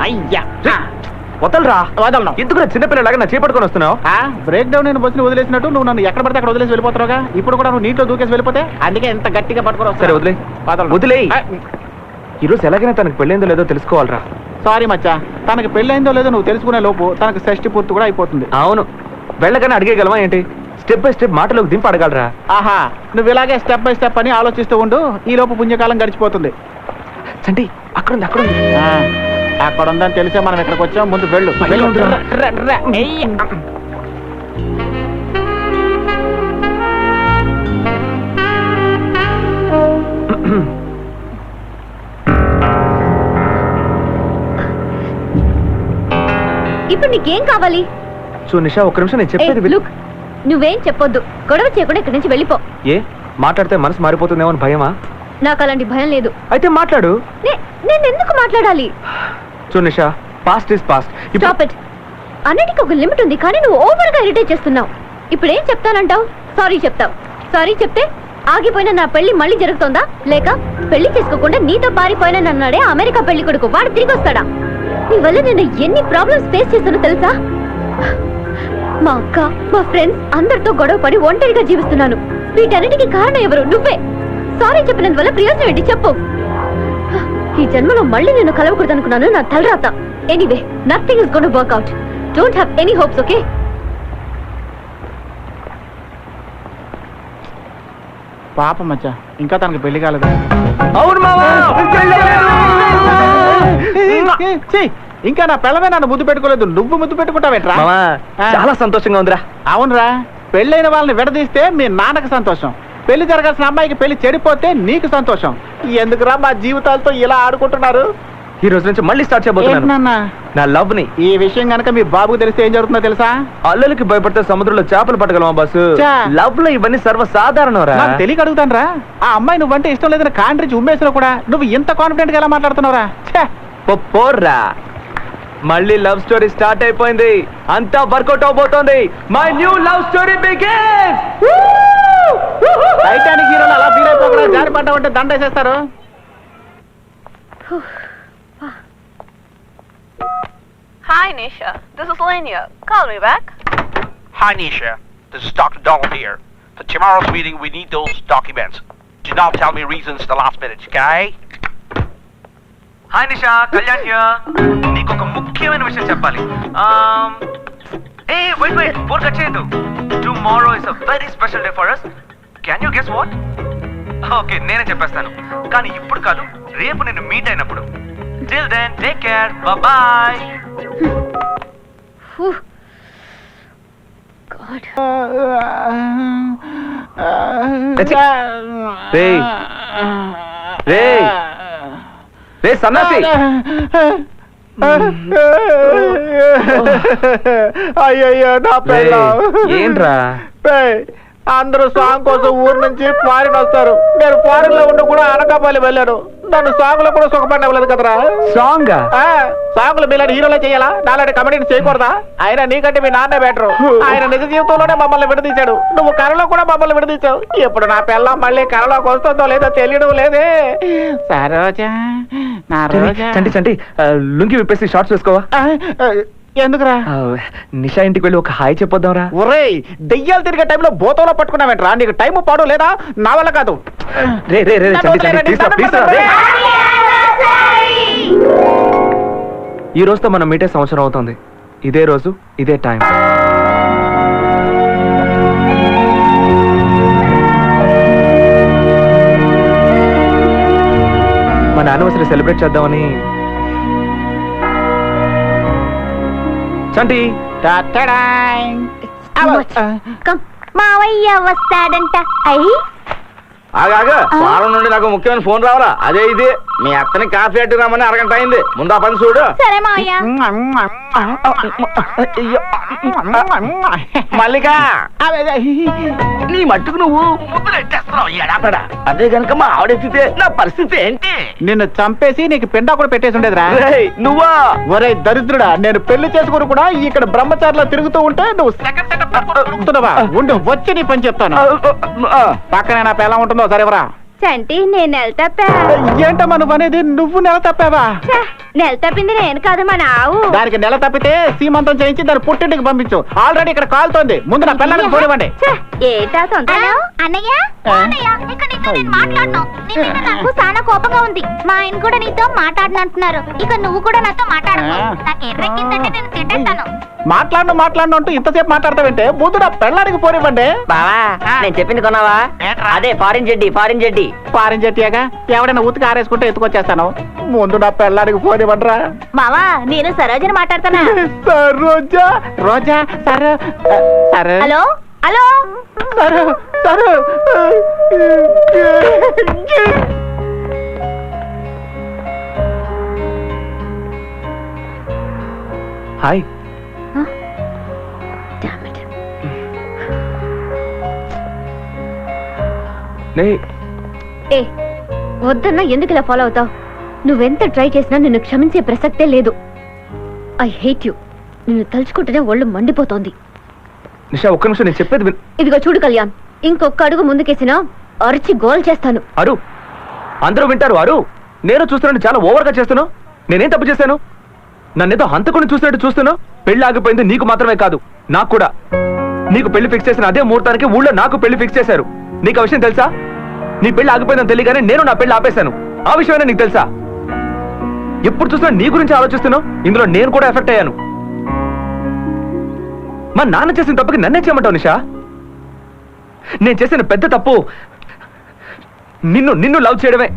అయ్యా వదలరా. ఎందుకు చిన్నపిల్లలాగా నా చేపట్టుకొని వస్తున్నావు? బ్రేక్ డౌన్ నేను బస్సుని వదిలేసినట్టు నువ్వు నన్ను ఎక్కడ పడితే అక్కడ వదిలేసి వెళ్ళిపోతావుగా. ఇప్పుడు కూడా నువ్వు నీటిలో దూకేసి వెళ్ళిపోతే అందుకే ఎంత గట్టిగా పట్టుకొని. సరే వదిలే. ఈరోజు ఎలాగైనా తనకు పెళ్ళైందో లేదో తెలుసుకోవాలరా. సారీ మచ్చా, తనకి పెళ్ళైందో లేదో నువ్వు తెలుసుకునే లోపు తనకు షష్టి పూర్తి కూడా అయిపోతుంది. అవును, వెళ్ళగానే అడిగేయగలవా ఏంటి? స్టెప్ బై స్టెప్ మాటలోకి దింపి అడగలరా. ఆహా, నువ్వు ఇలాగే స్టెప్ బై స్టెప్ అని ఆలోచిస్తూ ఉండు, ఈ లోపు పుణ్యకాలం గడిచిపోతుంది. చంటి అక్కడ అక్కడ ఉందని తెలిసే మనం ఇక్కడికి వచ్చాం. ముందు వెళ్ళు. ఇప్పుడు నీకేం కావాలి? నిషా, ఒక్క నిమిషం నేను చెప్పేది. నువ్వేం చెప్పొద్దు, గొడవ చేయకుండా ఇక్కడి నుంచి వెళ్ళిపో. ఏ మాట్లాడితే మనసు మారిపోతుందేమో అని భయమా? నాకు అలాంటి భయం లేదు. అయితే మాట్లాడు. నేను ఎందుకు మాట్లాడాలి? Nisha, past is past. Stop it. అన్నిటికీ ఒక లిమిట్ ఉంది, కానీ నువ్వు ఓవర్ గా ఇరిటేట్ చేస్తున్నావు. ఇప్పుడు ఏం చెప్తానంటావు? సారీ చెప్తావు. సారీ చెప్తే ఆగిపోయిన నా పెళ్లి మళ్ళీ జరుగుతుందా, లేక పెళ్లి చేసుకోకుండా నీతో పారిపోయిన నన్నాడే అమెరికా పెళ్లి కొడుకు వాడు తిరిగి వస్తాడా? నీ వల్ల నేను ఎన్ని ప్రాబ్లమ్స్ ఫేస్ చేస్తానో తెలుసా? మా అక్క, మా ఫ్రెండ్స్ అందరితో గొడవ పడి ఒంటరిగా జీవిస్తున్నాను. వీటన్నిటికీ కారణం ఎవరు? నువ్వే. సారీ చెప్పినందువల్ల ప్రయోజనం ఏంటి చెప్పు? ఈ జన్మలో మళ్ళీ నేను కలవకూడదనుకున్నాను, నా తలరాత. Anyway, nothing is gonna work out. Don't have any hopes, okay? పాపం మచ్చా, ఇంకా తనకి పెళ్లి కాలేదు. అవును మావా, ఇంకా నా పిల్లమే నన్ను ముద్దు పెట్టుకోలేదు, నువ్వు ముద్దు పెట్టుకుంటావేట్రా? చాలా సంతోషంగా ఉందిరా. అవునరా, పెళ్ళైన వాళ్ళని విడదీస్తే మీ నాన్నకు సంతోషం, పెళ్లి జరగాల్సిన అమ్మాయికి పెళ్లి చెడిపోతే నీకు సంతోషం. ఎందుకురా మా జీవితాలతో ఇలా ఆడుకుంటున్నారు? ఈ రోజు నుంచి మళ్ళీ స్టార్ట్ చేయబోతున్నాను ఏంటన్నా? నా లవ్ ని. ఈ విషయం గనక మీ బాబుకు తెలిస్తే ఏం జరుగుతుందో తెలుసా? అల్లలకి భయపడితే సముద్రంలో చేపలు పట్టగలమా బాసు? చా. లవ్ లో ఇవన్నీ సర్వసాధారణరా. నాకు తెలియక అడుగుతాను. ఆ అమ్మాయి నువ్వంటే ఇష్టం లేదని కాండ్రించి ఉమ్మేసినా కూడా నువ్వు ఇంత కాన్ఫిడెంట్ గా ఎలా మాట్లాడుతున్నావురా? ఛే! పోర్రా, మళ్ళీ లవ్ స్టోరీ స్టార్ట్ అయిపోయింది. అంతా వర్కౌట్ అవబోతోంది. My new love story begins. Titanic హీరోలు అలా ఫీల్ అయిపోకుండా జారి పడ్డామంటే దండేసేస్తారు. Hi, Nisha. This is Lenya. Call me back. Hi, Nisha. This is Dr. Donald here. For tomorrow's meeting, we need those documents. Do not tell me reasons the last minute, okay? Hi Nisha, Kalyan here. నీకు ఒక ముఖ్యమైన విషయం చెప్పాలి. ఏ వెయిట్ ఫోన్ కట్ చేయొద్దు. Tomorrow is a very special day for us. Can you guess what? Okay, నేనే చెప్పేస్తాను. కానీ ఇప్పుడు కాదు, రేపు నేను మీట్ అయినప్పుడు. Till then take care. Bye. రే సన్నాసి, అయ్యయ్యో నా పెళ్ళాం. ఏంట్రా? అందరూ సాంగ్ కోసం ఊరు నుంచి ఫారిన్ వస్తారు. నేను ఫారిన్ లో ఉండి కూడా అనకాపల్లి వెళ్ళాను. నన్ను సాంగ్ లో కూడా సుఖపడలేదు కదరా. సాంగ్ సాంగ్లు మీలాంటి హీరోలే చేయాలా? నాలాంటి కమెడీని చేయకూడదా? ఆయన నీకంటే మీ నాన్నే బెటరు. ఆయన నిజ జీవితంలోనే మమ్మల్ని విడదీశాడు. నువ్వు కళలో కూడా మమ్మల్ని విడదీశావు. ఇప్పుడు నా పిల్ల మళ్ళీ కళలోకి వస్తుందో లేదో తెలియడం లేదే. సరోజా, నా రోజా. చంటి లుంగి విప్పేసి షార్ట్స్ వేసుకోవా? ఎందుకురా? నిషా ఇంటికి వెళ్ళి ఒక హాయ్ చెప్పొద్దాంరా. ఒరేయ్, దెయ్యాలు తిరిగే టైంలో బోతంలో పట్టుకున్నావేంట్రా? నీకు టైం పాడు లేదా? నా వల్ల కాదు. రే ఈ రోజుతో మనం మీటే సంవత్సరం అవుతుంది. ఇదే రోజు, ఇదే టైం. మన యానివర్సరీ సెలబ్రేట్ చేద్దామని. చంటి, మావయ్య వస్తాడంట. ఆగా వారం నుండి నాకు ముఖ్యమైన ఫోన్ రావాలా? అదే ఇది. మీ అత్తని కాఫీ అట్టు రామని అరగంట అయింది. ముందు ఆ పని చూడు. సరే మావయ్య. మల్లిక, నీ మట్టుకు నువ్వు ముద్దులెట్టేస్తున్నావు. ఎడాపడా. అదే గనుక మా ఆవిడెత్తితే నా పరిస్థితి ఏంటి? నిన్ను చంపేసి నీకు పిండా కూడా పెట్టేసి ఉండేదిరా. నువ్వా? ఒరే దరిద్రుడా, నేను పెళ్లి చేసుకుని కూడా ఇక్కడ బ్రహ్మచారిలో తిరుగుతూ ఉంటే నువ్వు సెకండ్ తిరుగుతున్నావా? ఉండు, వచ్చి నీ పని చెప్తాను. పక్కనే నా పిల్ల ఉంటుందో సరేవరా. చంటి, నేను నెల తప్పా. ఏంటమ్మా నువ్వు అనేది? నువ్వు నెల తప్పావా? నెల తప్పింది నేను కాదు, మన ఆవు. దానికి నెల తప్పితే సీమంతం చేయించి దాన్ని పుట్టింటికి పంపించు. ఆల్రెడీ ఇక్కడ కాలుతోంది. ముందు నా పిల్లలకి పోనివ్వండి. ఏటా సొంత అన్నయ్య, ఇక నీతో నేను మాట్లాడను. నీ మీద నాకు చాలా కోపంగా ఉంది. మా ఆయన కూడా నీతో మాట్లాడనంటున్నారు. ఇక నువ్వు కూడా నాతో మాట్లాడకు. నాకు ఎర్రెక్కిందంటే నేను తిట్టేస్తాను. మాట్లాడను అంటూ ఇంతసేపు మాట్లాడతావంటే ముందు నా పిల్లలకి పోనివ్వండి. బావా, నేను చెప్పింది కొన్నావా? అదే ఫారిన్ జెడ్డి. పారం చెట్టియాగా ఎవడైనా ఉతికి ఆరేసుకుంటే ఎత్తుకొచ్చేస్తాను. ముందు నా పిల్లలకి పోనివ్వండిరా. మావా, నేను సరోజని మాట్లాడుతున్నా. రోజా రోజా సరే సరే. Hello hello. సరే సరే. హాయ్. ఏ వద్దన్నా ఎందుకు ఇలా ఫాలో అవుతావు? నువ్వెంత ట్రై చేసినా నిన్ను క్షమించే ప్రసక్తే లేదు. I hate you. నిన్ను తలుచుకుంటేనే ఒళ్ళు మండిపోతోంది. నిషా, ఒక్క నిమిషం, నేను చెప్పేది విను. ఇదిగో చూడు కళ్యాణ్, ఇంకొక అడుగు ముందుకేసినా అరిచి గోల్ చేస్తాను. అరు, అందరూ వింటారు. అరు, నేను చూస్తున్నాను, చాలా ఓవర్ గా చేస్తున్నావు. నేనేం తప్పు చేశాను? నన్నేదో హంతకుని చూసినట్టు చూస్తున్నావు. పెళ్లి ఆగిపోయింది నీకు మాత్రమే కాదు, నాకు కూడా. నీకు పెళ్లి ఫిక్స్ చేసిన అదే ముహూర్తానికి ఊళ్ళో నాకు పెళ్లి ఫిక్స్ చేశారు. నీకు ఆ విషయం తెలుసా? నీ పెళ్లి ఆగిపోయిందని తెలియగానే నేను నా పెళ్లి ఆపేశాను. ఆ విషయమైనా నీకు తెలుసా? ఎప్పుడు చూసినా నీ గురించి ఆలోచిస్తున్నావు. ఇందులో నేను కూడా ఎఫెక్ట్ అయ్యాను. మా నాన్న చేసిన తప్పుకి నన్నే చేయమంటావు నిషా? నేను చేసిన పెద్ద తప్పు నిన్ను లవ్ చేయడమే.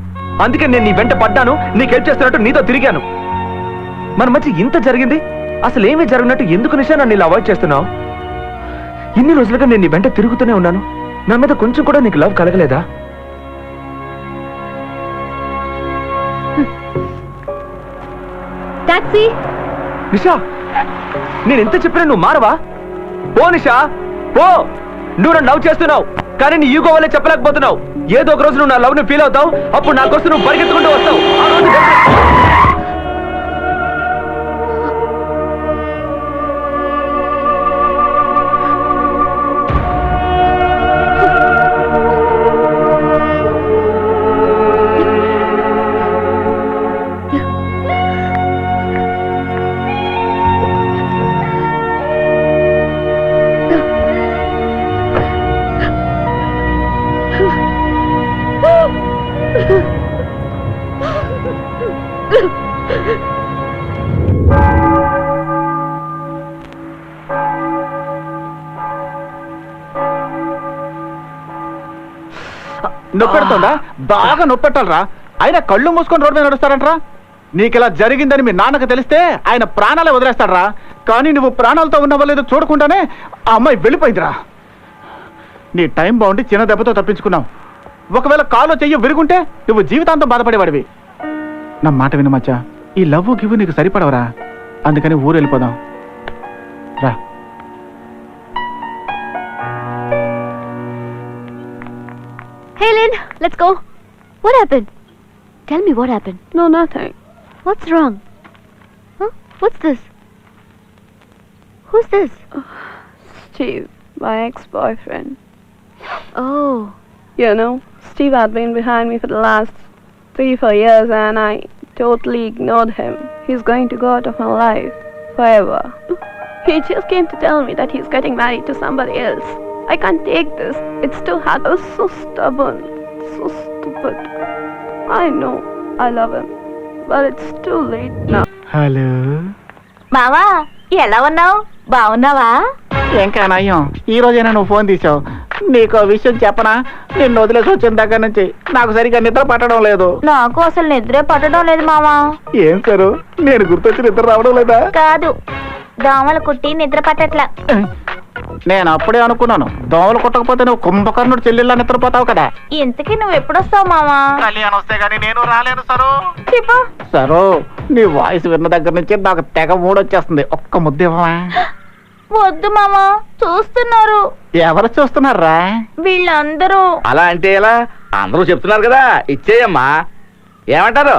అందుకే నేను నీ వెంట పడ్డాను, నీకు హెల్ప్ చేస్తున్నట్టు నీతో తిరిగాను. మన మధ్య ఇంత జరిగింది, అసలు ఏమీ జరిగినట్టు ఎందుకు నిషా నన్ను ఇలా అవాయిడ్ చేస్తున్నావు? ఇన్ని రోజులుగా నేను నీ వెంట తిరుగుతూనే ఉన్నాను. నా మీద కొంచెం కూడా నీకు లవ్ కలగలేదా? టాక్సీ. నిషా, నేను ఎంత చెప్పినా నువ్వు మారవా? పో నిషా, పో. నువ్వు నన్ను లవ్ చేస్తున్నావు, కానీ నీ ఈగో వల్లే చెప్పలేకపోతున్నావు. ఏదో ఒక రోజు నువ్వు నా లవ్ ని ఫీల్ అవుతావు, అప్పుడు నా కోసం నువ్వు పరిగెత్తుకుంటూ వస్తావు. ఆ రోజు నొప్పెడుతుందా? బాగా నొప్పెట్టాలరా. ఆయన కళ్ళు మూసుకొని రోడ్డు మీద నడుస్తారంటరా. నీకు ఇలా జరిగిందని మీ నాన్నకు తెలిస్తే ఆయన ప్రాణాలే వదిలేస్తాడరా. కానీ నువ్వు ప్రాణాలతో ఉన్నావో లేదో చూడకుండానే ఆ అమ్మాయి వెళ్ళిపోయిందిరా. నీ టైం బాగుండి చిన్న దెబ్బతో తప్పించుకున్నావు. ఒకవేళ కాలో చెయ్యి విరుగుంటే నువ్వు జీవితాంతం బాధపడేవాడివి. నా మాట విను మచ్చా, ఈ లవ్ గివ్ నీకు సరిపడవరా. అందుకని ఊరు వెళ్ళిపోదాం రా. Hey, Lynn, let's go. What happened? Tell me what happened. No, nothing. What's wrong? Huh? What's this? Who's this? Steve, my ex-boyfriend. Oh. You know, Steve had been behind me for the last 3-4 years and I totally ignored him. He's going to go out of my life forever. He just came to tell me that he's getting married to somebody else. I can't take this. It's too hard. I was so stubborn, so stupid. I know I love him, but it's too late now. Hello మావా, ఎలా ఉన్నావు? బాగున్నావా? ఇంకా నయ్యం, ఈ రోజైనా నువ్వు ఫోన్ తీసావు. నీకు విషయం చెప్పనా? నిన్ను వదిలేసి వచ్చిన దగ్గర నుంచి నాకు సరిగ్గా నిద్ర పట్టడం లేదు. నాకు అసలు నిద్రే పట్టడం లేదు మావా. ఏం సారు, నేను గుర్తొచ్చి నిద్ర రావడం లేదా? కాదు, దోమలు కుట్టి నిద్ర పట్టట్లా. నేను అప్పుడే అనుకున్నాను, దోమలు కుట్టకపోతే నువ్వు కుంభకర్ణుడు చెల్లెల్లా నిద్రపోతావు కదా. ఇంతకీ నువ్వు ఎప్పుడొస్తావు మావా? కళ్యాణ్ వస్తే గానీ నేను రాలేను సరు. చెప్పు. సరు, నీ వాయిస్ విన్న దగ్గర నుంచి నాకు తెగ మూడొచ్చేస్తుంది. ఒక్క ముద్ద ఇవ్వవా? వద్దు మామా, చూస్తున్నారు. ఎవరు చూస్తున్నారా? వీళ్ళందరూ. అలా అంటే ఎలా? అందరూ చెప్తున్నారు కదా, ఇచ్చేయమ్మా. ఏమంటారు?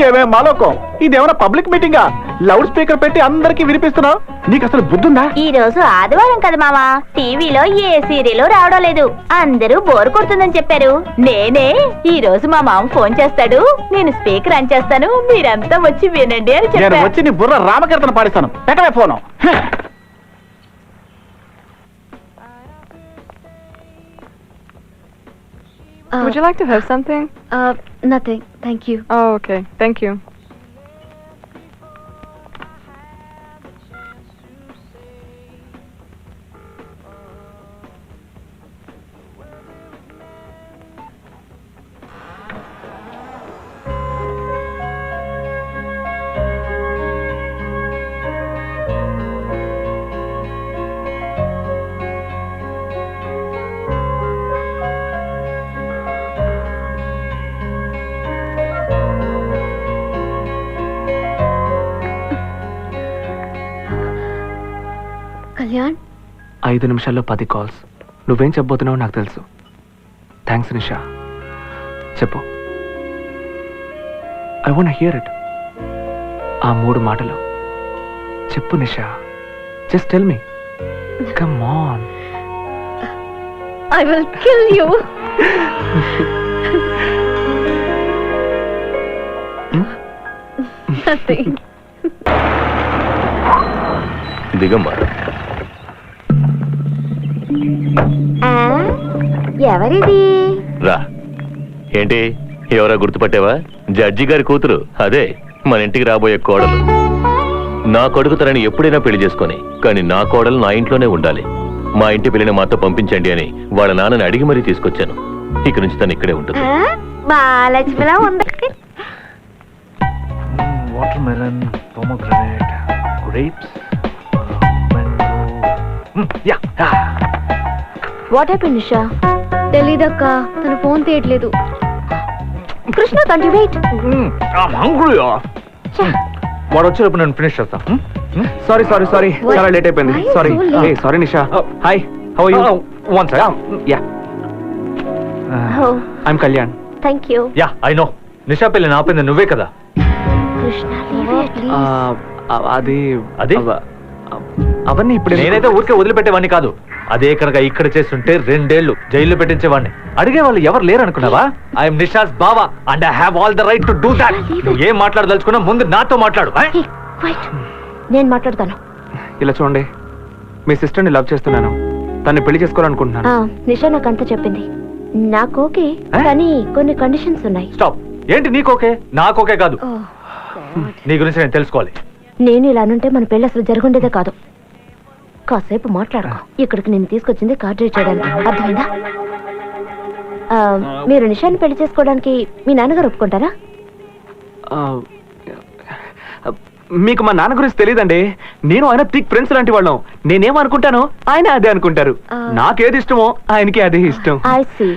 ఏమే మాలోకం, ఇదేమైనా పబ్లిక్ మీటింగా? లౌడ్ స్పీకర్ పెట్టి అందరికి వినిపిస్తున్నావు. నీకు అసలు బుద్ధుందా? ఈ రోజు ఆదివారం కదా మామా, టీవీలో ఏ సీరియల్ రావడం లేదు. అందరూ బోర్ కొడుతుందని చెప్పారు. నేనే ఈ రోజు మా మామ ఫోన్ చేస్తాడు, నేను స్పీకర్ ఆన్ చేస్తాను, మీరంతా వచ్చి వినండి అని నేను చెప్పారు. వచ్చి నీ బుర్ర రామకీర్తన పాడిస్తాను. పెట్టవే phone. Would you like to have something? Nothing, thank you. Oh, okay. Thank you. Kalyan, 5 నిమిషాల్లో 10 కాల్స్. నువ్వేం చెప్పబోతున్నావో నాకు తెలుసు. థ్యాంక్స్ నిషా. చెప్పు. I want hear it. ఆ 3 మాటలు చెప్పు Nisha. Just tell me. Come on. I will kill you. Nothing. దిగమ్మా. ఎవరిది? రా. ఏంటి, ఎవరా గుర్తుపట్టావా? జడ్జి గారి కూతురు. అదే మన ఇంటికి రాబోయే కోడలు. నా కొడుకు తనని ఎప్పుడైనా పెళ్లి చేసుకొని, కానీ నా కోడలు నా ఇంట్లోనే ఉండాలి. మా ఇంటి పెళ్లిని మాతో పంపించండి అని వాళ్ళ నాన్నని అడిగి మరీ తీసుకొచ్చాను. ఇక నుంచి తను ఇక్కడే ఉంటుంది. మహాలక్ష్మిలా ఉంది. Watermelon, pomegranate, grapes, mango. What happened Nisha? తెలీదక్క, తన ఫోన్ తీయట్లేదు. కృష్ణ కంటి వెయిట్ వాడు వచ్చేటప్పుడు నేను ఫినిష్ చేస్తా. సారీ సారీ సారీ, చాలా లేట్ అయిపోయింది. Why sorry so late? Sorry Nisha. Hi, how are you? One second. Yeah, I'm Kalyan. Thank you. Yeah I know. Nisha పెళ్ళి ఆపింది నువ్వే కదా? Krishna leave it, please. అది అవన్నీ ఇప్పుడు నేనైతే ఊరికే వదిలిపెట్టేవాడిని కాదు. అదే కనుక ఇక్కడ చేస్తుంటే 2 ఏళ్ళు జైల్లో పెట్టించేవాడిని. అడిగే వాళ్ళు ఎవరు లేరు అనుకున్నావా? ఐఎమ్ నిషాస్ బావా and I have all the right to do that. నువ్వు ఏం మాట్లాడదలుచుకున్నా ముందు నాతో మాట్లాడు. Hey, wait. నేను మాట్లాడతాను. ఇలా చూడండి, మీ సిస్టర్ని లవ్ చేస్తున్నాను, తన్ని పెళ్లి చేసుకోవాలనుకుంటున్నాను. నిషా నాకు అంతా చెప్పింది. నాకు ఓకే, కానీ కొన్ని కండిషన్స్ ఉన్నాయి. స్టాప్. ఏంటి నీకు ఓకే? నాకు ఓకే కాదు. నీ గురించి నేను తెలుసుకోవాలి. నేను ఇలా అనుంటే మన పెళ్ళి అసలు జరుగుండేదే కాదు. కాసేపు మాట్లాడుకో. ఇక్కడికి నేను తీసుకొచ్చింది కార్ డ్రైవ్ చేయడానికి, అర్థమైందా? మీరు నిషాని పెళ్లి చేసుకోవడానికి మీ నాన్నగారు ఒప్పుకుంటారా? మీకు మా నాన్న గురించి తెలియదండి. నేను ఆయన థిక్ ఫ్రెండ్స్ లాంటి వాళ్ళం. నేనేమనుకుంటానో ఆయన అదే అనుకుంటారు. నాకేది ఇష్టమో ఆయనకి అదే ఇష్టం. I see.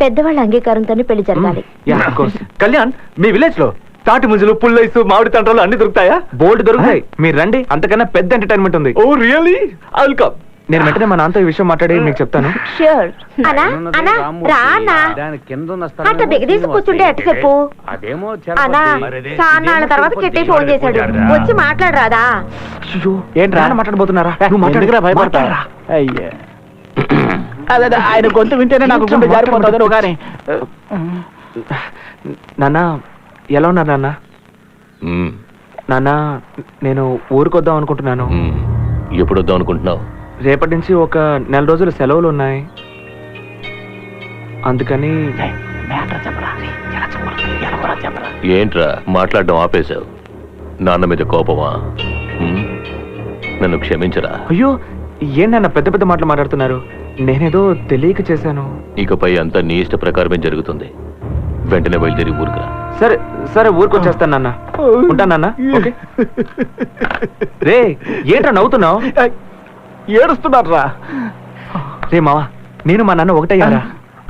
పెద్దవాళ్ళ అంగీకారంతోనే పెళ్లి జరగాలి. కళ్యాణ్, మీ విలేజ్ లో తాటి ముంజలు, పుల్లైసు, మామిడి తండ్రులు అన్ని దొరుకుతాయా? బోల్డ్ దొరుకుతాయి. మీరు రండి, అంతకన్నా పెద్ద ఎంటర్టైన్మెంట్ ఉంది. ఓ రియల్లీ? I will come. నేను వెంటనే మా నాన్నతో ఈ విషయం మాట్లాడి మీకు చెప్తాను. ష్యూర్. అనా అనా రా అన్నా. అంత దిగదీసి కూర్చుంటే ఎట్ట చెప్పు అనా. చాలా తర్వాత కిట్టి ఫోన్ చేశాడు, వచ్చి మాట్లాడరాదా? ఏంట్రా మాట్లాడబోతున్నారా? నువ్వు మాట్లాడుకురా, భయపడతారా? అయ్యా, అదే ఆయన గొంతు వింటేనే నాకు గుండె జారిపోతుంది. నువ్వు కానీ నాన్న, ఎలా ఉన్నారు నాన్న? నాన్న, నేను ఊరికొద్దాం అనుకుంటున్నాను. ఎప్పుడు వద్దాం అనుకుంటున్నావు? రేపటి నుంచి ఒక 1 నెల రోజులు సెలవులు ఉన్నాయి, అందుకని. ఏంట్రా మాట్లాడడం ఆపేశావు? నాన్న మీద కోపమా? నన్ను క్షమించరా. అయ్యో, ఏంటన్న పెద్ద పెద్ద మాటలు మాట్లాడుతున్నారు? నేనేదో తెలియక చేశాను. ఇకపై అంతా నీ ఇష్ట ప్రకారమే జరుగుతుంది. వెంటనే బయలుదేరి ఊరుకురా. సరే సరే, ఊరికొచ్చేస్తాను నాన్న. ఉంటానన్నా. ఓకే. రే, ఏంట్రా నవ్వుతున్నావు? ఏడుస్తున్నారా? రే మావా, నేను మా నాన్న ఒకటయ్యారా?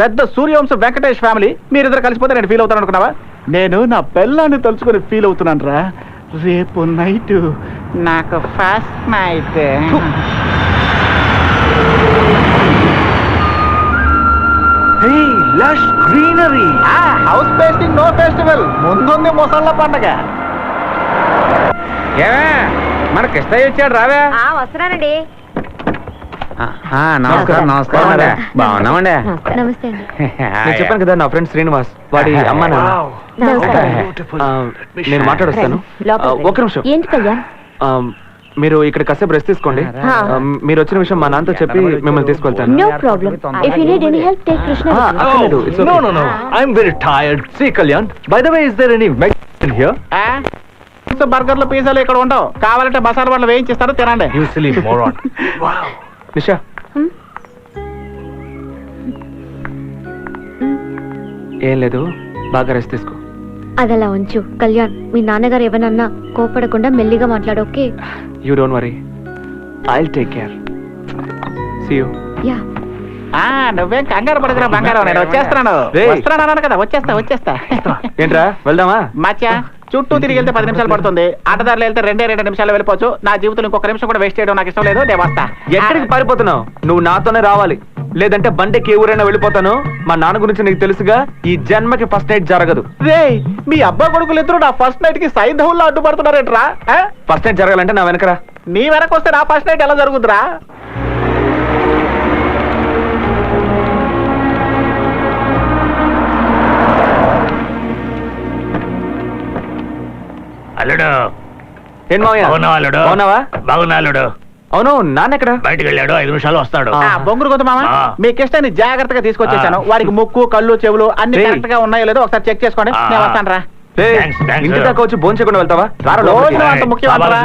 పెద్ద సూర్యవంశ వెంకటేష్ ఫ్యామిలీ, మీరిద్దరు కలిసిపోతే నేను ఫీల్ అవుతాను అనుకున్నావా? నేను నా పిల్లాన్ని తలుచుకొని ఫీల్ అవుతున్నాను రా. రేపు నైట్ నాకు first night. Lush greenery. House pasting no festival, ముందుంది ముసళ్ళ పండగ. ఏమే, మన కృష్ణయ్య వచ్చాడు, రావే. వస్తున్నానండి. నమస్కారం. నమస్కారం. బాగున్నామండి. నమస్తే అండి. నేను చెప్పాను కదా, నా ఫ్రెండ్ శ్రీనివాస్, వాడి అమ్మ నాన్న. నేను మాట్లాడొస్తాను. ఒక నిమిషం. ఏంటి కళ్యాణ్? మీరు ఇక్కడ కాసేపు రెస్ట్ తీసుకోండి. మీరు వచ్చిన విషయం మా నాన్నతో చెప్పి మిమ్మల్ని తీసుకెళ్తాను. No problem. If you need any help take Krishna. No, no, no. I'm very tired. See, Kalyan. By the way, is there any Mexican here? బర్గర్లు, పిజ్జాలు ఇక్కడ ఉండవు. కావాలంటే మసాలా వాళ్ళు వేయించిస్తారు, తినండి. You silly moron. Wow. నిషా, ఏం లేదు, బాగా రెస్ట్ తీసుకో. అదలా ఉంచు కళ్యాణ్. మీ నాన్నగారు ఏమన్నా కోపడకుండా మెల్లిగా మాట్లాడు, okay? You don't worry. I'll take care. See you. Yeah. నువ్వేం కంగారు పడకురా బంగారం, నేను వచ్చేస్తున్నాను. వస్తున్నాను కదా, వచ్చేస్తా. ఏంట్రా, వెళ్దామా? మచ్చా, చుట్టూ తిరిగి వెళ్తే 10 నిమిషాలు పడుతుంది. అడ్డదారులు వెళ్తే 2 నిమిషాలు వెళ్ళిపోవచ్చు. నా జీవితంలో ఇంకొక నిమిషం కూడా వేస్ట్ చేయడం నాకు ఇష్టం లేదు. నేను వస్తా. ఎక్కడికి పారిపోతున్నావు? నువ్వు నాతోనే రావాలి, లేదంటే బండికి ఏ ఊరైనా వెళ్ళిపోతాను. మా నాన్న గురించి నీకు తెలుసుగా, ఈ జన్మకి ఫస్ట్ నైట్ జరగదు. రే, మీ అబ్బా కొడుకులు ఇద్దరు నా ఫస్ట్ నైట్ కి సైంధవుల్లో అడ్డుపడుతున్నారేంట్రా? ఫస్ట్ నైట్ జరగాలంటే నా వెనకరా. నీ వెనక వస్తే నా ఫస్ట్ నైట్ ఎలా జరుగుద్దురా? అల్లుడు, ఏం మావయ్య? అల్లుడు, అవునావా? బాగున్నా అల్లుడు. అవును, నాన్న ఎక్కడ? బయటికి వెళ్ళాడు, 5 నిమిషాలు వస్తాడు. బొంగురు కొద్దు మామ, మీ కిష్టాన్ని జాగ్రత్తగా తీసుకొచ్చేసాను. వారికి ముక్కు, కళ్ళు, చెవులు అన్ని కరెక్ట్ గా ఉన్నాయో లేదో ఒకసారి చెక్ చేసుకోండి. నేను వస్తాను రా. ఇంటి దాకా వచ్చి భోజనం చేయకుండా వెళ్తావా? అంత ముఖ్యమంటారా?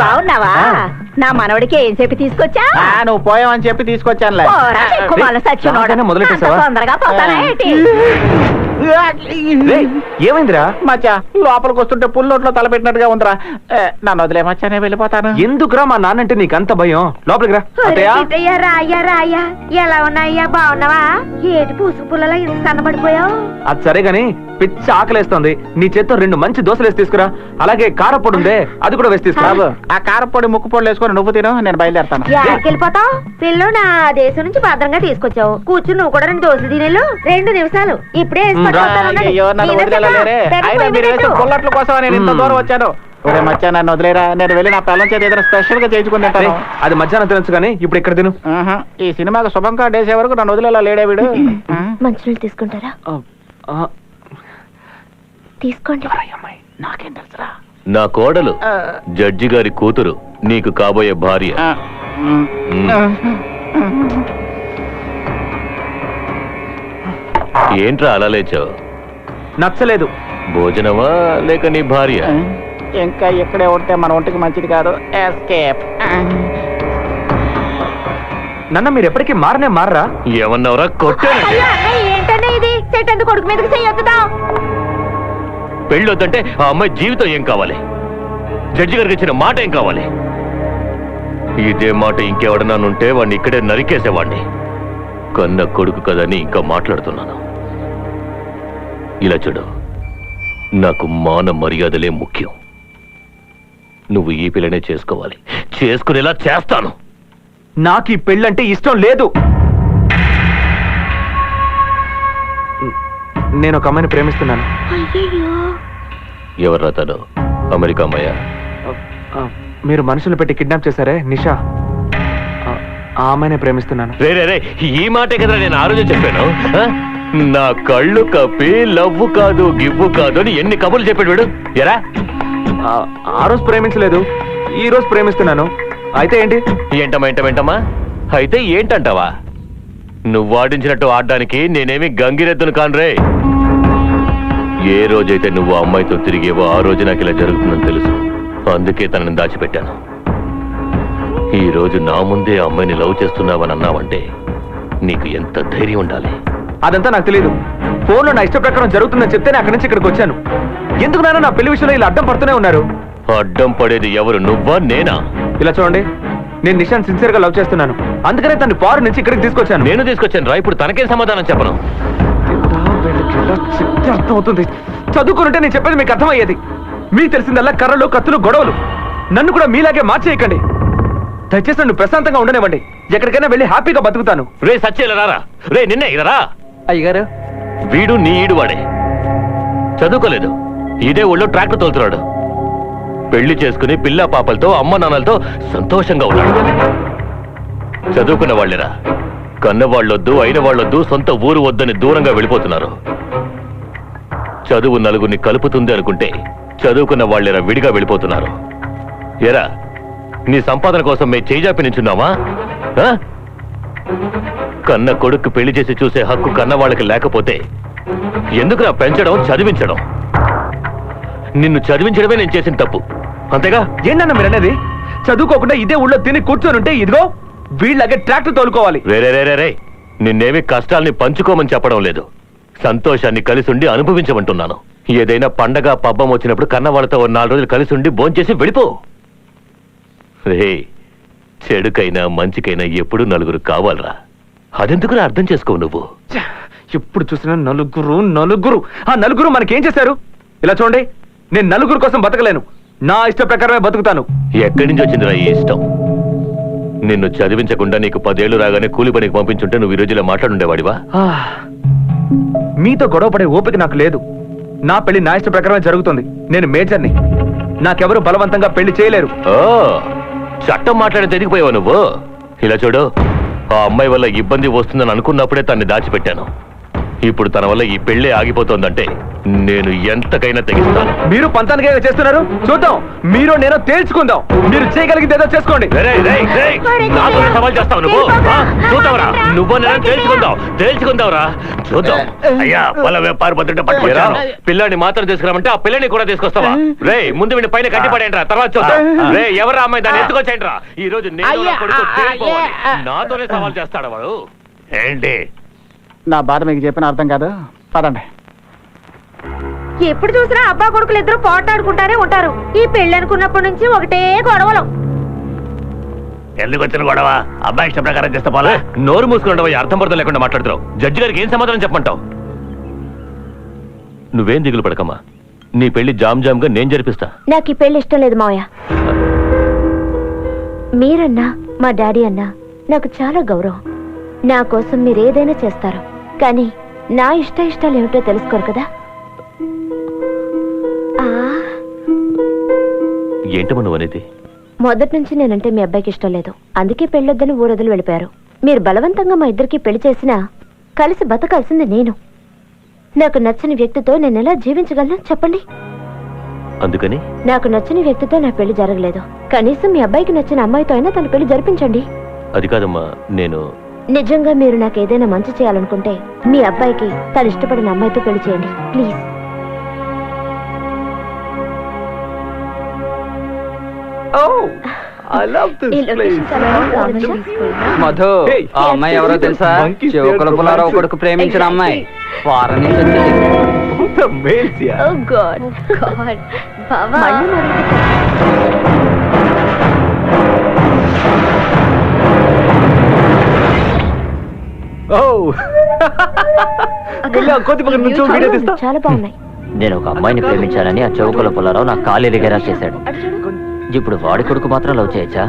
బాగున్నావా? నా మనవడికి ఏం చెప్పి తీసుకొచ్చా? నువ్వు పోయావని చెప్పి తీసుకొచ్చానులే. మొదలెట్టేసావా? తొందరగా పోతానా ఏంటి? రేయ్, ఏమైందిరా? మచ్చా లోపలికి వస్తుంటే పుల్లొట్లో తలపెట్టినట్టుగా ఉందిరా. నన్ను వదిలే మచ్చా, నేను వెళ్ళిపోతాను. ఎందుకురా మా నాన్నంటే నీకు అంత భయం? లోపలికి రా. అత్తయ్య, రాయ్యా ఎలా ఉన్నాయ్యా? బాగున్నావా? ఏటి పూసుకు పుల్లలా ఇంత సన్నబడిపోయావు? అది సరే గాని పిచ్చి ఆకలేస్తోంది. నీ చేత్తో 2 మంచి దోశలు వేసి తీసుకురా. అలాగే కారపొడి ఉందే, అది కూడా వేసి తీసుకురా. బాబు, ఆ కారపొడి ముక్కు పొడి వేసుకొని నువ్వు తిను, నేను బయలుదేరతాను. వెళ్ళిపోతావు పిల్లు? నా దేశం నుంచి భద్రంగా తీసుకొచ్చావు. కూర్చుని నువ్వు కూడా 2 దోశలు తినేలు. 2 నిమిషాలు ఇప్పుడే వేసి పట్టుకొస్తాను. అయ్యో, నన్ను వదిలేరే. అయినా మీరు వేసే పుల్లట్ల కోసం నేను ఇంత దూరం వచ్చాను. ఒరే మచ్చా, నన్ను వదిలేరా. నేను వెళ్ళి నా పిల్లల చేత ఏదైనా స్పెషల్ గా చేయించుకుంటాను. అది మధ్యాహ్నం తినొచ్చు కానీ ఇప్పుడు ఇక్కడ తిను. ఈ సినిమాకి శుభం కార్డు వేసే వరకు నన్ను వదిలేలా లేడే వీడు. మంచినీళ్ళు తీసుకుంటారా? తీసుకోండి. నాకేం తెలుసురా. నా కోడలు జడ్జి గారి కూతురు, నీకు కాబోయే భార్య. ఏంట్రా అలా లేచావు? నచ్చలేదు. భోజనమా లేక నీ భార్య? ఇంకా ఇక్కడే ఉంటే మన ఒంటికి మంచిది కాదు. ఎస్కేప్. నన్న మీరు ఎప్పటికీ మారరా? ఏమన్నావురా? కొట్టానంటే ఏంటనే ఇది? చెట్టందు కొడుకు మీదకి చెయ్యొద్దా? పెళ్ళొద్దంటే ఆ అమ్మాయి జీవితం ఏం కావాలి? జడ్జి గారికి ఇచ్చిన మాట ఏం కావాలి? ఇదే మాట ఇంకెవడన్నానుంటే వాడిని ఇక్కడే నరికేసేవాడిని. కన్న కొడుకు కదని ఇంకా మాట్లాడుతున్నాను. ఇలా చూడు, నాకు మాన మర్యాదలే ముఖ్యం. నువ్వు ఈ పిల్లనే చేసుకోవాలి. చేసుకునేలా చేస్తాను. నాకు ఈ పెళ్ళంటే ఇష్టం లేదు. నేను ఒక అమ్మాయిని ప్రేమిస్తున్నాను. ఎవర్రా తను? అమెరికా అమ్మాయ? మీరు మనుషులు పెట్టి కిడ్నాప్ చేశారే, నిషా. ఆ అమ్మాయినే ప్రేమిస్తున్నాను. రే రే రే, ఈ మాటే కదా నేను ఆ రోజు చెప్పాను. నా కళ్ళు కప్పి లవ్వు కాదు గివ్వు కాదు అని ఎన్ని కబుర్లు చెప్పాడు వీడు. ఎరా, ఆ రోజు ప్రేమించలేదు, ఈ రోజు ప్రేమిస్తున్నాను. అయితే ఏంటి? ఏంటమ్మా అయితే ఏంటంటావా? నువ్వు వాడించినట్టు ఆడడానికి నేనేమి గంగిరెద్దును కానురే. ఏ రోజైతే నువ్వు ఆ అమ్మాయితో తిరిగేవో ఆ రోజు నాకు ఇలా జరుగుతుందని తెలుసు. అందుకే తనని దాచిపెట్టాను. ఈ రోజు నా ముందే ఆ అమ్మాయిని లవ్ చేస్తున్నావని అన్నావంటే నీకు ఎంత ధైర్యం ఉండాలి? అదంతా నాకు తెలియదు. ఫోన్లో నా ఇష్ట ప్రకారం జరుగుతుందని చెప్తే అక్కడి నుంచి ఇక్కడికి వచ్చాను. ఎందుకు నాన్న నా పెళ్లి విషయంలో ఇలా అడ్డం పడుతూనే ఉన్నారు? అడ్డం పడేది ఎవరు, నువ్వా నేనా? ఇలా చూడండి, నేను నిషాన్ సిన్సియర్ గా లవ్ చేస్తున్నాను. అందుకనే తను ఫారెన్ నుంచి ఇక్కడికి తీసుకొచ్చాను. నేను తీసుకొచ్చాను రా. ఇప్పుడు తనకేం సమాధానం చెప్పను? అర్థమవుతుంది. చదువుకుంటే నేను చెప్పేది మీకు అర్థమయ్యేది. మీకు తెలిసిందల్లా కర్రలు కత్తులు గొడవలు. నన్ను కూడా మీలాగే మార్చేయకండి. దయచేసి నన్ను ప్రశాంతంగా ఉండనివ్వండి. ఎక్కడికైనా వెళ్ళి హ్యాపీగా బతుకుతాను. రే సచ్చేలా రారా. రే నిన్నే ఇదరా. అయ్యగారు, వీడు నీ ఈడు వాడే. చదువుకోలేదు, ఇదే ఊళ్ళో ట్రాక్టర్ తోలుతున్నాడు. పెళ్లి చేసుకుని పిల్ల పాపలతో అమ్మ నాన్నలతో సంతోషంగా ఉన్నాడు. చదువుకున్న వాళ్ళేరా. కన్నవాళ్ళొద్దు అయిన వాళ్ళొద్దు సొంత ఊరు వద్దని దూరంగా వెళ్ళిపోతున్నారు. చదువు నలుగురిని కలుపుతుంది అనుకుంటే చదువుకున్న వాళ్ళేరా విడిగా వెళ్ళిపోతున్నారు. ఏరా, నీ సంపాదన కోసం మేము చేజాపి నించున్నావా? కన్న కొడుకు పెళ్లి చేసి చూసే హక్కు కన్న వాళ్ళకి లేకపోతే ఎందుకురా పెంచడం చదివించడం? నిన్ను చదివించడమే నేను చేసిన తప్పు, అంతేగా? ఏంటన్నా మీరు అనేది? చదువుకోకుండా ఇదే ఊళ్ళో తిని కూర్చొని ఉంటే ఇదిగో వీళ్ళగే ట్రాక్టర్ తోలుకోవాలి. రే నిన్నేమి కష్టాల్ని పంచుకోమని చెప్పడం లేదు, సంతోషాన్ని కలిసుండి అనుభవించమంటున్నాను. ఏదైనా పండగ పబ్బం వచ్చినప్పుడు కన్న వాళ్ళతో 4 రోజులు కలిసుండి భోంచేసి వెళ్ళిపో. రే, చెడుకైనా మంచికైనా ఎప్పుడు నలుగురు కావాలరా. అదెందుకురా అర్థం చేసుకోవు నువ్వు? ఎప్పుడు చూసినా నలుగురు. ఆ నలుగురు మనకేం చేశారు? ఇలా చూడండి, నేను నలుగురు కోసం బతకలేను. నా ఇష్ట ప్రకారమే బతుకుతాను. ఎక్కడి నుంచి వచ్చిందిరా ఈ ఇష్టం? నిన్ను చదివించకుండా నీకు 10 ఏళ్లు రాగానే కూలి పనికి పంపించుంటే నువ్వు ఈ రోజులో మాట్లాడుండేవాడివా? మీతో గొడవ పడే ఓపిక నాకు లేదు. నా పెళ్లి నా ఇష్ట ప్రకారమే జరుగుతుంది. నేను మేజర్ని. నాకెవరు బలవంతంగా పెళ్లి చేయలేరు. ఓ, చట్టం మాట్లాడి ఎదిగిపోయావు నువ్వు. ఇలా చూడు, ఆ అమ్మాయి వల్ల ఇబ్బంది వస్తుందని అనుకున్నప్పుడే తన్ని దాచిపెట్టాను. ఇప్పుడు తన వల్ల ఈ పెళ్లి ఆగిపోతుందంటే నేను ఎంతకైనా తెగిస్తాను. మీరు పంతానికే చేస్తున్నారు. చూద్దాం, మీరు నేను తేల్చుకుందాం. మీరు చేయగలిగింది ఏదో చేసుకోండి. నాతోనే సవాల్ చేస్తావు నువ్వు? చూద్దాంరా, నువ్వు నేను తేల్చుకుందాంరా. చూద్దాం. అయ్యా, పొల వ్యాపార భద్రత పట్టుకొచ్చాను. పిల్లాన్ని మాత్రం తీసుకురామంటే ఆ పిల్లని కూడా తీసుకొస్తావా? రే, ముందు వీడిని పైన కట్టి పడేయండిరా, తర్వాత చూద్దాం. రే, ఎవరా అమ్మాయి? దాన్ని ఎత్తుకొచ్చేయండిరా. ఈ రోజు నేను నా కొడుకు తేలిపోవాలి. నాతోనే సవాల్ చేస్తాడు వాడు. ఏంటి? నా బాధ మీకు చెప్పిన అర్థం కాదు. పదండి. ఎప్పుడు చూసినా అబ్బా కొడుకులు ఇద్దరు పోటాడుకుంటానే ఉంటారు. ఈ పెళ్లి అనుకున్నప్పటి నుంచి ఒకటే గొడవలు. ఎందుకు వచ్చిన గొడవ? అబ్బాయి ఇష్ట ప్రకారం చేస్తే పోలా? నోరు మూసుకుని అర్థం పర్థం లేకుండా మాట్లాడుతున్నావు. జడ్జి గారికి ఏం సమాధానం చెప్పమంటావు? నువ్వేం దిగులు పడకమ్మా, నీ పెళ్లి జామ్ గా నేను జరిపిస్తా. నాకు ఈ పెళ్లి ఇష్టం లేదు మావయ్య. మీరన్నా మా డాడీ అన్నా నాకు చాలా గౌరవం. నా కోసం మీరు ఏదైనా చేస్తారు, కానీ నా ఇష్టాలు ఏమిటో తెలుసుకోరు కదా. ఏంటమ్మా నువ్వు అనేది? మొదటి నుంచి నేనంటే మీ అబ్బాయికి ఇష్టం లేదు, అందుకే పెళ్ళొద్దని ఊరొదలు వెళ్ళిపోయారు. మీరు బలవంతంగా మా ఇద్దరికి పెళ్లి చేసినా కలిసి బతకాల్సింది నేను. నాకు నచ్చని వ్యక్తితో నేను ఎలా జీవించగలను చెప్పండి. అందుకని నాకు నచ్చని వ్యక్తితో నా పెళ్లి జరగలేదు. కనీసం మీ అబ్బాయికి నచ్చిన అమ్మాయితో అయినా తన పెళ్లి జరిపించండి. అది కాదమ్మా, నేను నిజంగా మీరు నాకు ఏదైనా మంచి చేయాలనుకుంటే మీ అబ్బాయికి తను ఇష్టపడిన అమ్మాయితో పెళ్లి చేయండి ప్లీజ్. ఈ లొకేషన్ చాలా బాగుంది. మధు, ఆ అమ్మాయి ఎవరో తెలుసా? చెవుకుల పులారావు కొడుకు ప్రేమించిన అమ్మాయి. వారం నుంచి వచ్చింది. Oh God. God. బావా. చాలా బాగున్నాయి. నేను ఒక అమ్మాయిని ప్రేమించాలని ఆ చౌకల పుల్లారావు నా కాలు ఎరిగేలా చేశాడు. ఇప్పుడు వాడి కొడుకు మాత్రం లవ్ చేయొచ్చా?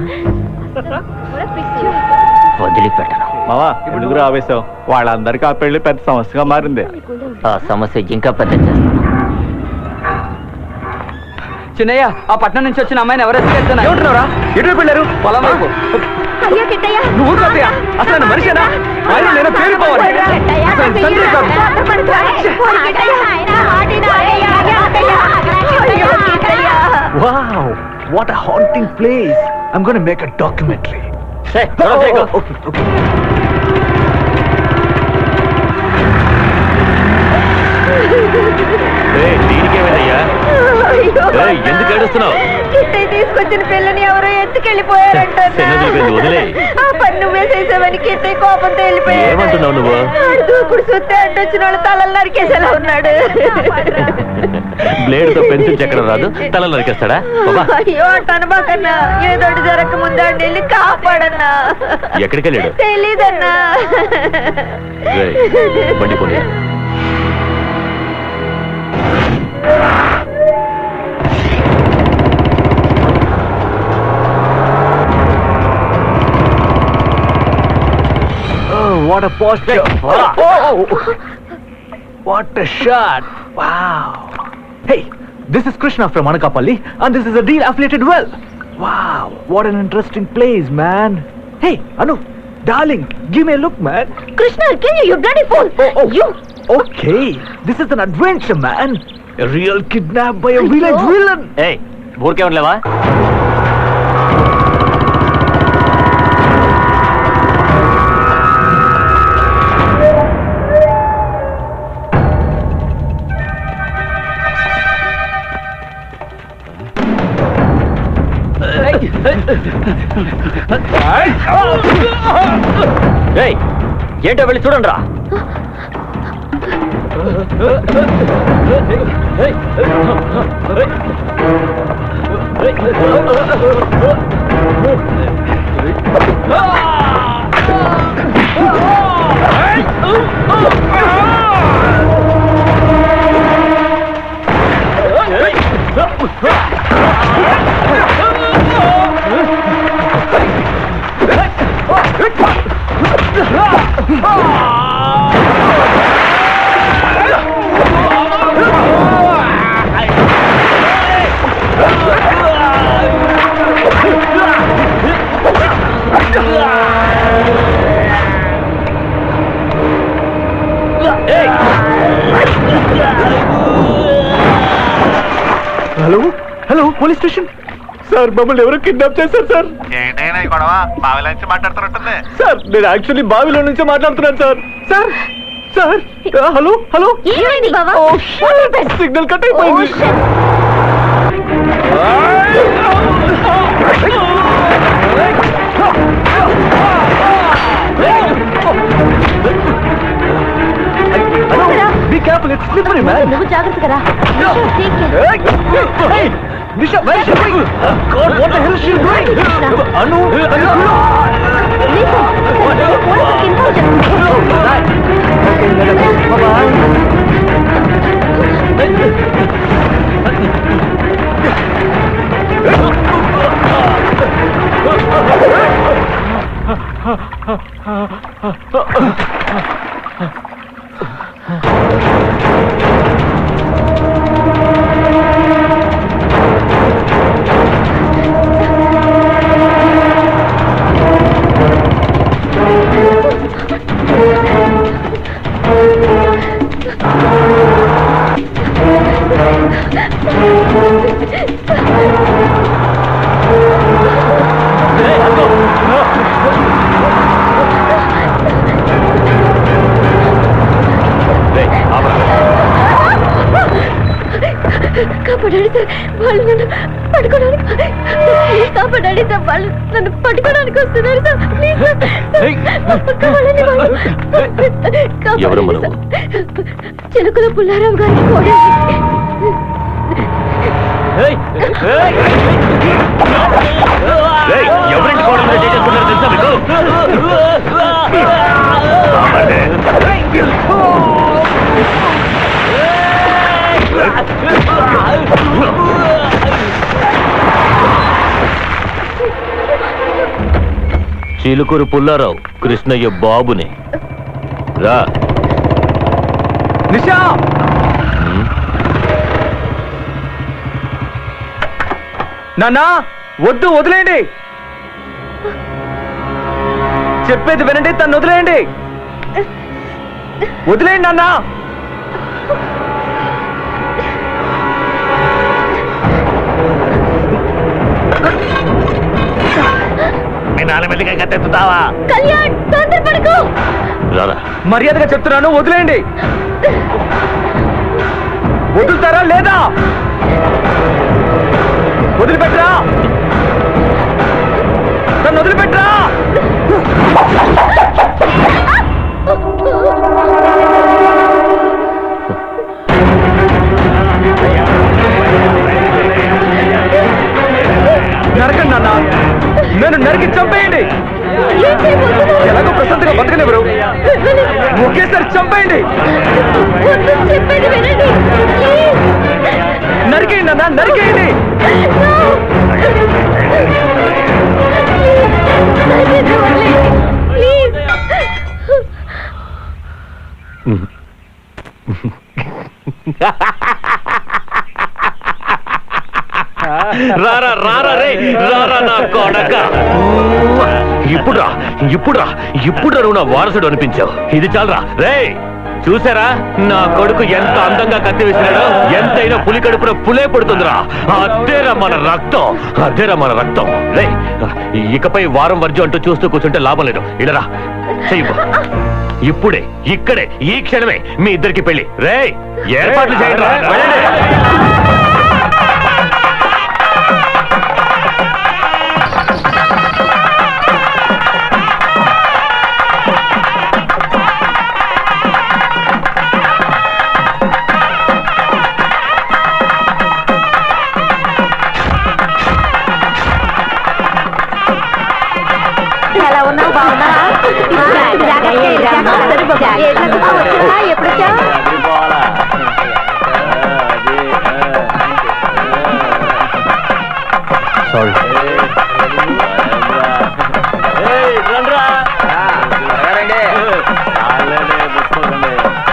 వదిలిపెట్టను. మావా ఎందుకు ఆవేశం? వాళ్ళందరికీ ఆ పెళ్లి పెద్ద సమస్యగా మారింది. ఆ సమస్య ఇంకా పెద్ద చేస్తాను. చిన్నయ్య, ఆ పట్నం నుంచి వచ్చిన అమ్మాయిని ఎవరైతే ఏమంటున్నారా? ఎటు వెళ్ళారు? పొలం వైపు. అయ్యో కిట్టయ్య, నువ్వు ఊరుకోతయ్యా? అసలు ఆయన మనిషేనా? ఆయన నేను పేరుకోవాలి. అసలు ఆయన తండ్రి కాదు. Wow, what a haunting place. I'm going to make a documentary. Okay. దీనికేమైందయ్యా? ఎందుకు ఏడుస్తున్నావు? కిట్టయ్య తీసుకొచ్చిన పిల్లని ఎవరో ఎత్తుకెళ్ళిపోయారంట. వదిలే. ఆ పని నువ్వే చేసావని కిట్టయ్య కోపంతో వెళ్ళిపోయాడు. ఏమంటున్నావు నువ్వు? దూకుడు సుత్తే అడ్డొచ్చిన వాళ్ళు తలలు నరికేసేలా ఉన్నాడు. బ్లేడ్ తో పెన్సిల్ చక్రం రాదు, తల నరికేస్తాడా? అయ్యో అట్టనబాకన్నా, ఏదో జరగక ముందు వెళ్ళి కాపాడన్నా. ఎక్కడికి వెళ్ళాడు? తెలీదన్నా. బండి పోనీ. What a posture. Oh. What a shot. Wow. Hey, this is Krishna from Anakapalli and this is a deal affiliated well. Wow, what an interesting place, man. Hey, Anu, darling, give me a look, man. Krishna, can you bloody fool? Oh. You. Okay, this is an adventure, man. A real kidnap by a village villain. ఏయ్, ఊరికే ఉండలేవా? ఏయ్, ఏంటో వెళ్ళి చూడండి రా. హలో పోలీస్ స్టేషన్ సార్, మమ్మల్ని ఎవరో కిడ్నాప్ చేశారు సార్. ఏంటైనా ఈ గొడవ బావిల నుంచి మాట్లాడుతున్నట్టుంది. సార్, నేను యాక్చువల్లీ బావిలో నుంచే మాట్లాడుతున్నాను సార్. సార్ హలో ఏమైంది బావా? సిగ్నల్ కట్ అయిపోయింది. Be careful, it's slippery, man. నువ్వు జాగ్రత్తగా రా. Take care. Hey, Nisha, where is she going? God, what the hell is she doing? Anu, Listen, పోలీసులకు ఇన్ఫార్మ్ కాపాడండి సార్, వాళ్ళు నన్ను పట్టుకోవడానికి కాపాడండి సార్, వాళ్ళు నన్ను పట్టుకోవడానికి వస్తున్నారు సార్. ప్లీజ్ సార్, కావాలండి వాళ్ళు. ఎవరమ్మ నువ్వు? చిలుకల పుల్లారావు గారికి కోడలు. ఎవరింటి కోడలు మీద చేసుకున్నారో తెలుసా మీకు? చిలుకూరు పుల్లారావు, కృష్ణయ్య బాబుని. రా. నిషా, నాన్న వద్దు, వదిలేయండి. చెప్పేది వినండి, తను వదిలేయండి. వదిలేయండి నాన్న. మీ నాన్న మెల్లిగా కత్తెత్తుతావా? కళ్యాణ్, తొందరపడకు. రారా. మర్యాదగా చెప్తున్నాను, వదిలేయండి. వదులుతారా లేదా? వదిలిపెట్టరా, నన్ను వదిలిపెట్టరా. నరకండి నాన్న, నేను నరికి చంపేయండి. ఎలాగో ప్రశాంతంగా బతకనివ్వరు, ఒకేసారి చంపేయండి. చెప్పేది వినండి. నరికేయండి నాన్న, నరికేయండి. రారా రారా రే, రారా నా కొడక. ఇప్పుడురా ఇప్పుడురా ఇప్పుడురా నువ్వు నా వారసుడు అనిపించావు. ఇది చాలరా రే. చూసారా నా కొడుకు ఎంత అందంగా కత్తి వేసినాడో? ఎంతైనా పులి కడుపున పులే పడుతుందిరా. అదేరా మన రక్తం, అదేరా మన రక్తం. రే, ఇకపై వారం వర్జం అంటూ చూస్తూ కూర్చుంటే లాభం లేదు. ఇడరా చెయ్యి. ఇప్పుడే, ఇక్కడే, ఈ క్షణమే మీ ఇద్దరికి పెళ్లి. రే, ఏర్పాట్లు చేయండి. ఎలా ఉన్నావు? బాగున్నా? ఎప్పుడు సారీ.